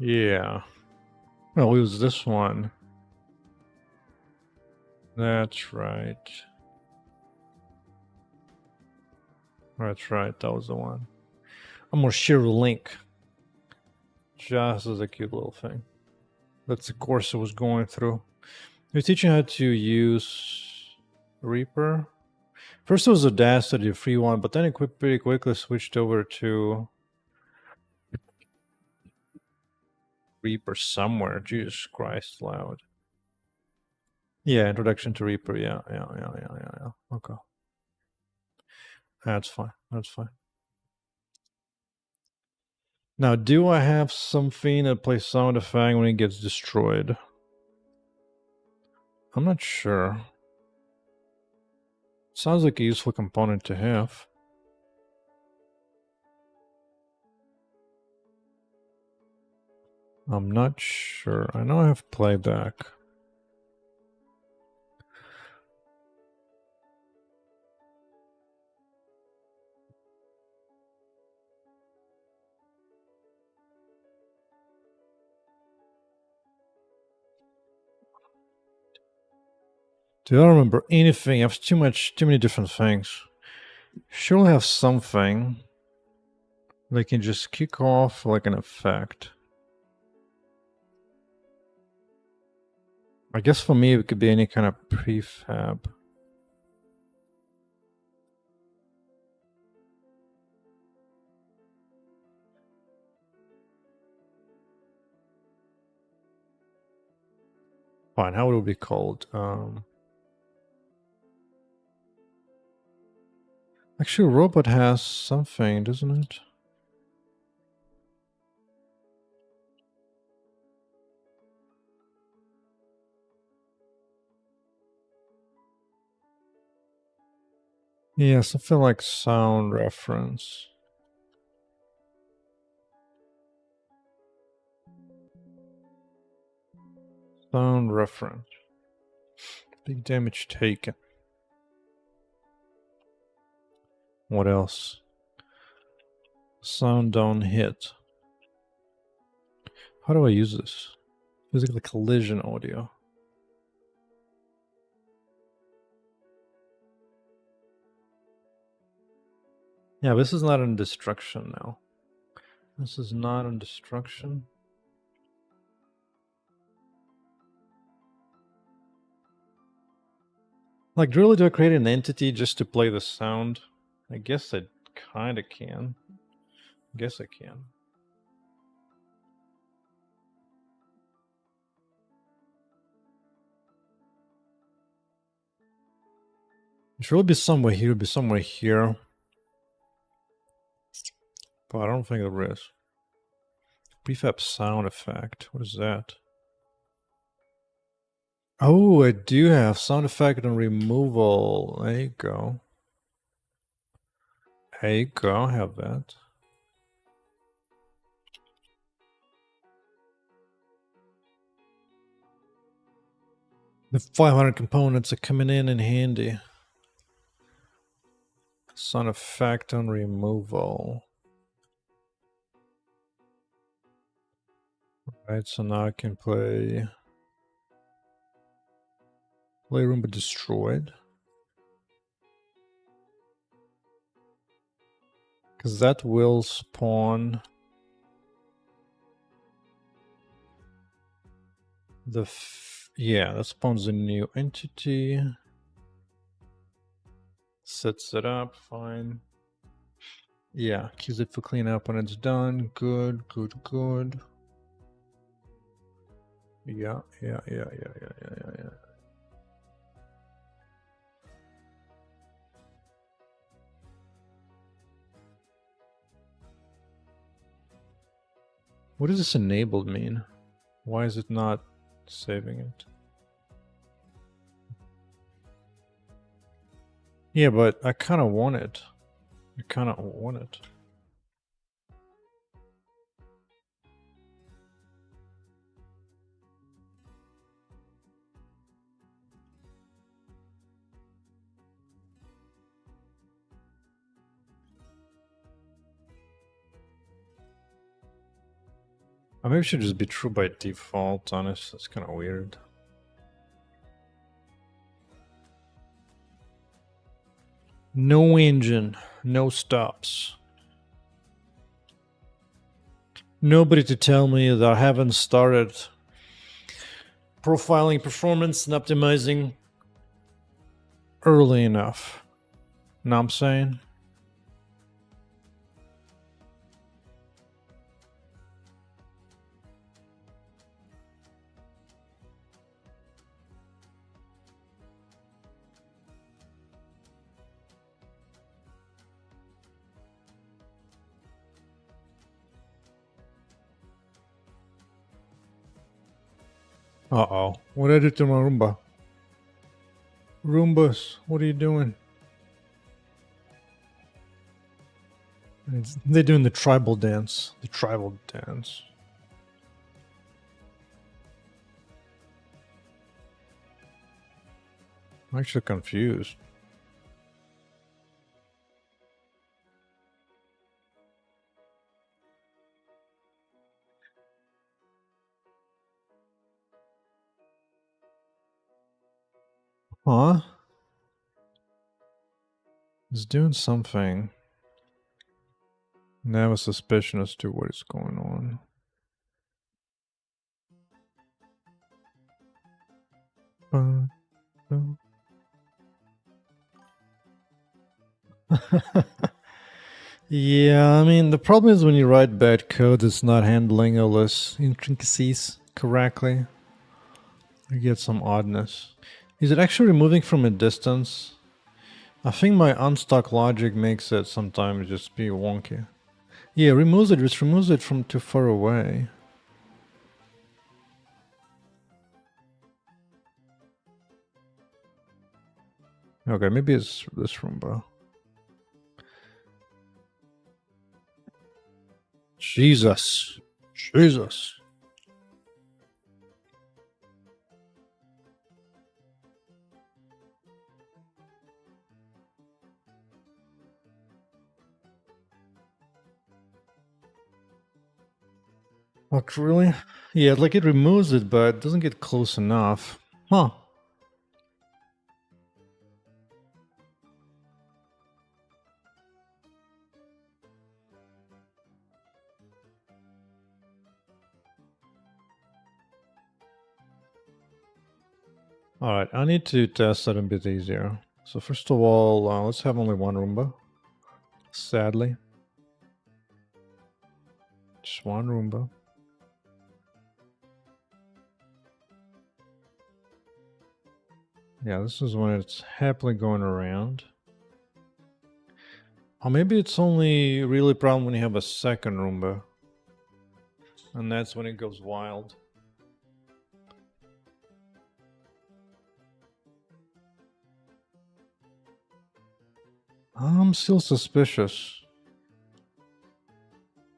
Yeah. I'll use this one. That's right. That's right. That was the one. I'm gonna share a link. Just as a cute little thing. That's the course I was going through. They're teaching how to use Reaper. First it was Audacity, a free one, but then it pretty quickly switched over to Reaper somewhere. Jesus Christ, loud. Yeah, introduction to Reaper. Yeah. Okay. That's fine. That's fine. Now, do I have something that plays sound effect when it gets destroyed? I'm not sure. Sounds like a useful component to have. I'm not sure. I know I have playback. Do I remember anything? I have too many different things. Surely have something they can just kick off like an effect. I guess for me it could be any kind of prefab. Fine, how would it be called? Actually, robot has something, doesn't it? Yeah, something like sound reference. Sound reference. Big damage taken. What else? Sound down hit. How do I use this? Physical collision audio. Yeah, this is not in destruction now. This is not in destruction. Like, really, do I create an entity just to play the sound? I guess I kind of can. Guess I can. It should be somewhere here, be somewhere here. But I don't think there is. Prefab sound effect. What is that? Oh, I do have sound effect and removal. There you go. There you go, I have that. The 500 components are coming in handy. Sound effect and removal. Right, so now I can play Roomba Destroyed. Because that will spawn the... yeah, that spawns a new entity. Sets it up, fine. Yeah, keys it for cleanup when it's done. Good, good, good. Yeah. What does this enabled mean? Why is it not saving it? Yeah, but I kind of want it. I kind of want it. Or maybe it should just be true by default, honest. That's kind of weird. No engine, no stops. Nobody to tell me that I haven't started profiling performance and optimizing early enough. Know what I'm saying? Uh-oh. What did I do to my Roomba? Roombas, what are you doing? They're doing the tribal dance. The tribal dance. I'm actually confused. Huh? It's doing something. Now I have a suspicion as to what is going on. Yeah, I mean, the problem is when you write bad code, it's not handling all those intricacies correctly. You get some oddness. Is it actually removing from a distance? I think my unstuck logic makes it sometimes just be wonky. Yeah, just removes it from too far away. Okay, maybe it's this Roomba. Jesus. Jesus. Like, really? Yeah, like it removes it, but it doesn't get close enough. Huh. Alright, I need to test that a bit easier. So first of all, let's have only one Roomba. Sadly. Just one Roomba. Yeah, this is when it's happily going around. Or maybe it's only really a problem when you have a second Roomba. And that's when it goes wild. I'm still suspicious.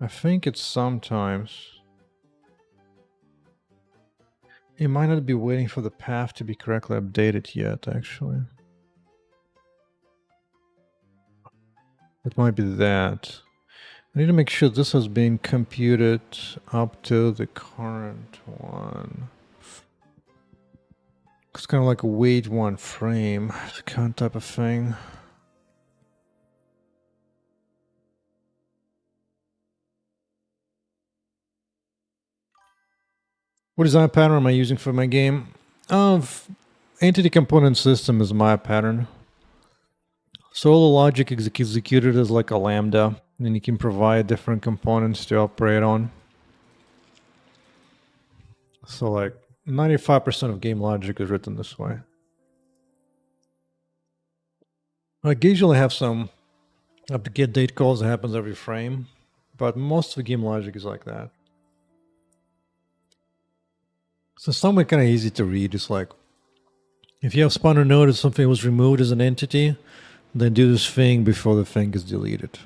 I think it's sometimes. It might not be waiting for the path to be correctly updated yet, actually. It might be that. I need to make sure this has been computed up to the current one. It's kind of like a wait one frame kind of type of thing. What design pattern am I using for my game? Entity component system is my pattern. So all the logic is executed as like a lambda, and you can provide different components to operate on. So like 95% of game logic is written this way. I occasionally have some up-to-get date calls that happens every frame, but most of the game logic is like that. So some are kind of easy to read. It's like, if you have spun or node and something was removed as an entity, then do this thing before the thing is deleted.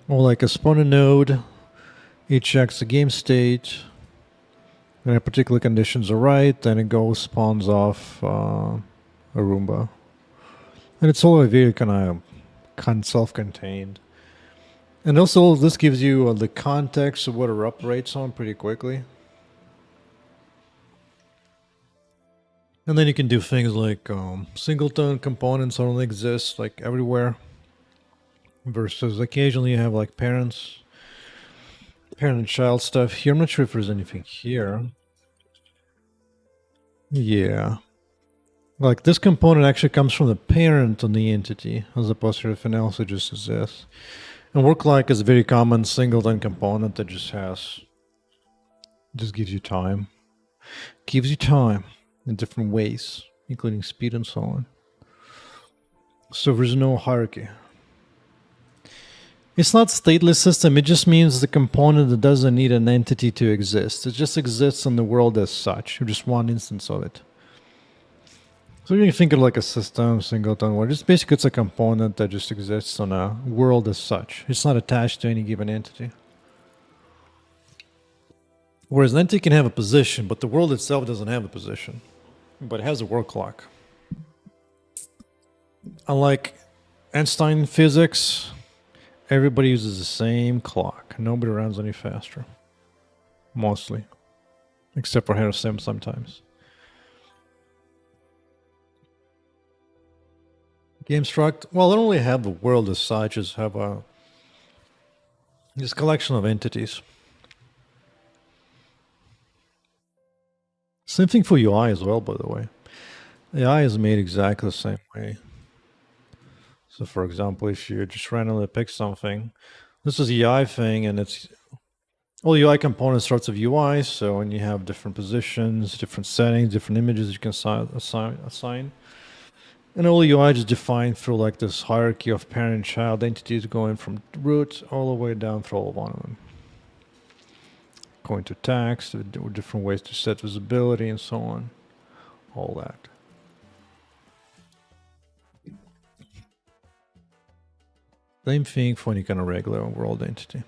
Or like a spawner node, it checks the game state, and if particular conditions are right, then it goes spawns off a Roomba. And it's all very kind of self-contained. And also this gives you the context of what it operates on pretty quickly. And then you can do things like singleton components only exist like everywhere. Versus occasionally you have like parent and child stuff. Here, I'm not sure if there's anything here. Yeah. Like this component actually comes from the parent on the entity as opposed to everything else that just exists. And work like is a very common singleton component that just gives you time. Gives you time in different ways, including speed and so on. So there's no hierarchy. It's not stateless system, it just means the component that doesn't need an entity to exist. It just exists in the world as such, just one instance of it. So you can think of like a system, singleton, where just basically it's a component that just exists on a world as such. It's not attached to any given entity. Whereas an entity can have a position, but the world itself doesn't have a position. But it has a world clock. Unlike Einstein physics, everybody uses the same clock. Nobody runs any faster. Mostly. Except for Harrison sometimes. GameStruct, well, I don't really have the world as such, just have this collection of entities. Same thing for UI as well, by the way. AI is made exactly the same way. So for example, if you just randomly pick something, this is the UI thing, and it's All UI components starts with UI, so when you have different positions, different settings, different images you can assign. And all UI is defined through like this hierarchy of parent and child entities going from root all the way down through all one of them. Going to text, different ways to set visibility and so on. All that. Same thing for any kind of regular world entity.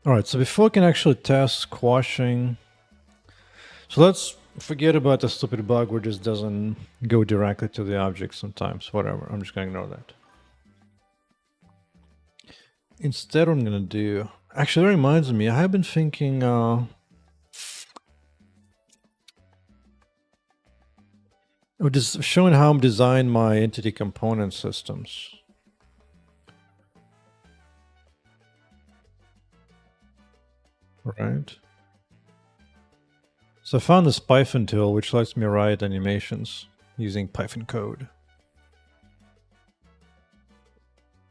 All right, so before we can actually test squashing, so let's forget about the stupid bug where it just doesn't go directly to the object sometimes, whatever. I'm just gonna ignore that. Instead, what I'm gonna do, actually that reminds me, I have been thinking, just showing how I'm designing my entity component systems. Right. So I found this Python tool which lets me write animations using Python code.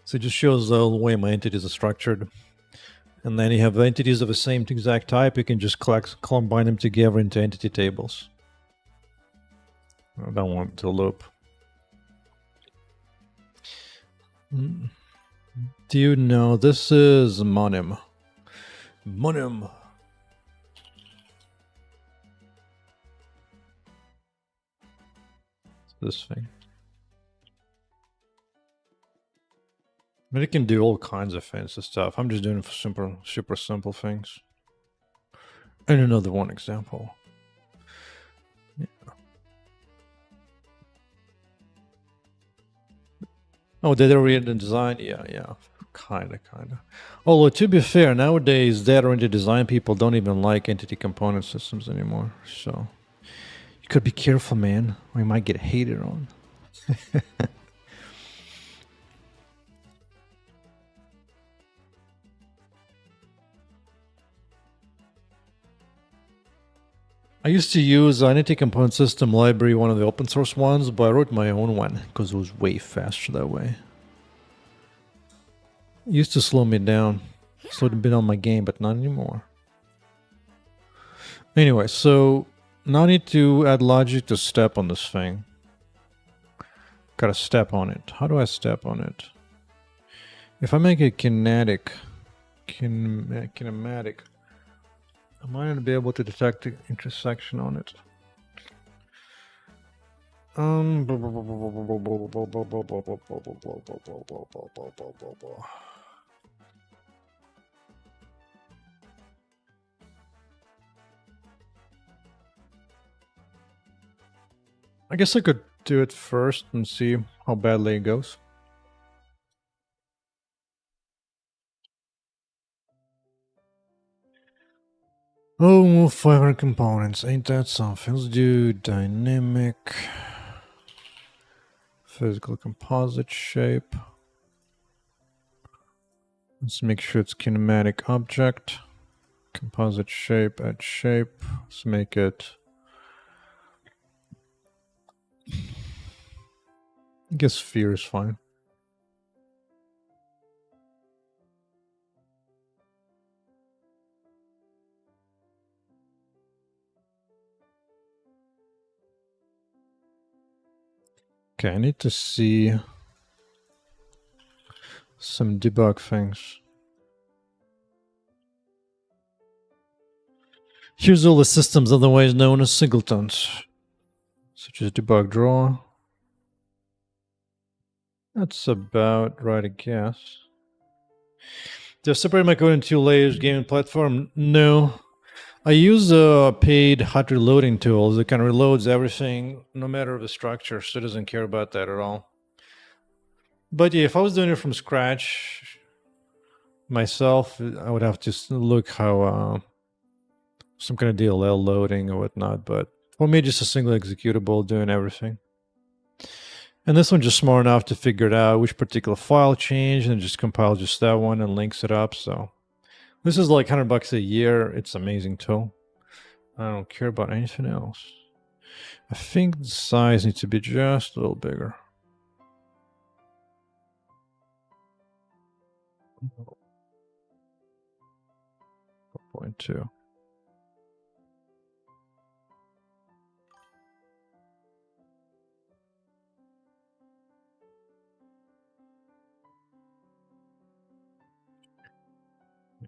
So it just shows the way my entities are structured. And then you have entities of the same exact type, you can just combine them together into entity tables. I don't want to loop. Do you know this is monym? Monym. This thing. But it can do all kinds of fancy stuff. I'm just doing it for super simple things. And another one example. Yeah. Oh, data-oriented design? Yeah. Kinda. Although, to be fair, nowadays, data-oriented design people don't even like entity component systems anymore. So, you could be careful, man, or you might get hated on. I used to use an entity component system library, one of the open source ones, but I wrote my own one because it was way faster that way. It used to slow me down. Slowed a bit on my game, but not anymore. Anyway, so now I need to add logic to step on this thing. Gotta step on it. How do I step on it? If I make it kinematic, I might not be able to detect the intersection on it. I guess I could do it first and see how badly it goes. Oh, 500 components. Ain't that something? Let's do dynamic physical composite shape. Let's make sure it's kinematic object. Composite shape, add shape. Let's make it. I guess sphere is fine. Okay, I need to see some debug things. Here's all the systems otherwise known as singletons, such as debug draw. That's about right, I guess. Do I separate my code in 2 layers, game and platform? No. I use a paid hot reloading tool that kind of reloads everything, no matter the structure, so it doesn't care about that at all. But yeah, if I was doing it from scratch myself, I would have to look how some kind of DLL loading or whatnot. But for me, just a single executable doing everything. And this one's just smart enough to figure it out which particular file changed and just compile just that one and links it up. So this is like $100 a year. It's an amazing tool. I don't care about anything else. I think the size needs to be just a little bigger. 4.2.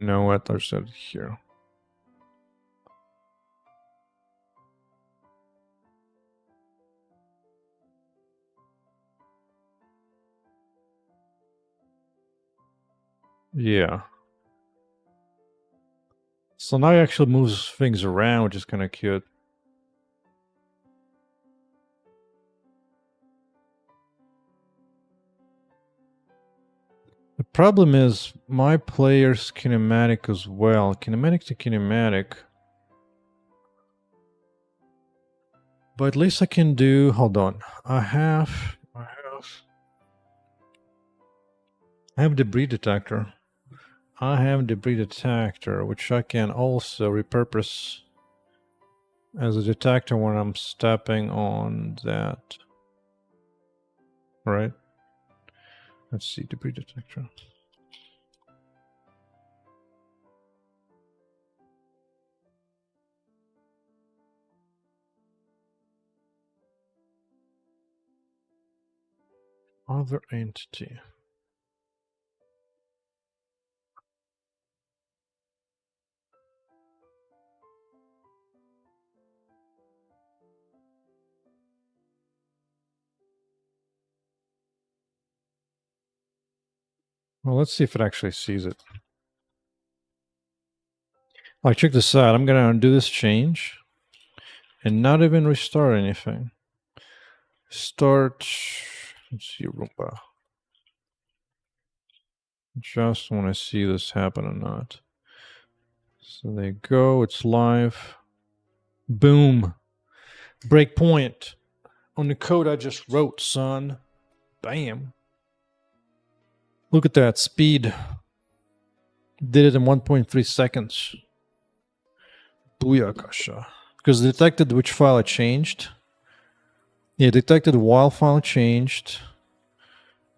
You know what? There's that here. Yeah. So now he actually moves things around, which is kind of cute. The problem is my player's kinematic as well. Kinematic to kinematic. But at least I can do, hold on. I have debris detector. I have debris detector, which I can also repurpose as a detector when I'm stepping on that. Right? Let's see, debris detector. Other entity. Well, let's see if it actually sees it. All right, check this out. I'm going to undo this change and not even restart anything. Start, let's see, Roomba. Just want to see this happen or not. So there you go. It's live. Boom. Breakpoint on the code I just wrote, son. Bam. Look at that speed. Did it in 1.3 seconds. Booyakasha. Because it detected which file I changed. Yeah, detected while file changed.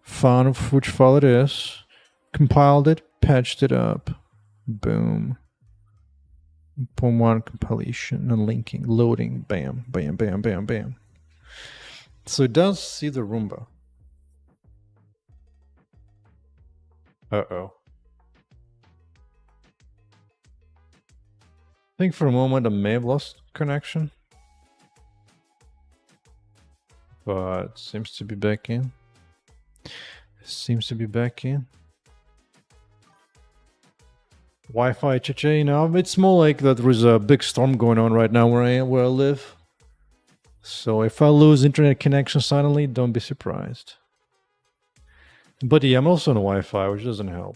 Found which file it is. Compiled it. Patched it up. Boom. 0.1 compilation and linking. Loading. Bam. Bam, bam, bam, bam. So it does see the Roomba. Uh-oh. I think for a moment I may have lost connection. But seems to be back in. Seems to be back in. Wi-Fi, cha-cha, you know, it's more like that there is a big storm going on right now where I live. So if I lose internet connection suddenly, don't be surprised. But yeah, I'm also on Wi-Fi, which doesn't help.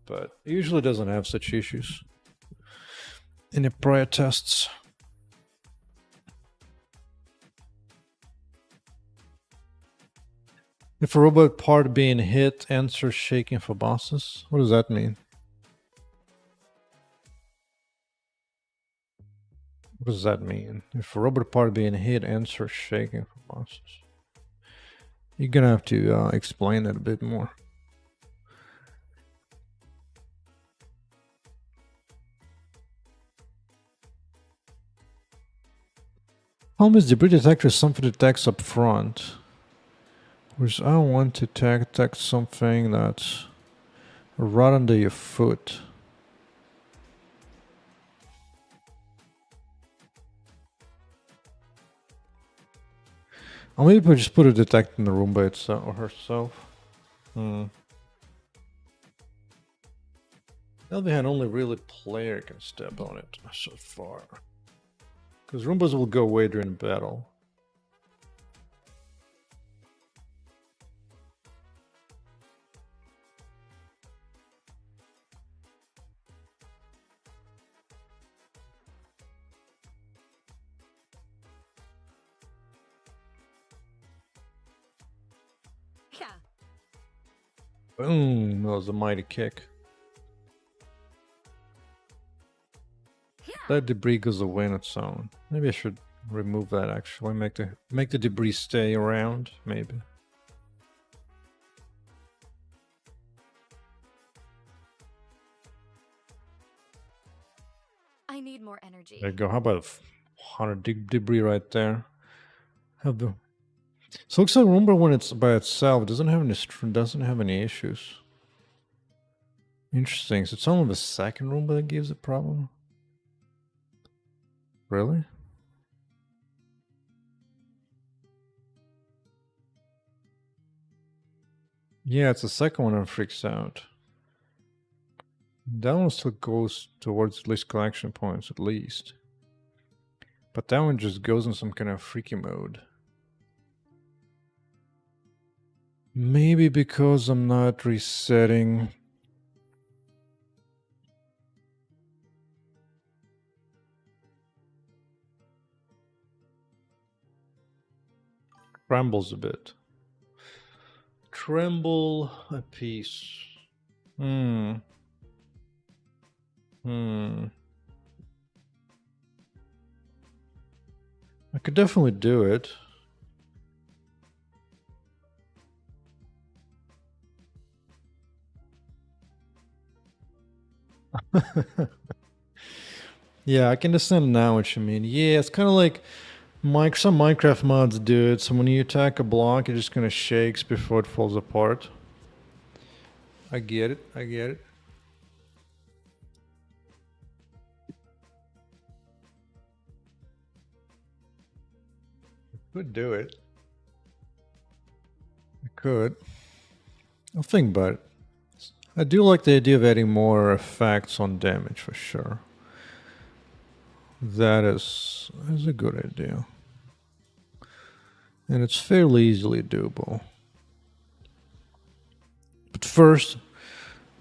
But it usually doesn't have such issues in the prior tests. If a robot part being hit, answer shaking for bosses. What does that mean? What does that mean? If a robot part being hit, answer shaking for bosses. You're gonna have to explain that a bit more. Almost debris detector is something that detects up front. Whereas I want to detect something that's right under your foot. Or maybe just put a detector in the Roomba itself or herself. On the other hand, only really player can step on it so far. Because Roombas will go away during battle. Yeah. Boom! That was a mighty kick. That debris goes away on its own. Maybe I should remove that actually. Make the debris stay around, maybe. more energy. There you go. How about 100 debris right there? Have the so it looks like Roomba when it's by itself doesn't have any issues. Interesting. So it's only the second Roomba that gives a problem. Really? Yeah, it's the second one that freaks out. That one still goes towards at least collection points, at least. But that one just goes in some kind of freaky mode. Maybe because I'm not resetting. Trembles a bit. Tremble a piece. I could definitely do it. Yeah, I can understand now what you mean. Yeah, it's kind of like some Minecraft mods do it. So when you attack a block, it just kind of shakes before it falls apart. I get it. I get it. I could do it. I could. I'll think about it. I do like the idea of adding more effects on damage for sure. That is a good idea. And it's fairly easily doable. But first,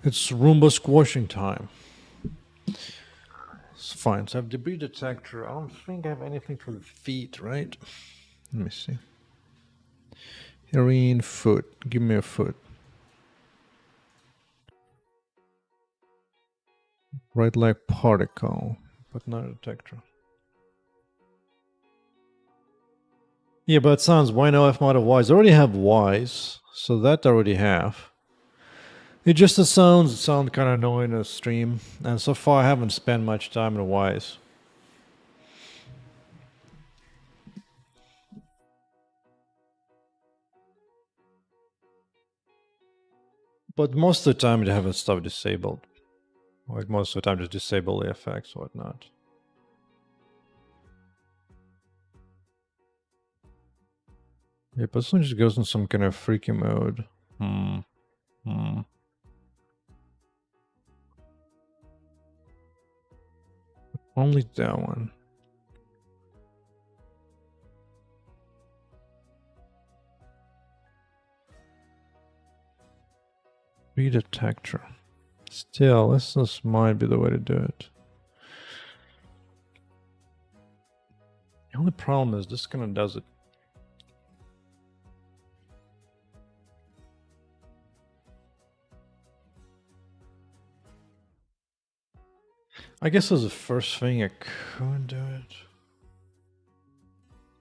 it's Roomba squashing time. It's fine. So I have debris detector. I don't think I have anything for the feet, right? Let me see. Heroine, foot. Give me a foot. Right leg particle, but not a detector. Yeah, but it sounds why no F mod of Ys. I already have Ys, so that I already have. It just sounds kind of annoying in a stream, and so far I haven't spent much time in Ys. But most of the time I have stuff disabled. Like most of the time just disable the effects or whatnot. Yeah, but someone just goes in some kind of freaky mode. Only that one. Redetector. Still, this might be the way to do it. The only problem is this kind of does it. I guess as the first thing I could do it.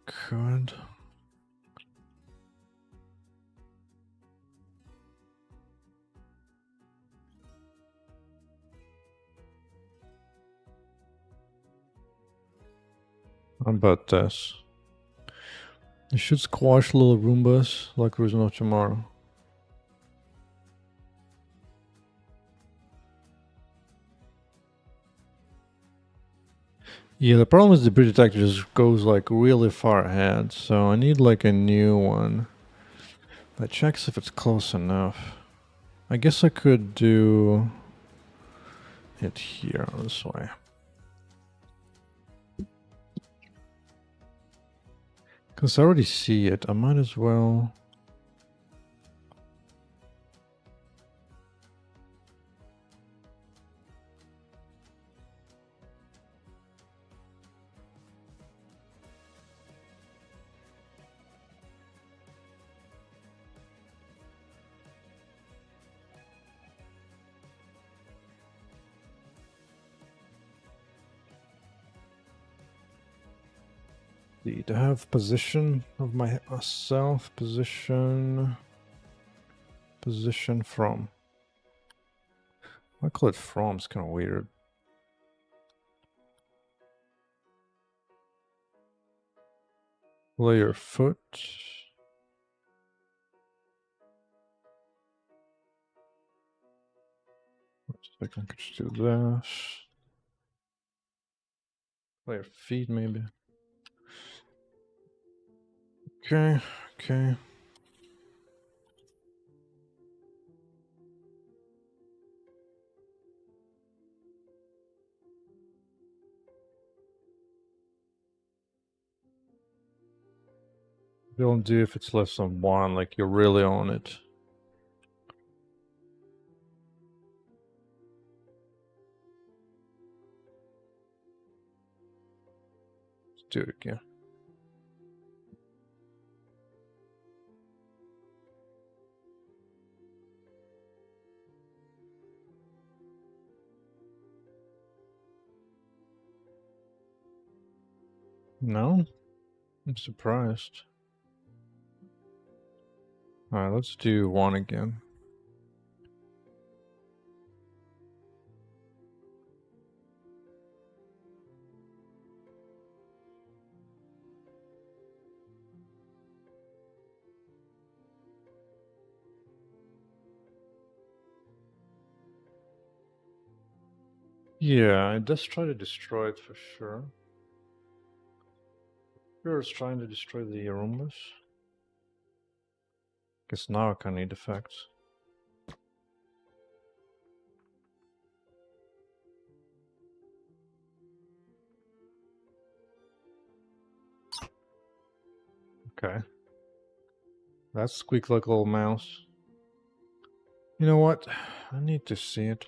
Could. How about this? You should squash little Roombas like there's no tomorrow. Yeah, the problem is the debris detector just goes like really far ahead, so I need like a new one that checks if it's close enough. I guess I could do it here this way. Because I already see it, I might as well. To have position of myself, position from. I call it from, it's kind of weird. Layer foot. I can just do this. Layer feet, maybe. Okay, okay. Don't do if it's less than 1, like you really own it. Let's do it again. No? I'm surprised. Alright, let's do 1 again. Yeah, it does try to destroy it for sure. Sure, it's trying to destroy the Roombas. Guess now I can need effects. Okay. That squeak like a little mouse. You know what? I need to see it.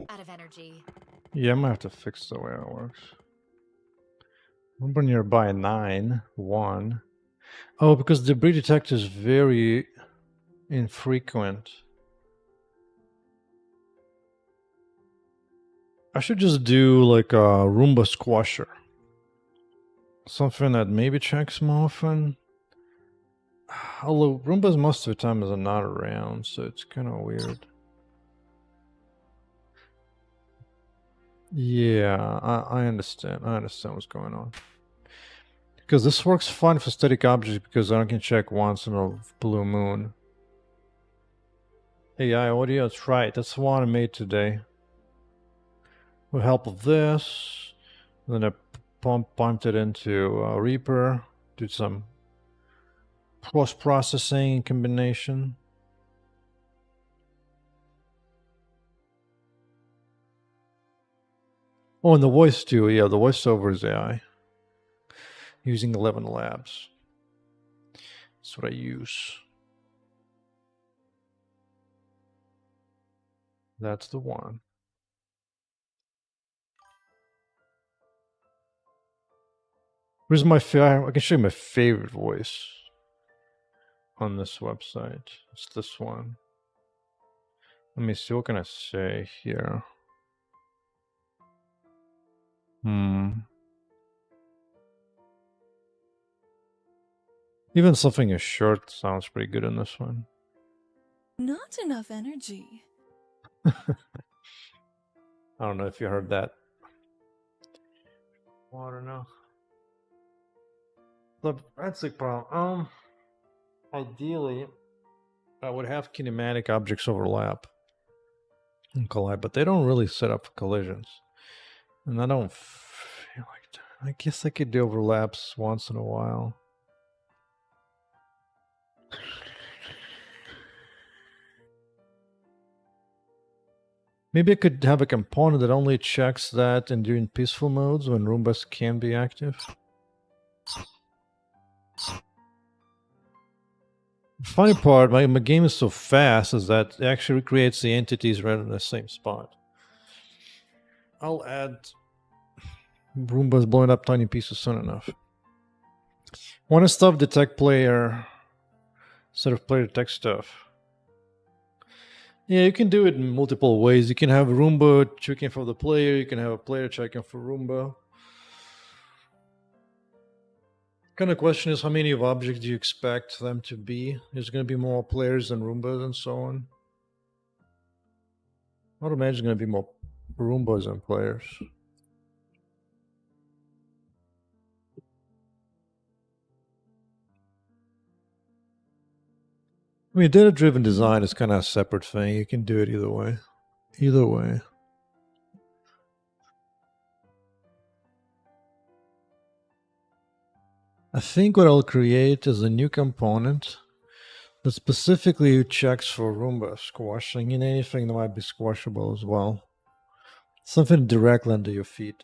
Out of energy. Yeah, I might have to fix the way it works. Number nearby 9, 1. Oh, because the debris detector is very infrequent. I should just do like a Roomba squasher. Something that maybe checks more often. Although Roombas most of the time is not around, so it's kind of weird. Yeah, I understand. I understand what's going on. Because this works fine for static objects because I can check once in a blue moon. AI audio, that's right. That's the one I made today. With help of this, then I pumped it into Reaper, did some post-processing combination. Oh, and the voice too. Yeah, the voiceover is AI. Using 11 Labs. That's what I use. That's the one. Where's my favorite? I can show you my favorite voice on this website. It's this one. Let me see. What can I say here? Even something as short sounds pretty good in this one. Not enough energy. I don't know if you heard that. Well, I don't know. But that's the problem. Ideally, I would have kinematic objects overlap and collide, but they don't really set up for collisions. And I don't feel like that. I guess I could do overlaps once in a while. Maybe I could have a component that only checks that and during peaceful modes when Roombas can be active. The funny part, my game is so fast, is that it actually recreates the entities right in the same spot. I'll add Roombas blowing up tiny pieces soon enough. Want to stuff detect player instead of player detect stuff. Yeah, you can do it in multiple ways. You can have Roomba checking for the player. You can have a player checking for Roomba. Kind of question is how many of objects do you expect them to be? There's going to be more players than Roombas and so on. I would imagine there's going to be more Roombas than players. I mean, data-driven design is kind of a separate thing. You can do it either way. Either way. I think what I'll create is a new component that specifically checks for Roomba squashing and anything that might be squashable as well. Something directly under your feet.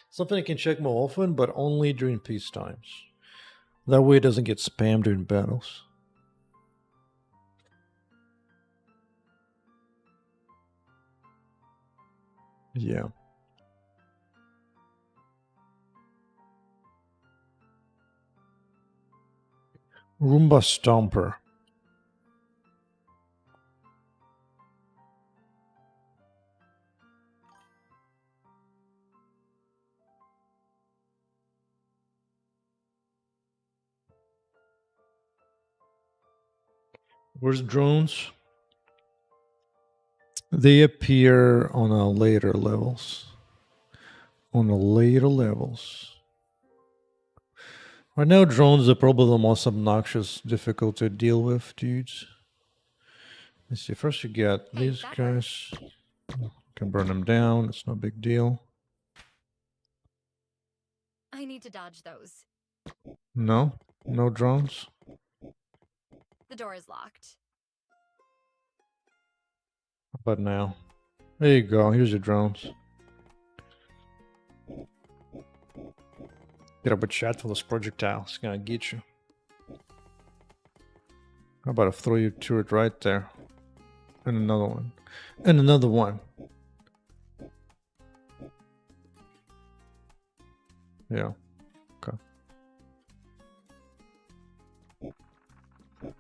Something I can check more often, but only during peace times. That way it doesn't get spammed during battles. Yeah. Roomba Stomper. Where's drones? They appear on a later levels. On the later levels. Right now, drones are probably the most obnoxious, difficult to deal with, dudes. Let's see. First, you get these guys. Can burn them down. It's no big deal. I need to dodge those. No, no drones. The door is locked. How about now? There you go. Here's your drones. Get up a chat for this projectile. It's gonna get you. How about I throw you to it right there? And another one. And another one. Yeah. Okay.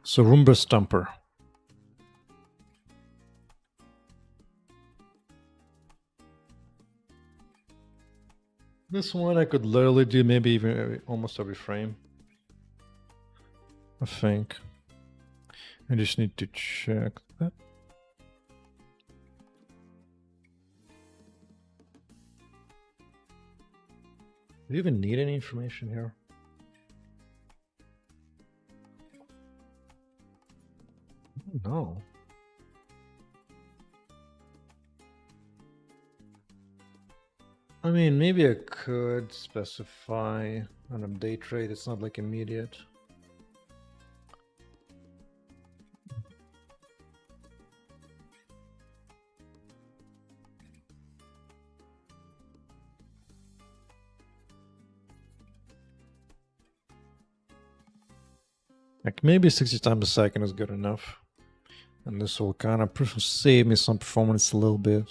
So Roomba Stumper. This one I could literally do maybe even almost every frame. I think. I just need to check that. Do you even need any information here? No. I mean, maybe I could specify an update rate. It's not like immediate. Like maybe 60 times a second is good enough. And this will kind of save me some performance a little bit.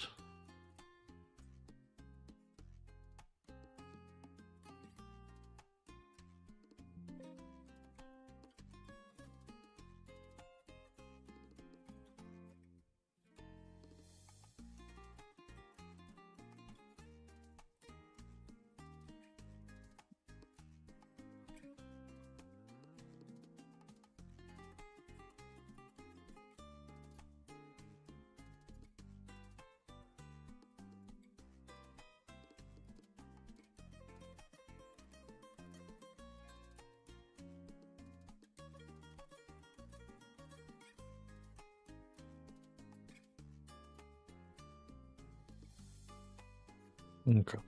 Okay.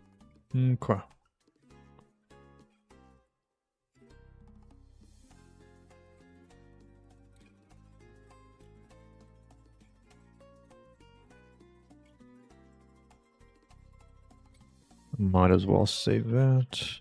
Okay. Might as well save that.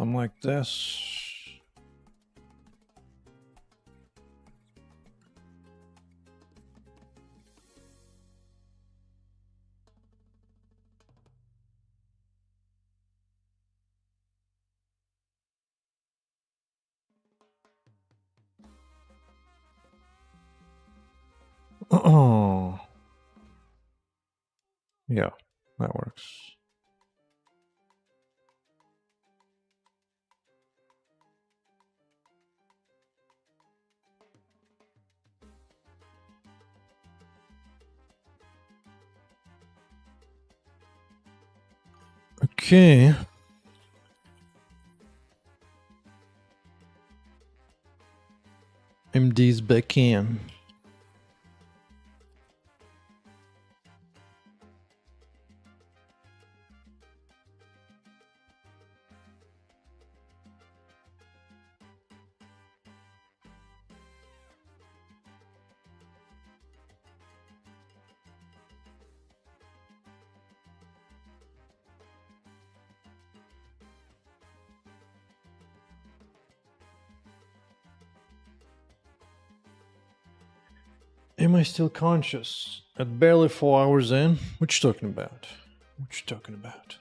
I'm like this. Oh. Yeah, that works. Okay. MD's back in. Am I still conscious? At barely 4 hours in? What you talking about? What you talking about?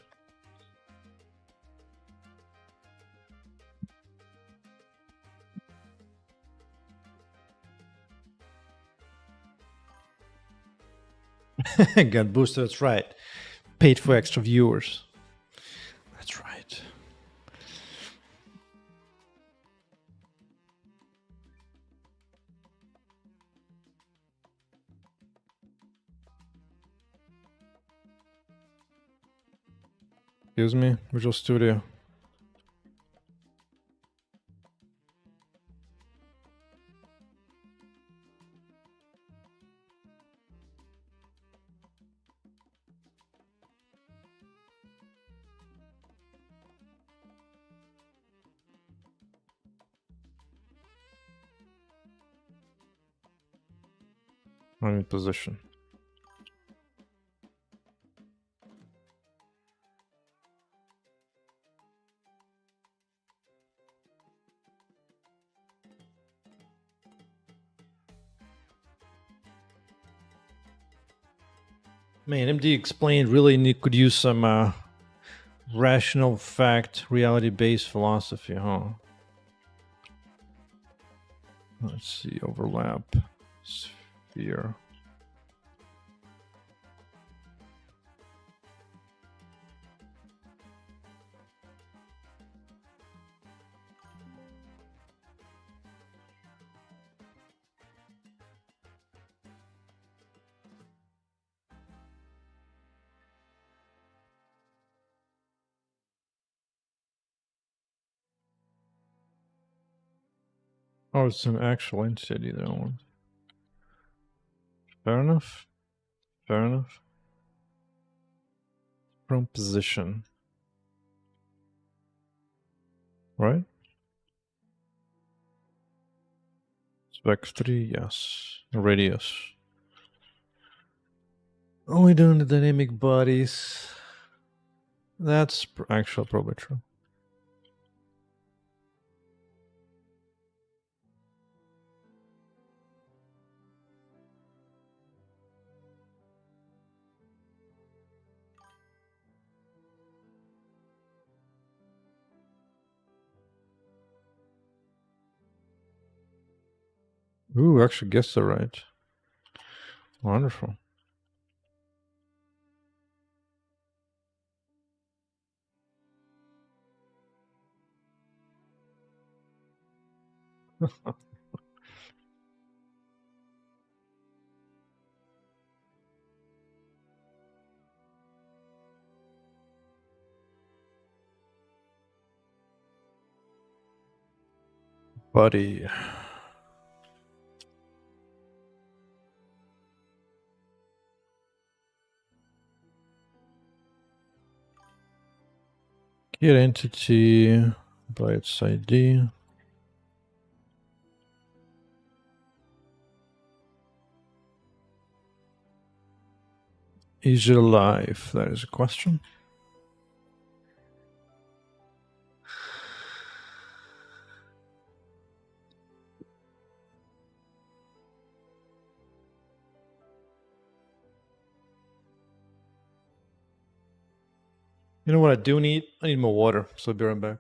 Got boosted, that's right. Paid for extra viewers. That's right. Excuse me, Visual Studio. I'm in position. Man, MD explained really could use some rational fact, reality-based philosophy, huh? Let's see, overlap, sphere. Oh, it's an actual entity, that one. Fair enough. Fair enough. From position. Right? Spec 3, yes. Radius. Only doing the dynamic bodies. That's actually probably true. Ooh, actually guessed it right. Wonderful. Buddy. Get entity by its ID. Is it alive? That is a question. You know what I do need? I need more water, so I'll be right back.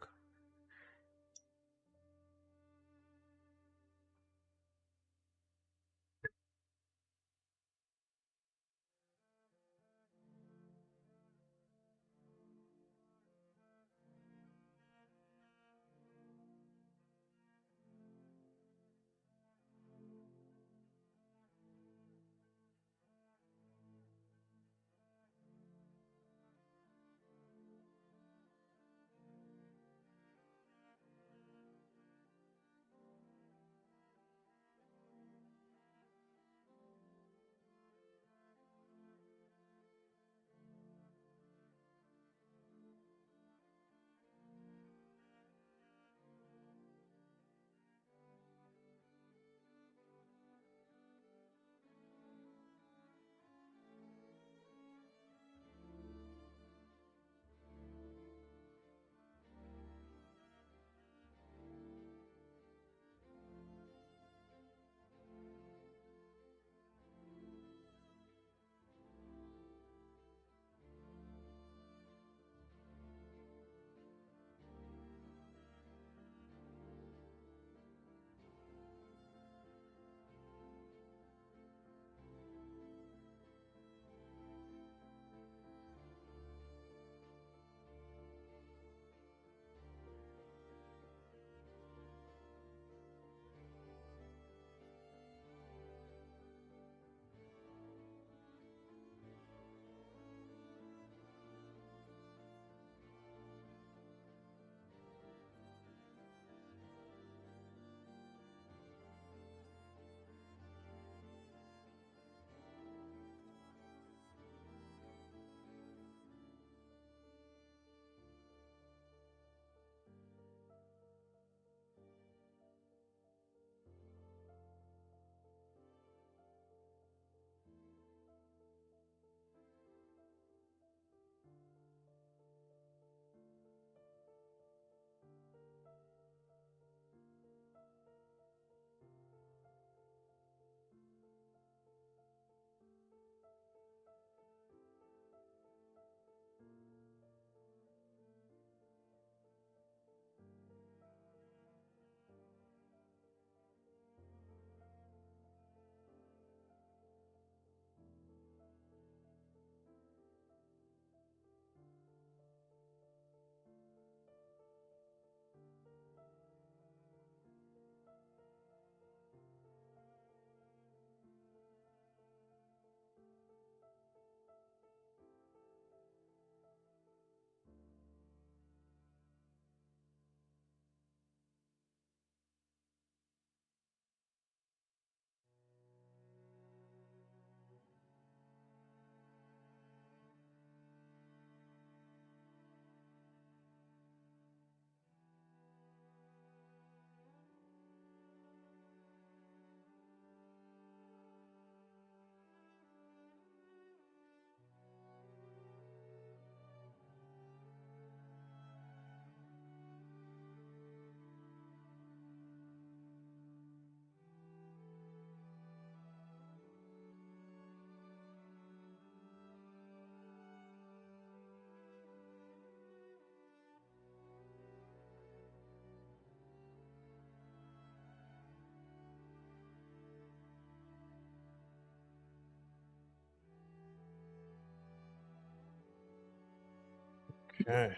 Okay.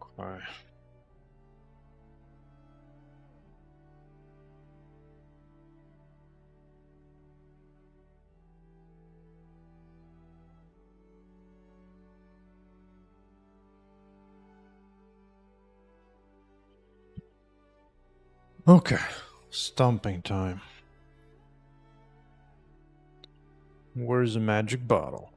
Okay. Okay. Stomping time. Where's the magic bottle?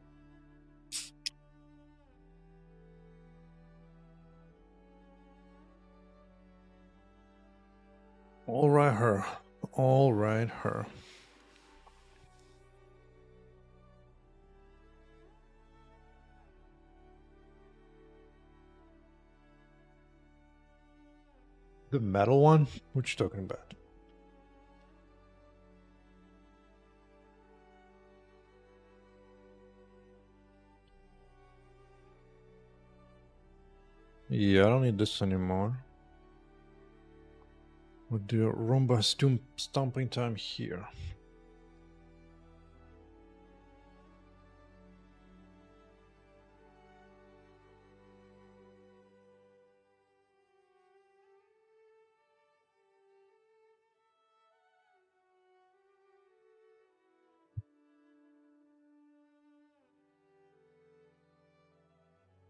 All right, her. All right, her. The metal one? What you talking about? Yeah, I don't need this anymore. We'll do Roombas stomping time here.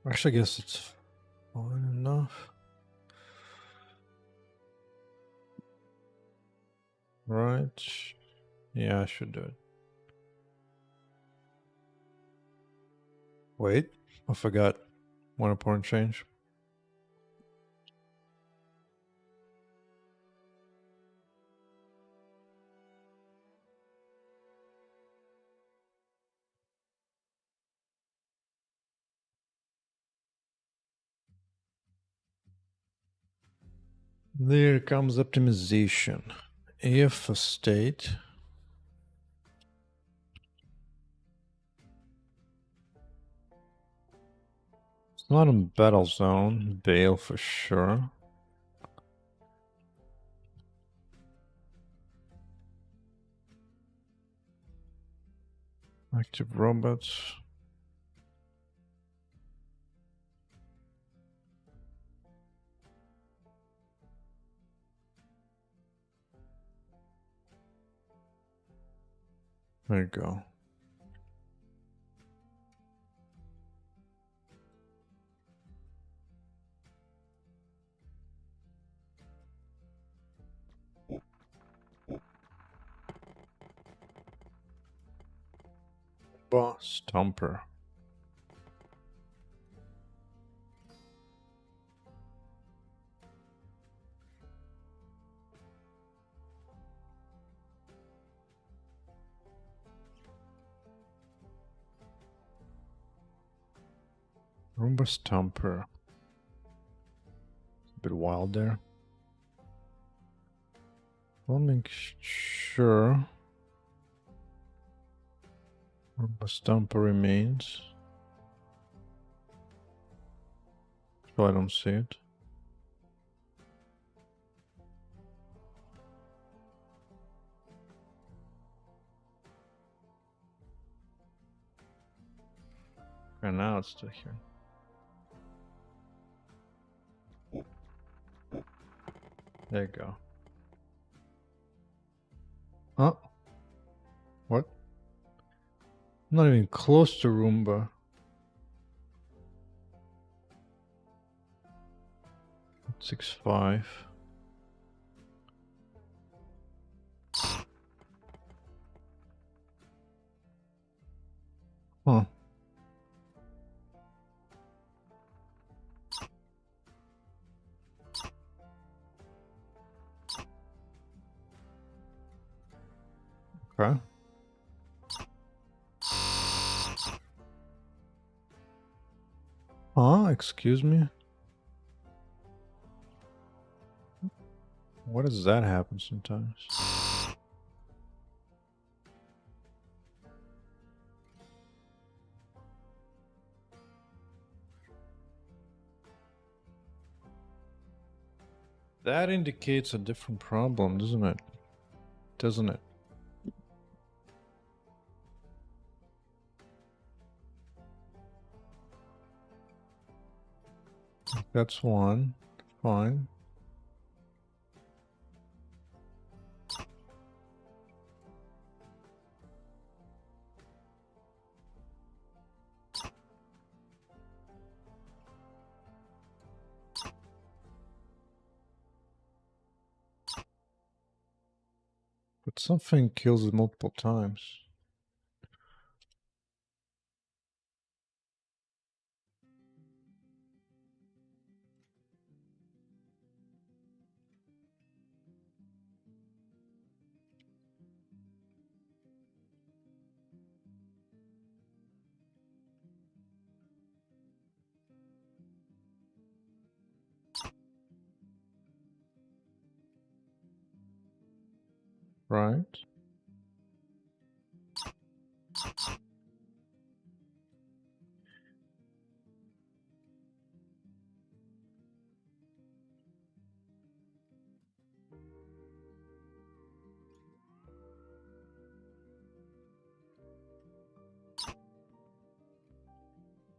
Actually, I guess it's fine enough. Right. Yeah, I should do it. Wait, I forgot one important change. There comes optimization. If a state it's not in battle zone, bail for sure. Active robots. There you go. Boss Stomper. Roomba Stomper. A bit wild there. I'll make sure Roomba Stomper remains. So I don't see it. And now it's still here. There you go. Oh. What? Not even close to Roomba. 6.5. Huh. Okay. Huh? Excuse me? Why does that happen sometimes? That indicates a different problem, doesn't it? Doesn't it? That's one. Fine. But something kills it multiple times. Right?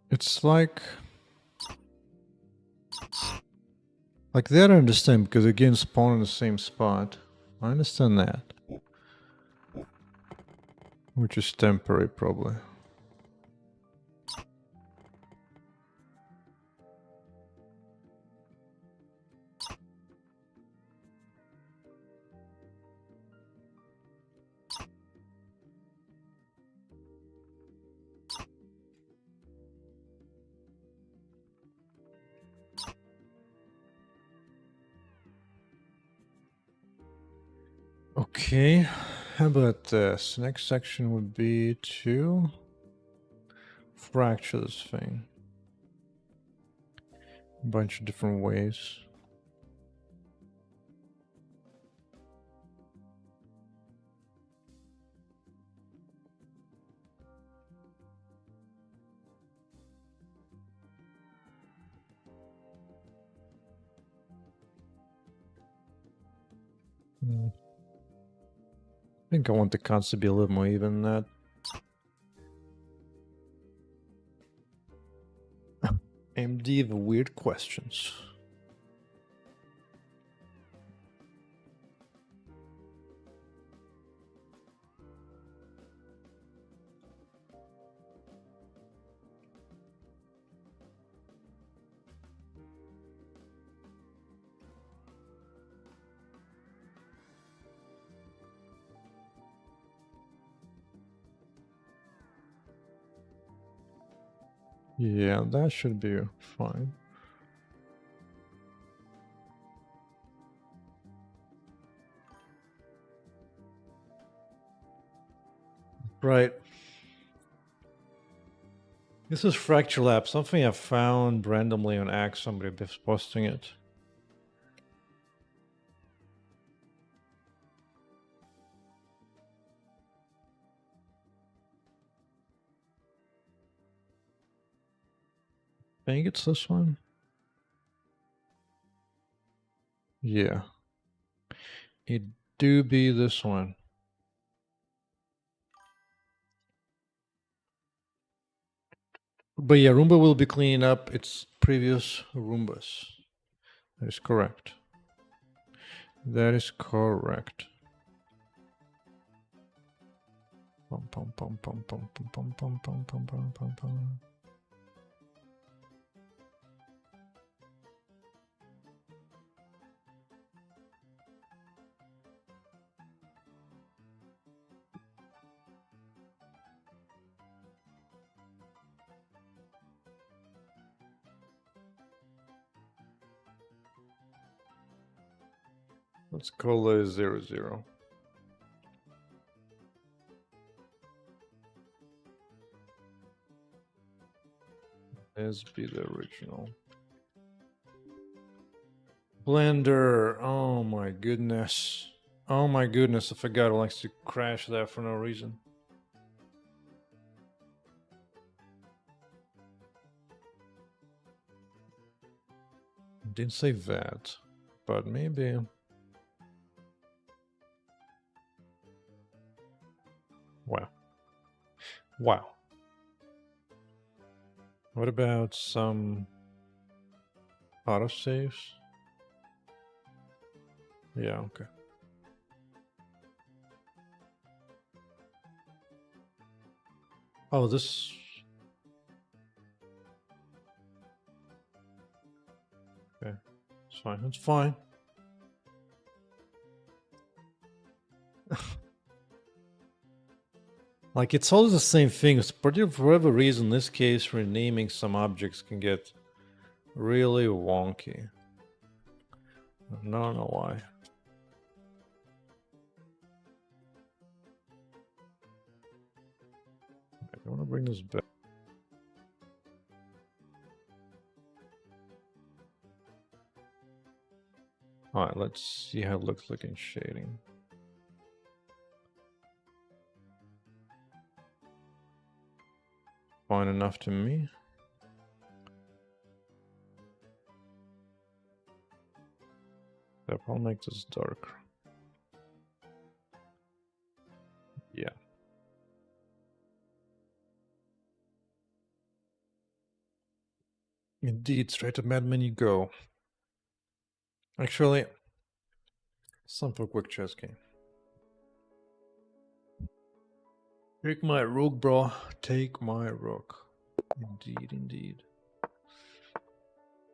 It's like that I understand, because again spawn in the same spot. I understand that. Which is temporary probably. Okay, how about this? Next section would be to fracture this thing. A bunch of different ways. I think I want the cards to be a little more even than that. MD, the weird questions. Yeah, that should be fine. Right. This is Fracture Lab, something I found randomly on Axe. Somebody was posting it. I think it's this one. Yeah. It do be this one. But yeah, Roomba will be cleaning up its previous Roombas. That is correct. That is correct. Pum, pum, pum, pum, pum, pum, pum, pum, pum, pum, pum, pum, pum. Let's call it 0, 0. Let's be the original. Blender. Oh my goodness. Oh my goodness. I forgot it likes to crash that for no reason. Didn't say that, but maybe. Wow. Wow. What about some Auto saves. Yeah, okay. Oh, this. Okay, it's fine. It's fine. Like, it's always the same thing. For whatever reason, in this case, renaming some objects can get really wonky. I don't know why. I want to bring this back. Alright, let's see how it looks like in shading. Fine enough to me. That probably makes this darker. Yeah. Indeed, straight to Mad Men you go. Actually, some for a quick chess game. Take my rook, bro. Take my rook. Indeed, indeed.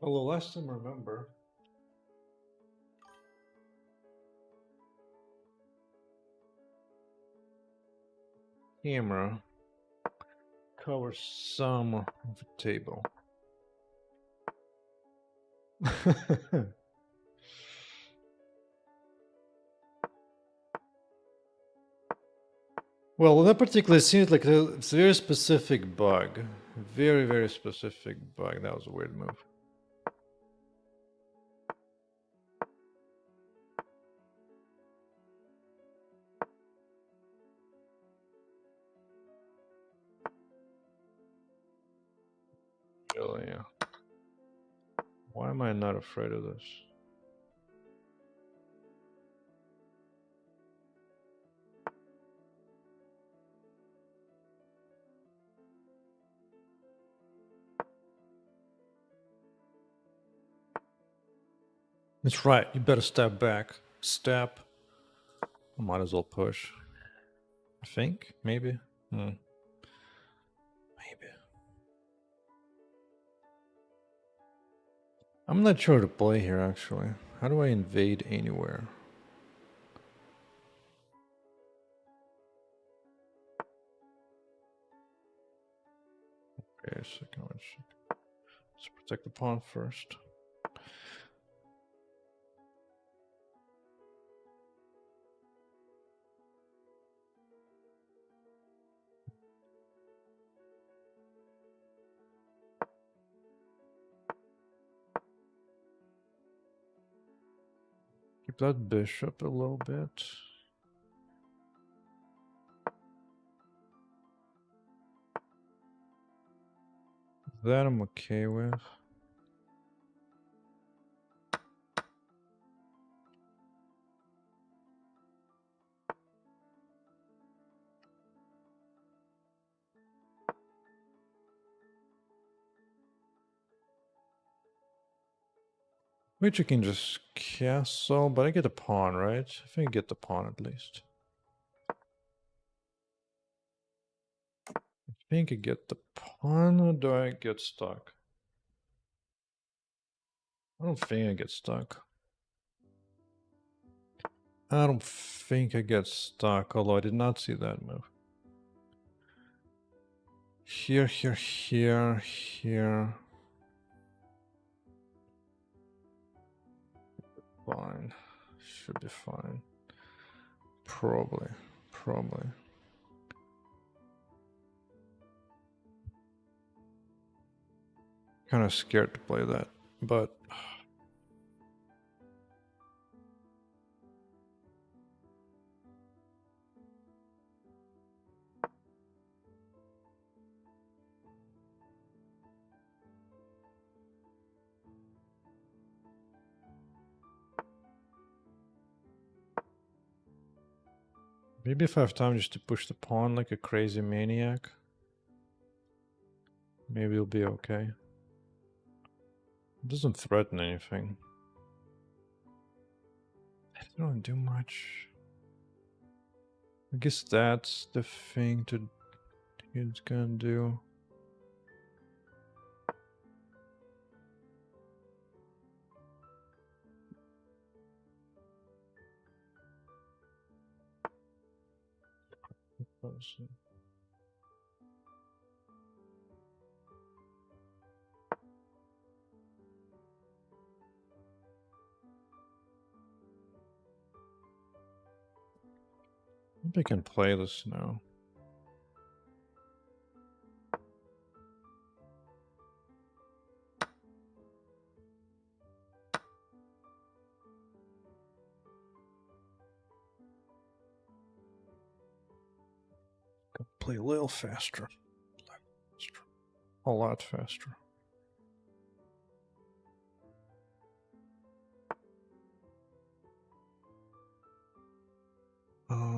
Although last time, remember, camera covers some of the table. Well, in that particular scene, it's like it's a very specific bug. Very, very specific bug. That was a weird move. Really, yeah. Why am I not afraid of this? That's right. You better step back. Step. I might as well push. I think. Maybe. Maybe. I'm not sure to play here, actually. How do I invade anywhere? Okay, second one. Let's protect the pawn first. Keep that bishop a little bit. That I'm okay with. Which you can just castle, but I get the pawn, right? I think I get the pawn at least. I think I get the pawn, or do I get stuck? I don't think I get stuck. I don't think I get stuck, although I did not see that move. Here, here, here, here. Fine. Should be fine. Probably. Kind of scared to play that, but maybe if I have time just to push the pawn like a crazy maniac, maybe it'll be okay. It doesn't threaten anything. It don't do much. I guess that's the thing to it's gonna do. Maybe I can play this now. Play a little faster. A lot faster. Uh,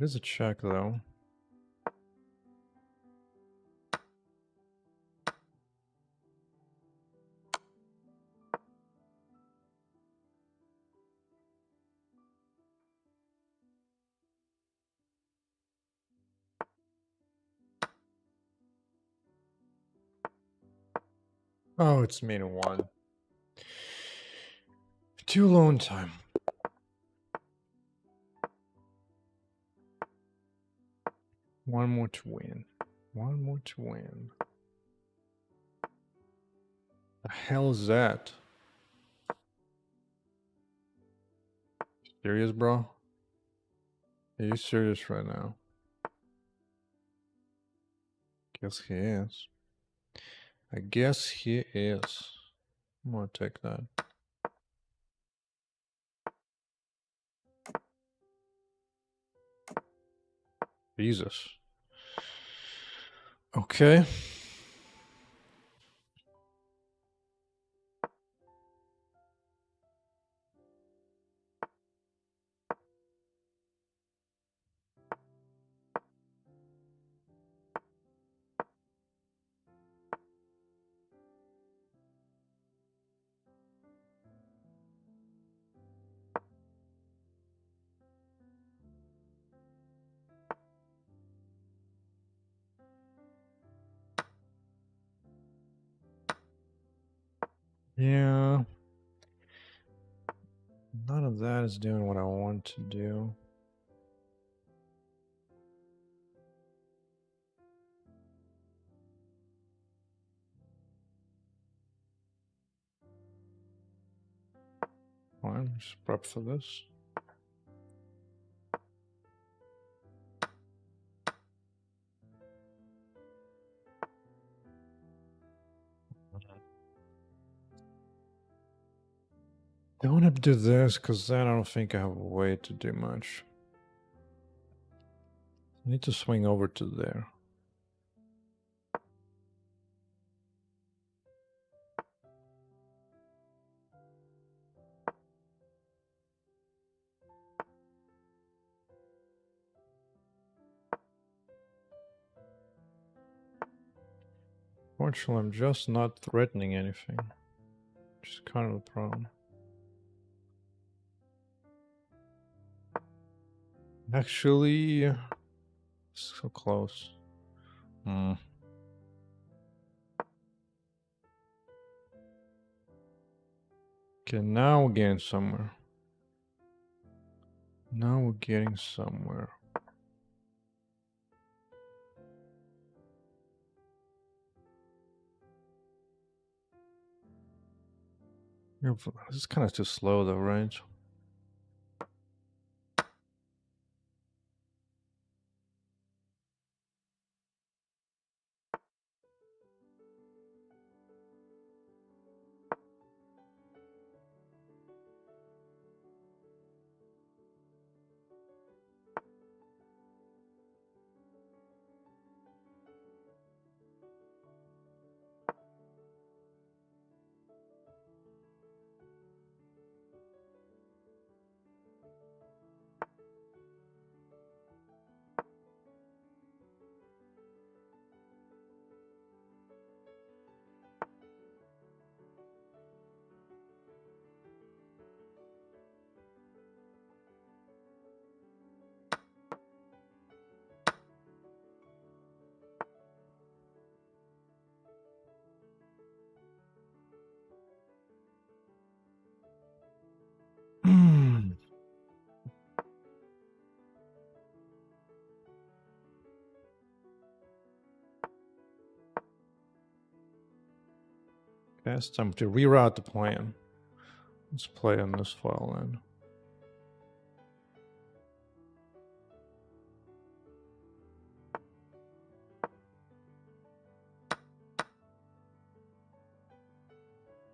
There's a check though. Oh, it's mean one. Too long time. One more to win. One more to win. The hell is that? Serious, bro? Are you serious right now? Guess he is. I guess he is. I'm gonna take that. Jesus. Okay. Yeah. None of that is doing what I want to do. Fine, just prep for this. Don't want to do this because then I don't think I have a way to do much. I need to swing over to there. Fortunately, I'm just not threatening anything, which is kind of a problem. Actually, so close. Hmm. Okay, now we're getting somewhere. Now we're getting somewhere. This is kind of too slow though, right? Okay, it's time to reroute the plan. Let's play on this file then.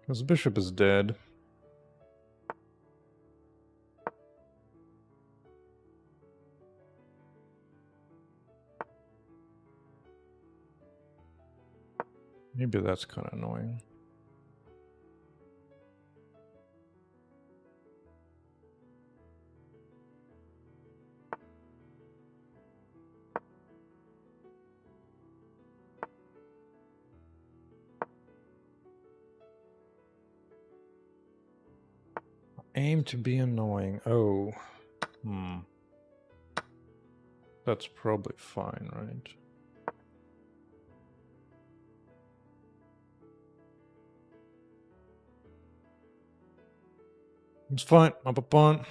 Because bishop is dead. Maybe that's kind of annoying. Aim to be annoying. Oh. That's probably fine, right? It's fine. Up a pawn.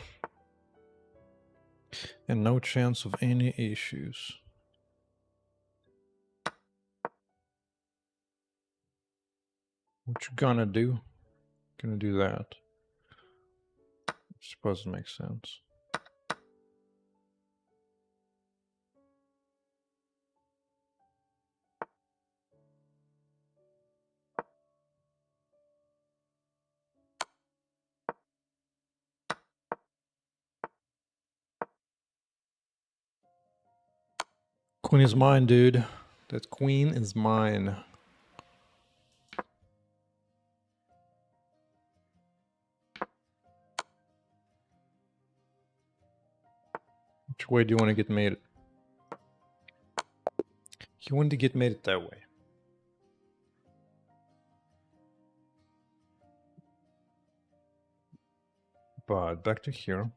And no chance of any issues. What you gonna do? Gonna do that. I suppose it makes sense. Queen is mine, dude. That queen is mine. Which way do you want to get mated? You want to get mated that way. But back to here.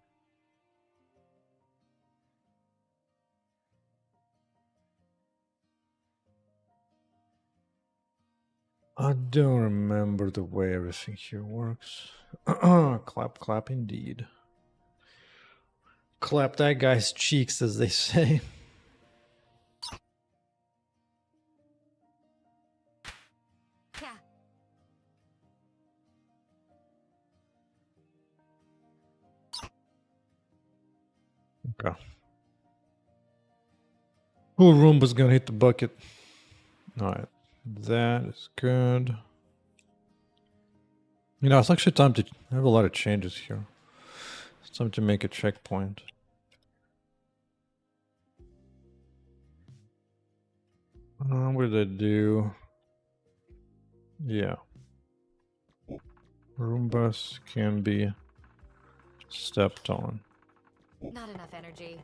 I don't remember the way everything here works. Clap, clap indeed. Clap that guy's cheeks, as they say. Yeah. Okay. Oh, Roomba's gonna hit the bucket. Alright. That is good. You know, it's actually time to have a lot of changes here. It's time to make a checkpoint. What did I do? Yeah. Roombas can be stepped on. Not enough energy.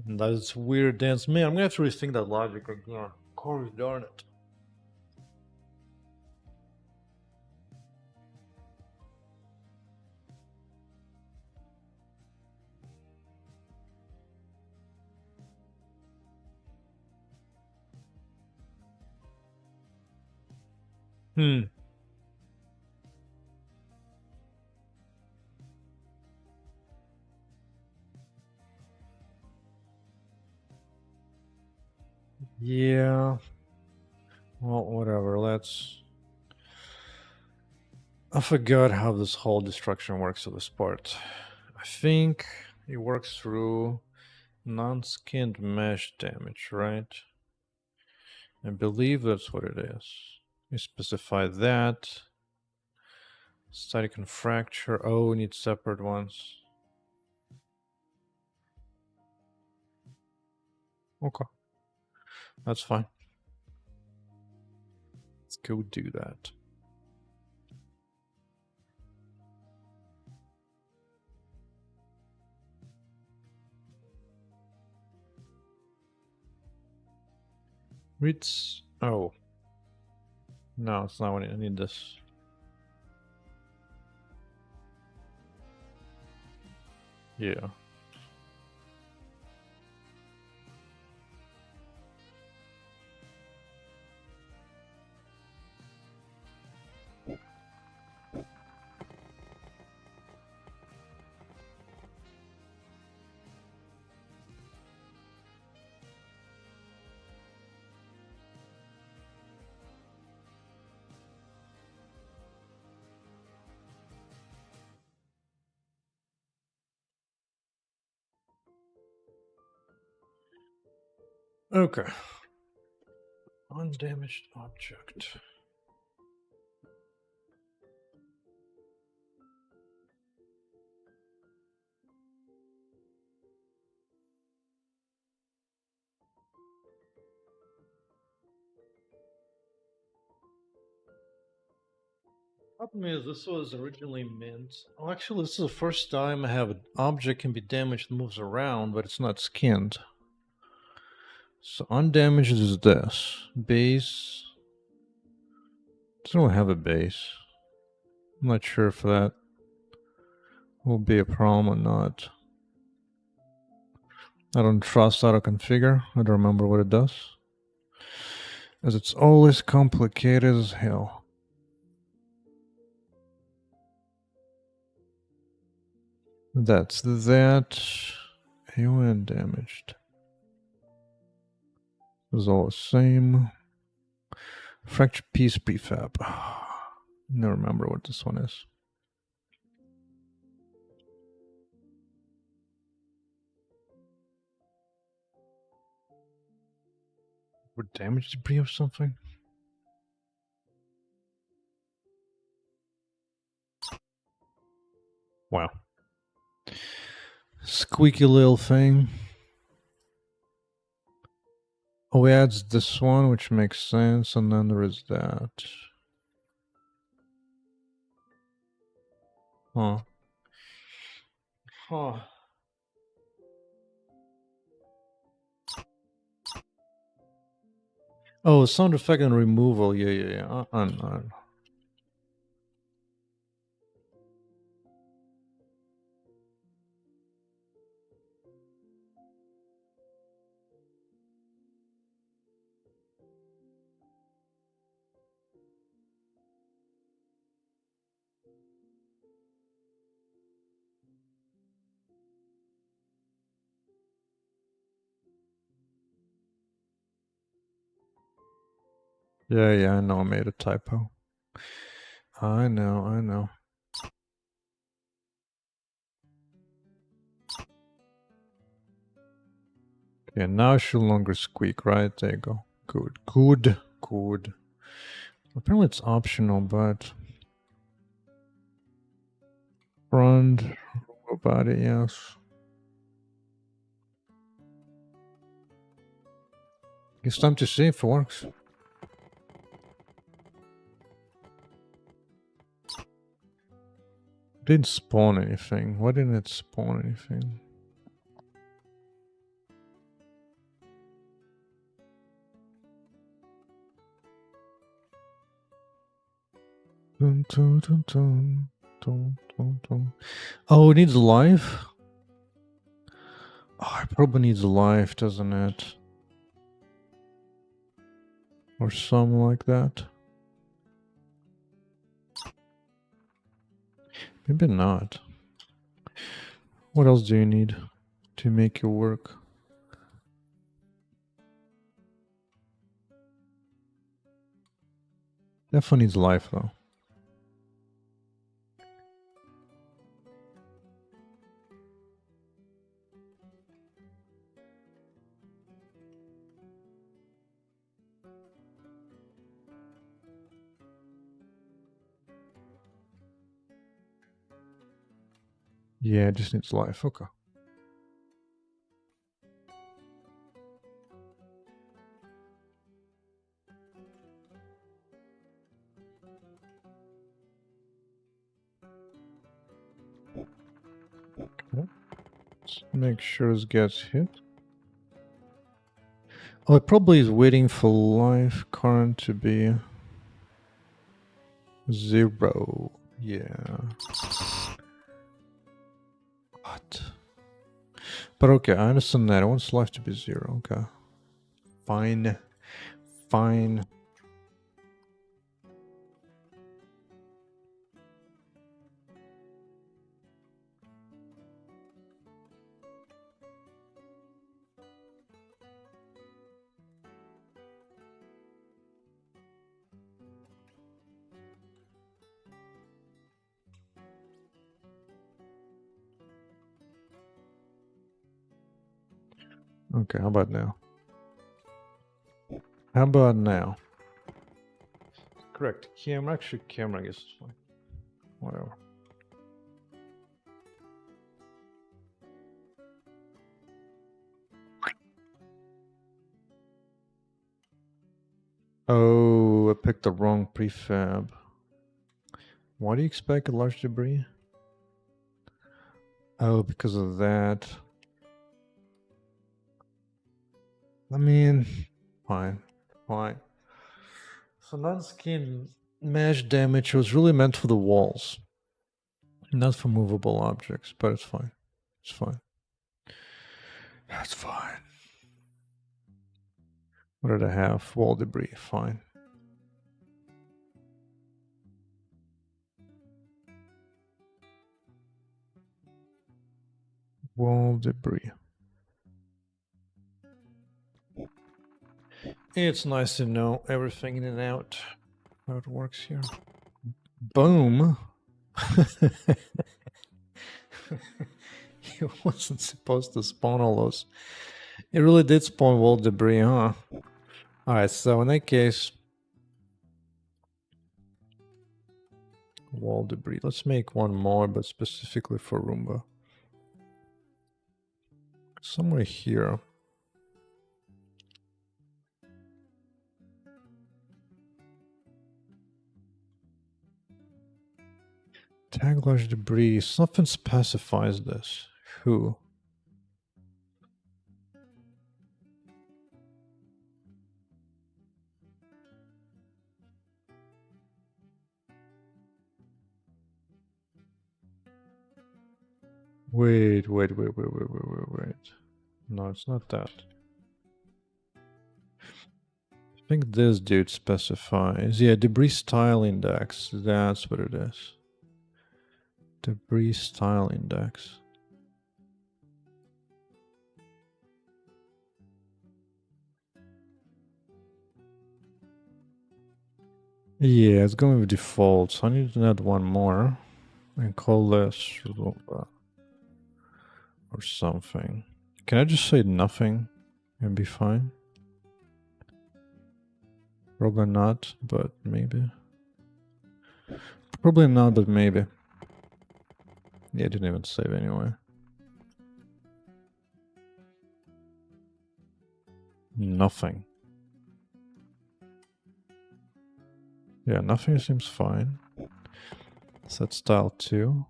That's weird dance. Man, I'm gonna have to rethink that logic again. Corey, darn it. Yeah. Well, whatever. Let's... I forgot how this whole destruction works of this part. I think it works through non-skinned mesh damage, right? I believe that's what it is. You specify that. Static and fracture. Oh, we need separate ones. Okay. That's fine. Let's go do that. Reads. Oh. No, it's not what I need this. Yeah. Okay. Undamaged object. Problem is, this was originally meant. Oh, actually, this is the first time I have an object can be damaged, moves around, but it's not skinned. So undamaged is this base. Doesn't really have a base. I'm not sure if that will be a problem or not. I don't trust how to configure. I don't remember what it does, as it's always complicated as hell. That's that. UN damaged. It's all the same. Fracture piece prefab. Never remember what this one is. Would damage debris or something? Wow. Squeaky little thing. Oh, it adds this one, which makes sense, and then there is that. Huh. Huh. Oh, sound effect and removal. Yeah. Yeah, I know I made a typo. I know. Yeah, now it should no longer squeak, right? There you go. Good. Apparently it's optional, but front body, yes. It's time to see if it works. Didn't spawn anything. Why didn't it spawn anything? Dun, dun, dun, dun, dun, dun, dun. Oh, it needs life? Oh, it probably needs life, doesn't it? Or something like that. Maybe not. What else do you need to make it work? Definitely needs life, though. Yeah, it just needs life. Okay. Let's make sure it gets hit. Oh, it probably is waiting for life current to be 0. Yeah. What? But okay, I understand that. I want life to be 0. Okay. Fine. Okay, how about now? How about now? Correct. Camera. Actually, camera, I guess is fine. Whatever. Oh, I picked the wrong prefab. Why do you expect a large debris? Oh, because of that. I mean, fine. Fine. So non-skin mesh damage was really meant for the walls. Not for movable objects, but it's fine. It's fine. That's fine. What did I have? Wall debris. Fine. Wall debris. It's nice to know everything in and out. How it works here. Boom. It wasn't supposed to spawn all those. It really did spawn wall debris, huh? Alright, so in that case, wall debris. Let's make one more, but specifically for Roomba. Somewhere here. Tag large debris. Something specifies this. Who? Wait. No, it's not that. I think this dude specifies. Yeah, debris style index. That's what it is. Debris style index. Yeah, it's going with default. So I need to add one more and call this Roomba or something. Can I just say nothing and be fine? Probably not, but maybe. Probably not, but maybe. Yeah, I didn't even save anyway. Nothing. Yeah, nothing seems fine. Set style 2.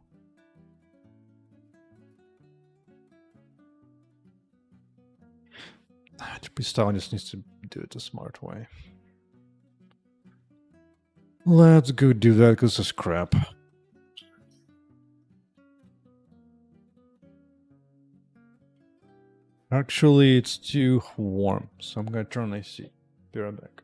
Debris style just needs to do it the smart way. Let's go do that because this is crap. Actually, it's too warm, so I'm gonna turn AC. Be right back.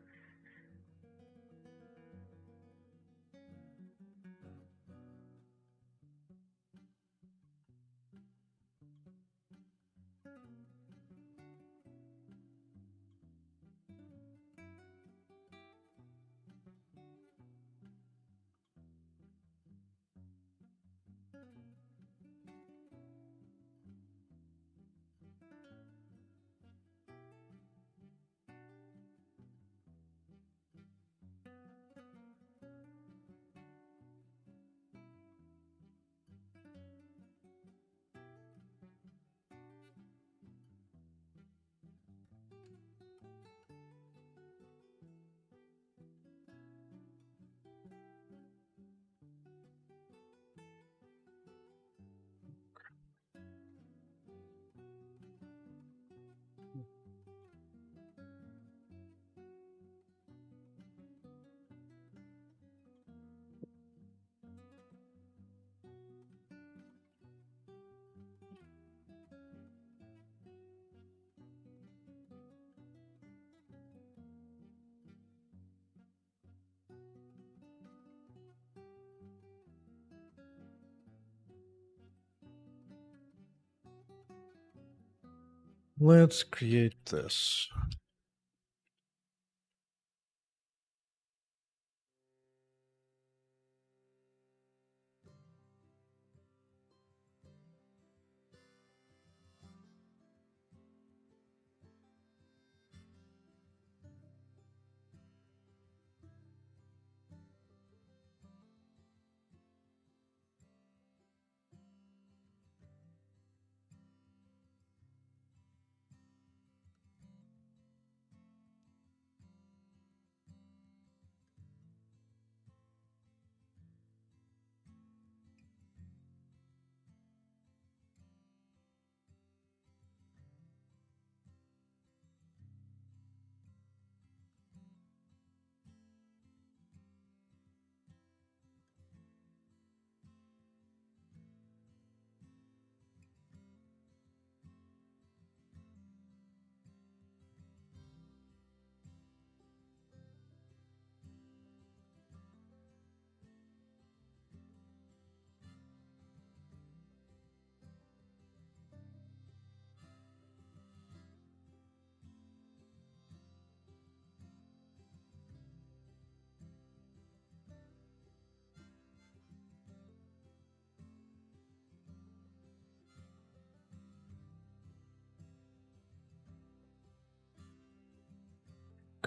Let's create this.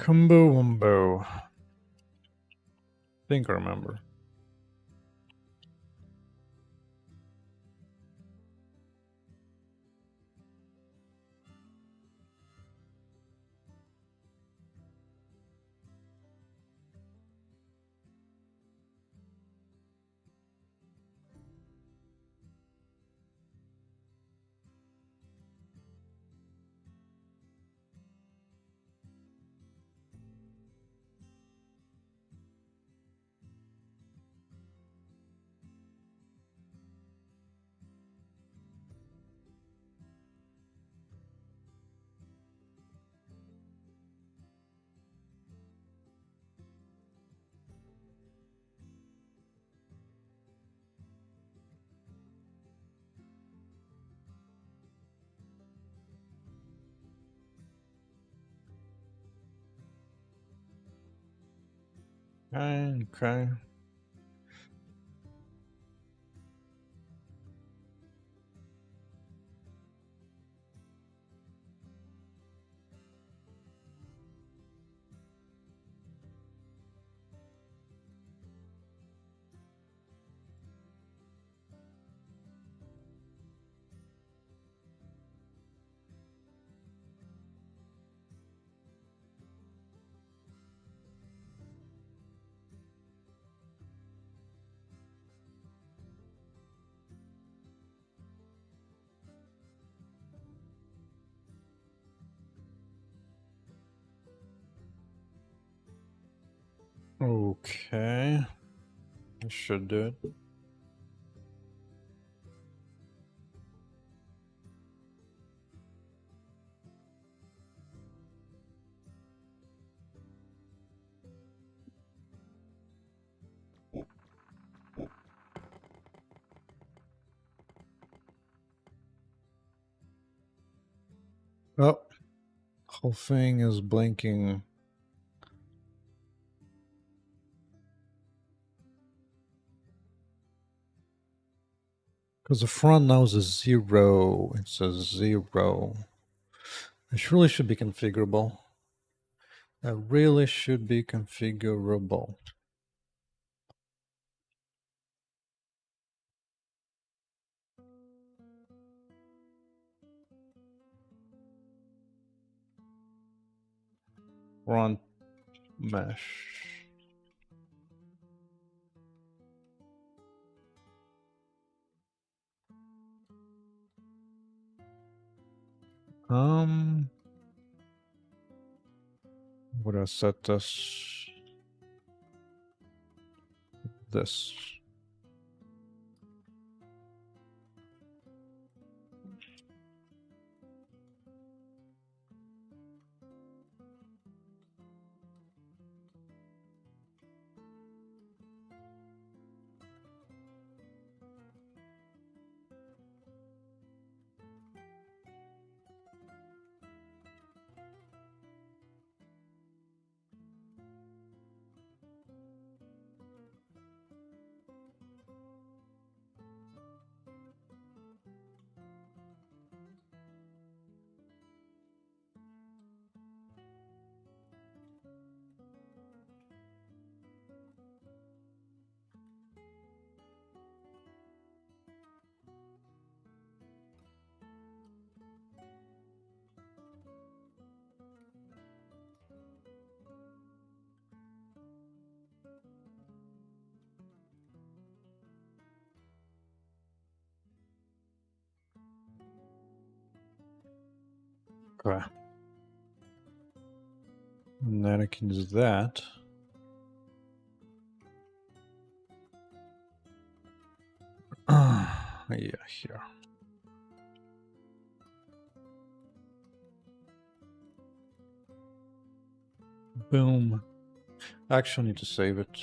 Kumbo Wumbo. Think I remember. Okay. Okay. I should do it. Oh, whole thing is blinking. Because the front now is a 0. It's a 0. It really should be configurable. That really should be configurable. Front mesh. Would I set this? This. Okay. And then I can do that. Yeah, here. Boom. I actually need to save it.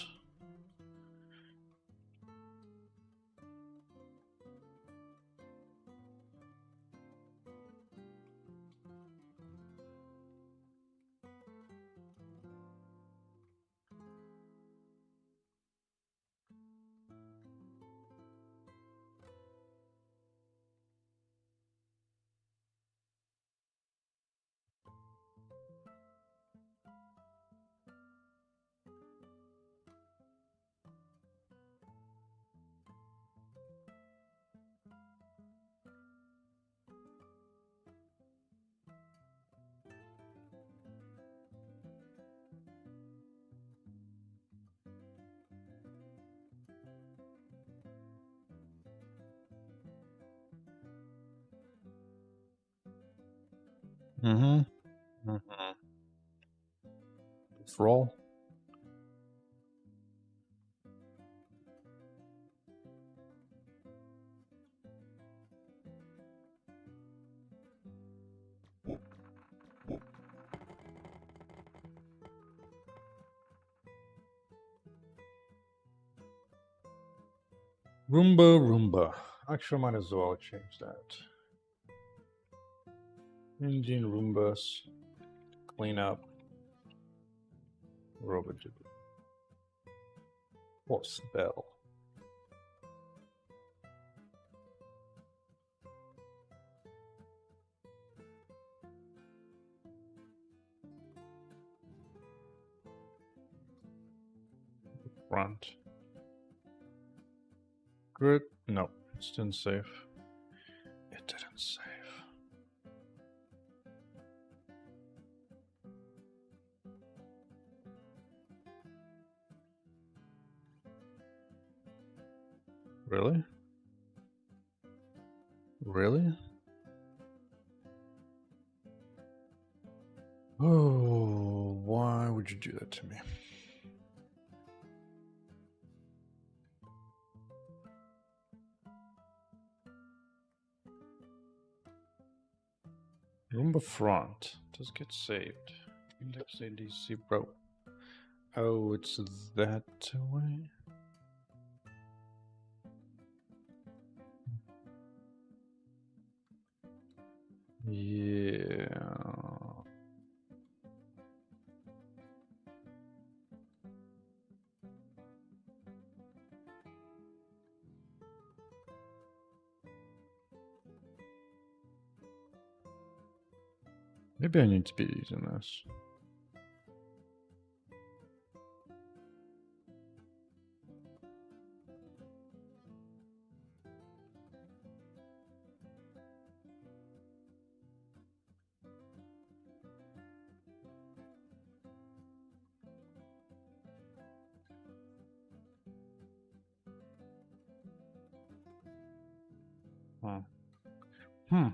Mm-hmm. Roll. Roomba. Actually, I might as well change that. Engine Roombas. Clean up. Robot. Or spell. Front. Good. No, it didn't save. It didn't save. Really? Really? Oh, why would you do that to me? Roomba front does get saved. Index ADC bro. Oh, it's that way. Yeah. Maybe I need to be using this. Hmm.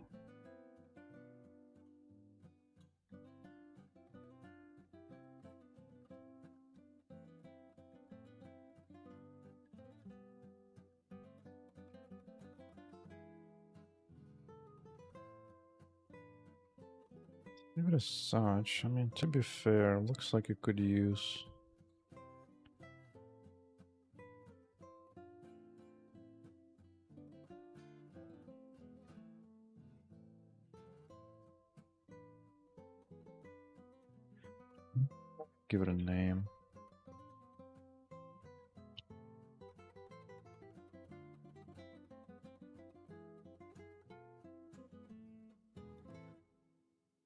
Leave it as such. I mean, to be fair, looks like it could use. Give it a name.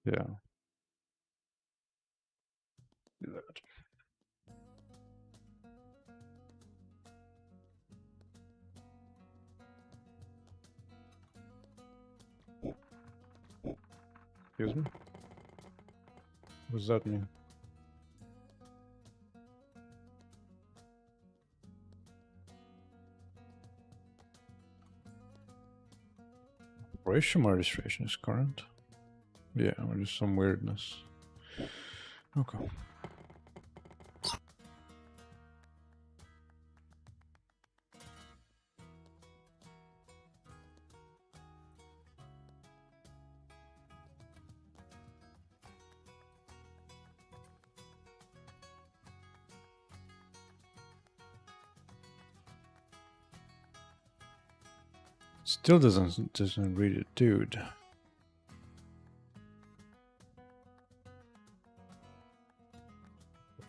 Yeah. Do that. Excuse me? What does that mean? Operation registration is current. Yeah, or just some weirdness. Okay. Still doesn't read it, dude.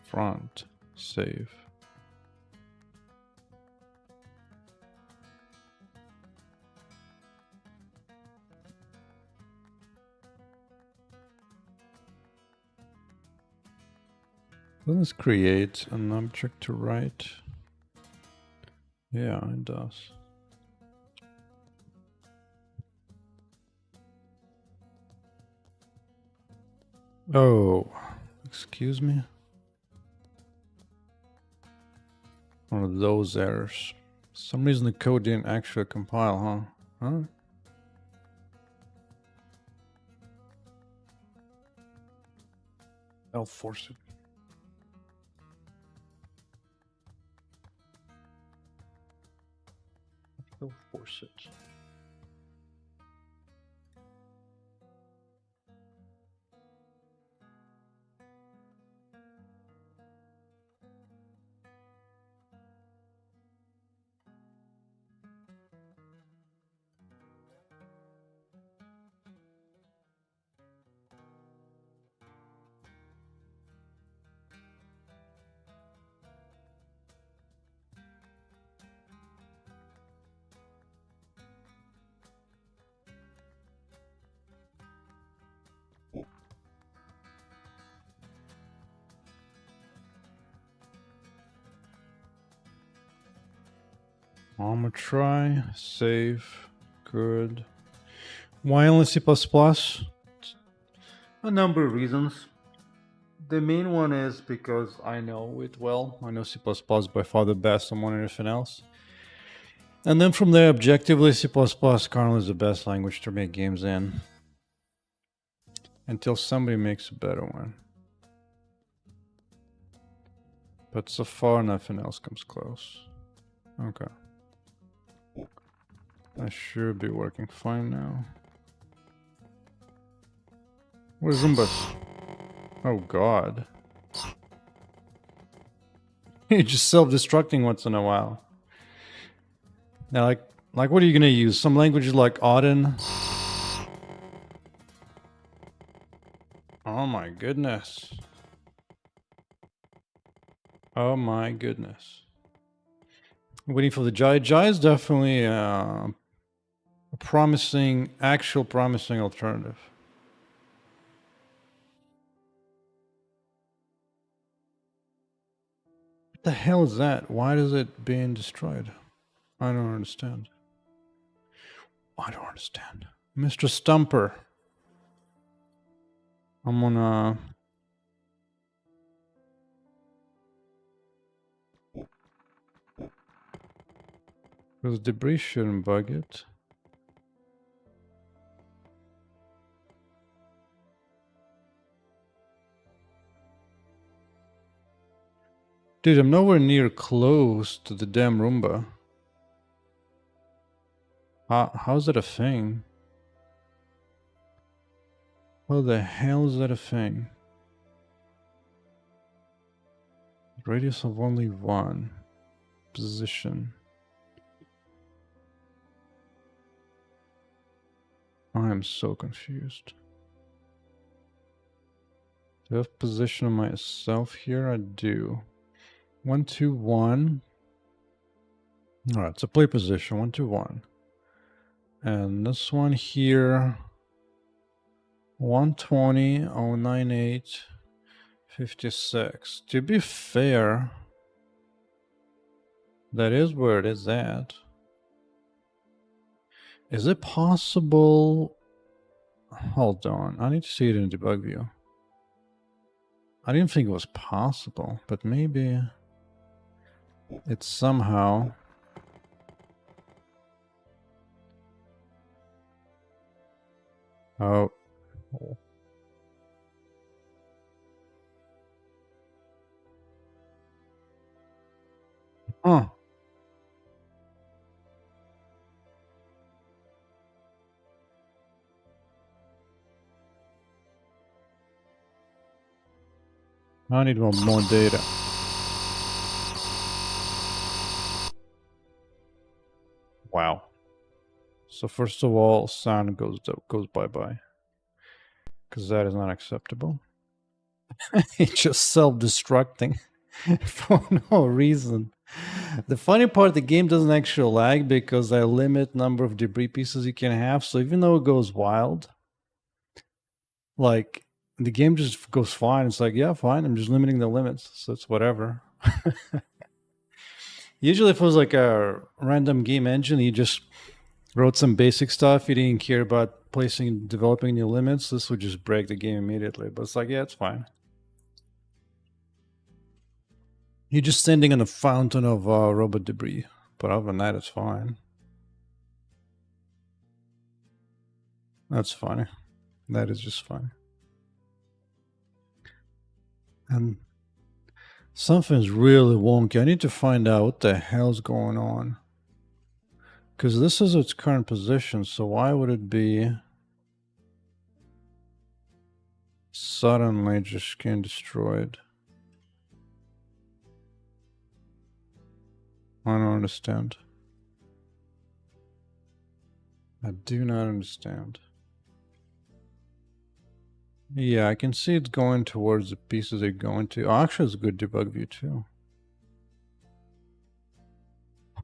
Front, save. Let's create an object to write. Yeah, it does. Oh, excuse me. One of those errors. For some reason the code didn't actually compile, huh? I'll force it. I'll force it. I'm gonna try, save, good. Why only C++? A number of reasons. The main one is because I know it well. I know C++ by far the best and more than anything else. And then from there, objectively, C++ currently is the best language to make games in. Until somebody makes a better one. But so far, nothing else comes close. Okay. That should be working fine now. Where's Roombas? Oh god. You're just self-destructing once in a while. Now, like what are you gonna use? Some languages like Auden? Oh my goodness. Oh my goodness. Waiting for the Jai. Jai is definitely a promising, actual promising alternative. What the hell is that? Why is it being destroyed? I don't understand. I don't understand. Mr. Stumper. I'm gonna... Because debris shouldn't bug it. Dude, I'm nowhere near close to the damn Roomba. How's that a thing? How the hell is that a thing? Radius of only one. Position. I am so confused. Do I have position of myself here? I do. 1, 2, 1. Alright, so play position. 1, 2, 1. And this one here. 120, 098, 56. To be fair, that is where it is at. Is it possible? Hold on, I need to see it in debug view. I didn't think it was possible, but maybe it's somehow. Oh. Huh. I need more data. Wow. So first of all, sound goes bye-bye. Because that is not acceptable. It's just self-destructing for no reason. The funny part, the game doesn't actually lag because I limit number of debris pieces you can have. So even though it goes wild, like the game just goes fine. It's like, yeah, fine. I'm just limiting the limits. So it's whatever. Usually if it was like a random game engine, you just wrote some basic stuff. You didn't care about developing new limits. This would just break the game immediately. But it's like, yeah, it's fine. You're just standing in a fountain of robot debris. But other than that, it's fine. That's funny. That is just funny. And something's really wonky. I need to find out what the hell's going on. Because this is its current position, so why would it be suddenly just getting destroyed? I don't understand. I do not understand. Yeah, I can see it's going towards the pieces they're going to. Oh, actually, it's a good debug view too.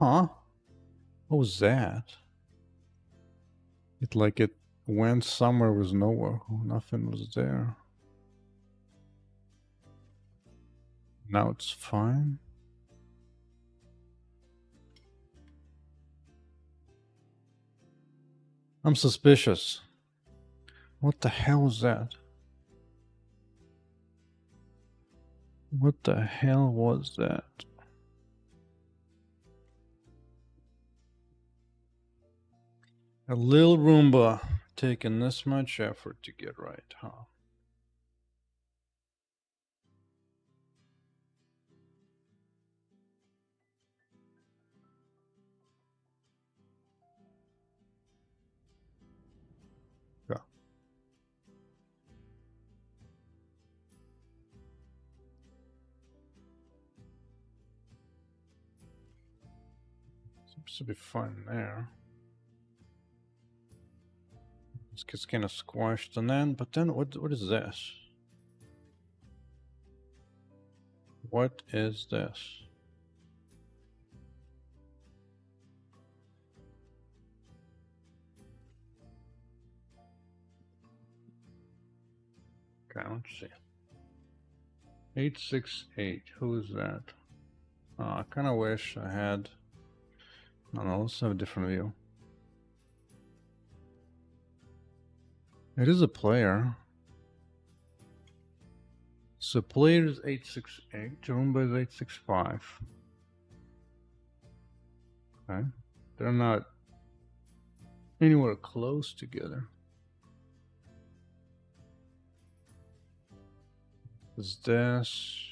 Huh? What was that? It went somewhere was nowhere. Nothing was there. Now it's fine. I'm suspicious. What the hell was that? What the hell was that? A little Roomba taking this much effort to get right, huh? Yeah. Seems to be fine there. This gets kind of squashed, and then, but then what is this? What is this? Okay, let's see. 868. Who is that? Oh, I kind of wish I had. No, let's have a different view. It is a player. So player is 868. Roomba is 865. Okay. They're not anywhere close together. Is this?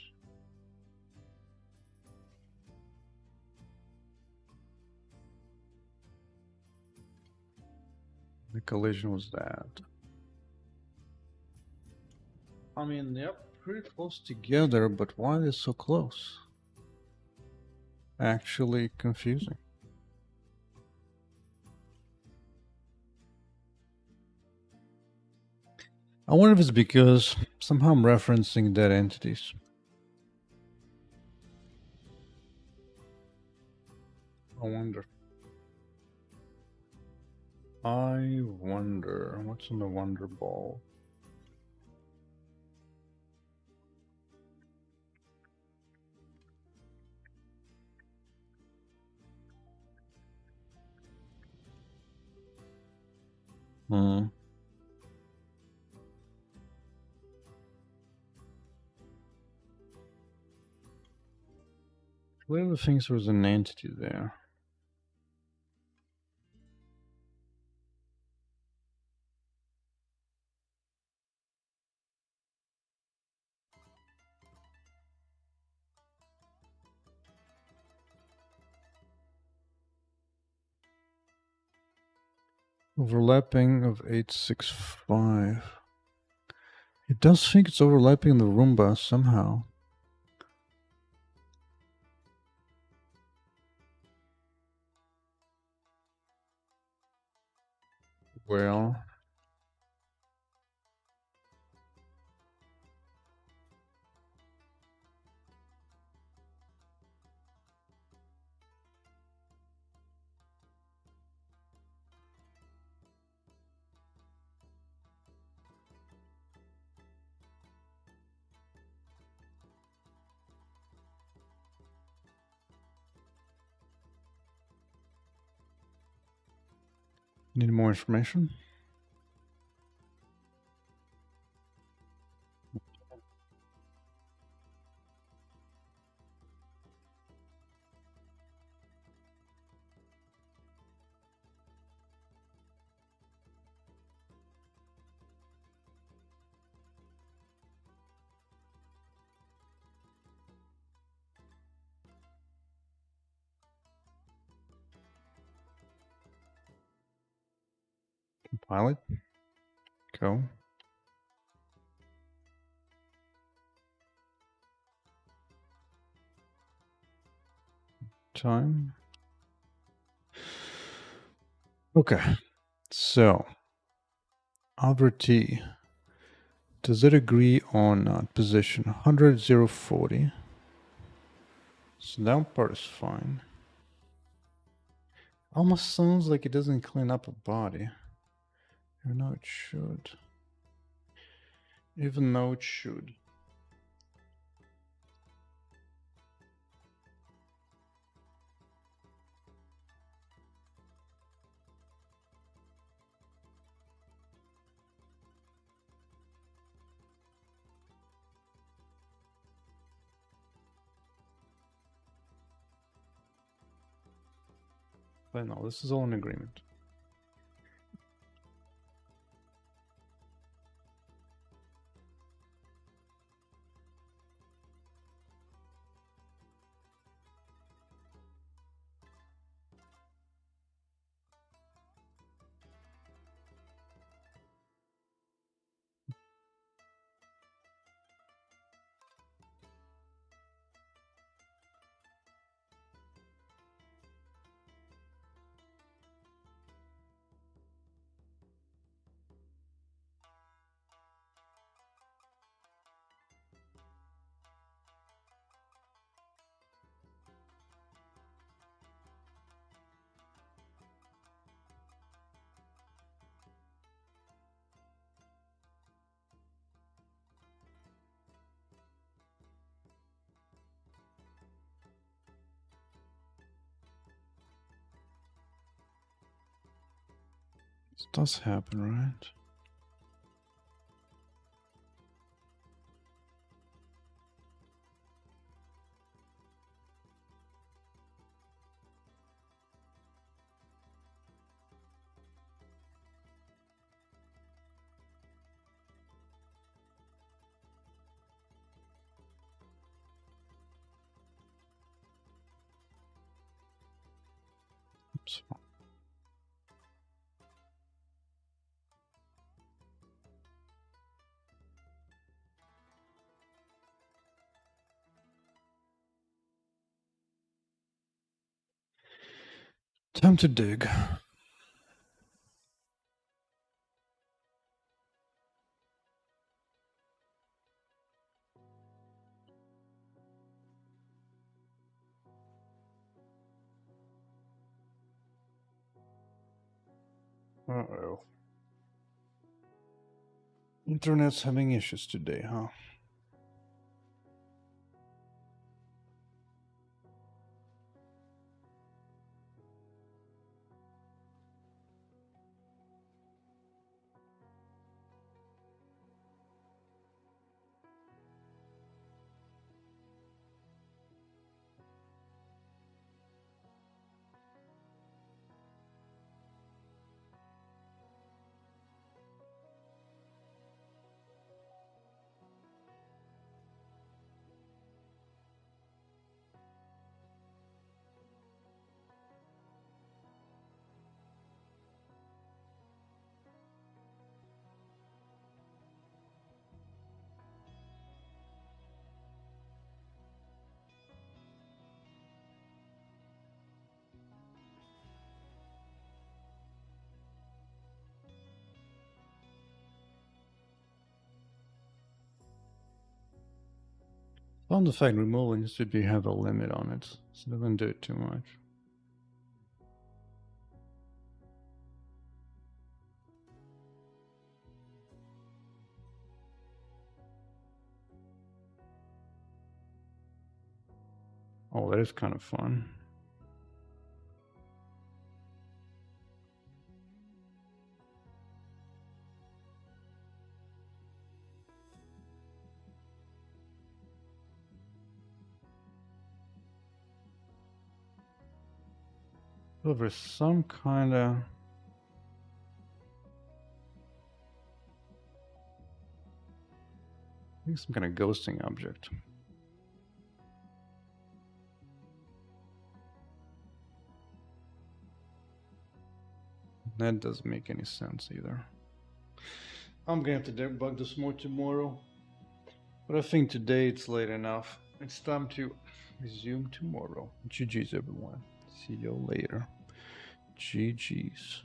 The collision was that. I mean, they're pretty close together, but why are they so close? Actually confusing. I wonder if it's because somehow I'm referencing dead entities. I wonder. What's in the Wonder Ball? One of the things was an entity there. Overlapping of 865. It does think it's overlapping the Roomba somehow. Well, need more information? Pilot. Go. Time. Okay. So, Albert T. Does it agree on position 100, 040? So that part is fine. Almost sounds like it doesn't clean up a body. Even though it should. Even though it should. But no, this is all in agreement. This does happen, right? Oops. Time to dig. Uh-oh. Internet's having issues today, huh? Sound effect removal should have a limit on it, so don't do it too much. Oh, that is kind of fun. Over some kind of... I think some kind of ghosting object. That doesn't make any sense either. I'm gonna have to debug this more tomorrow. But I think today it's late enough. It's time to resume tomorrow. GG's everyone. See you later. GG's.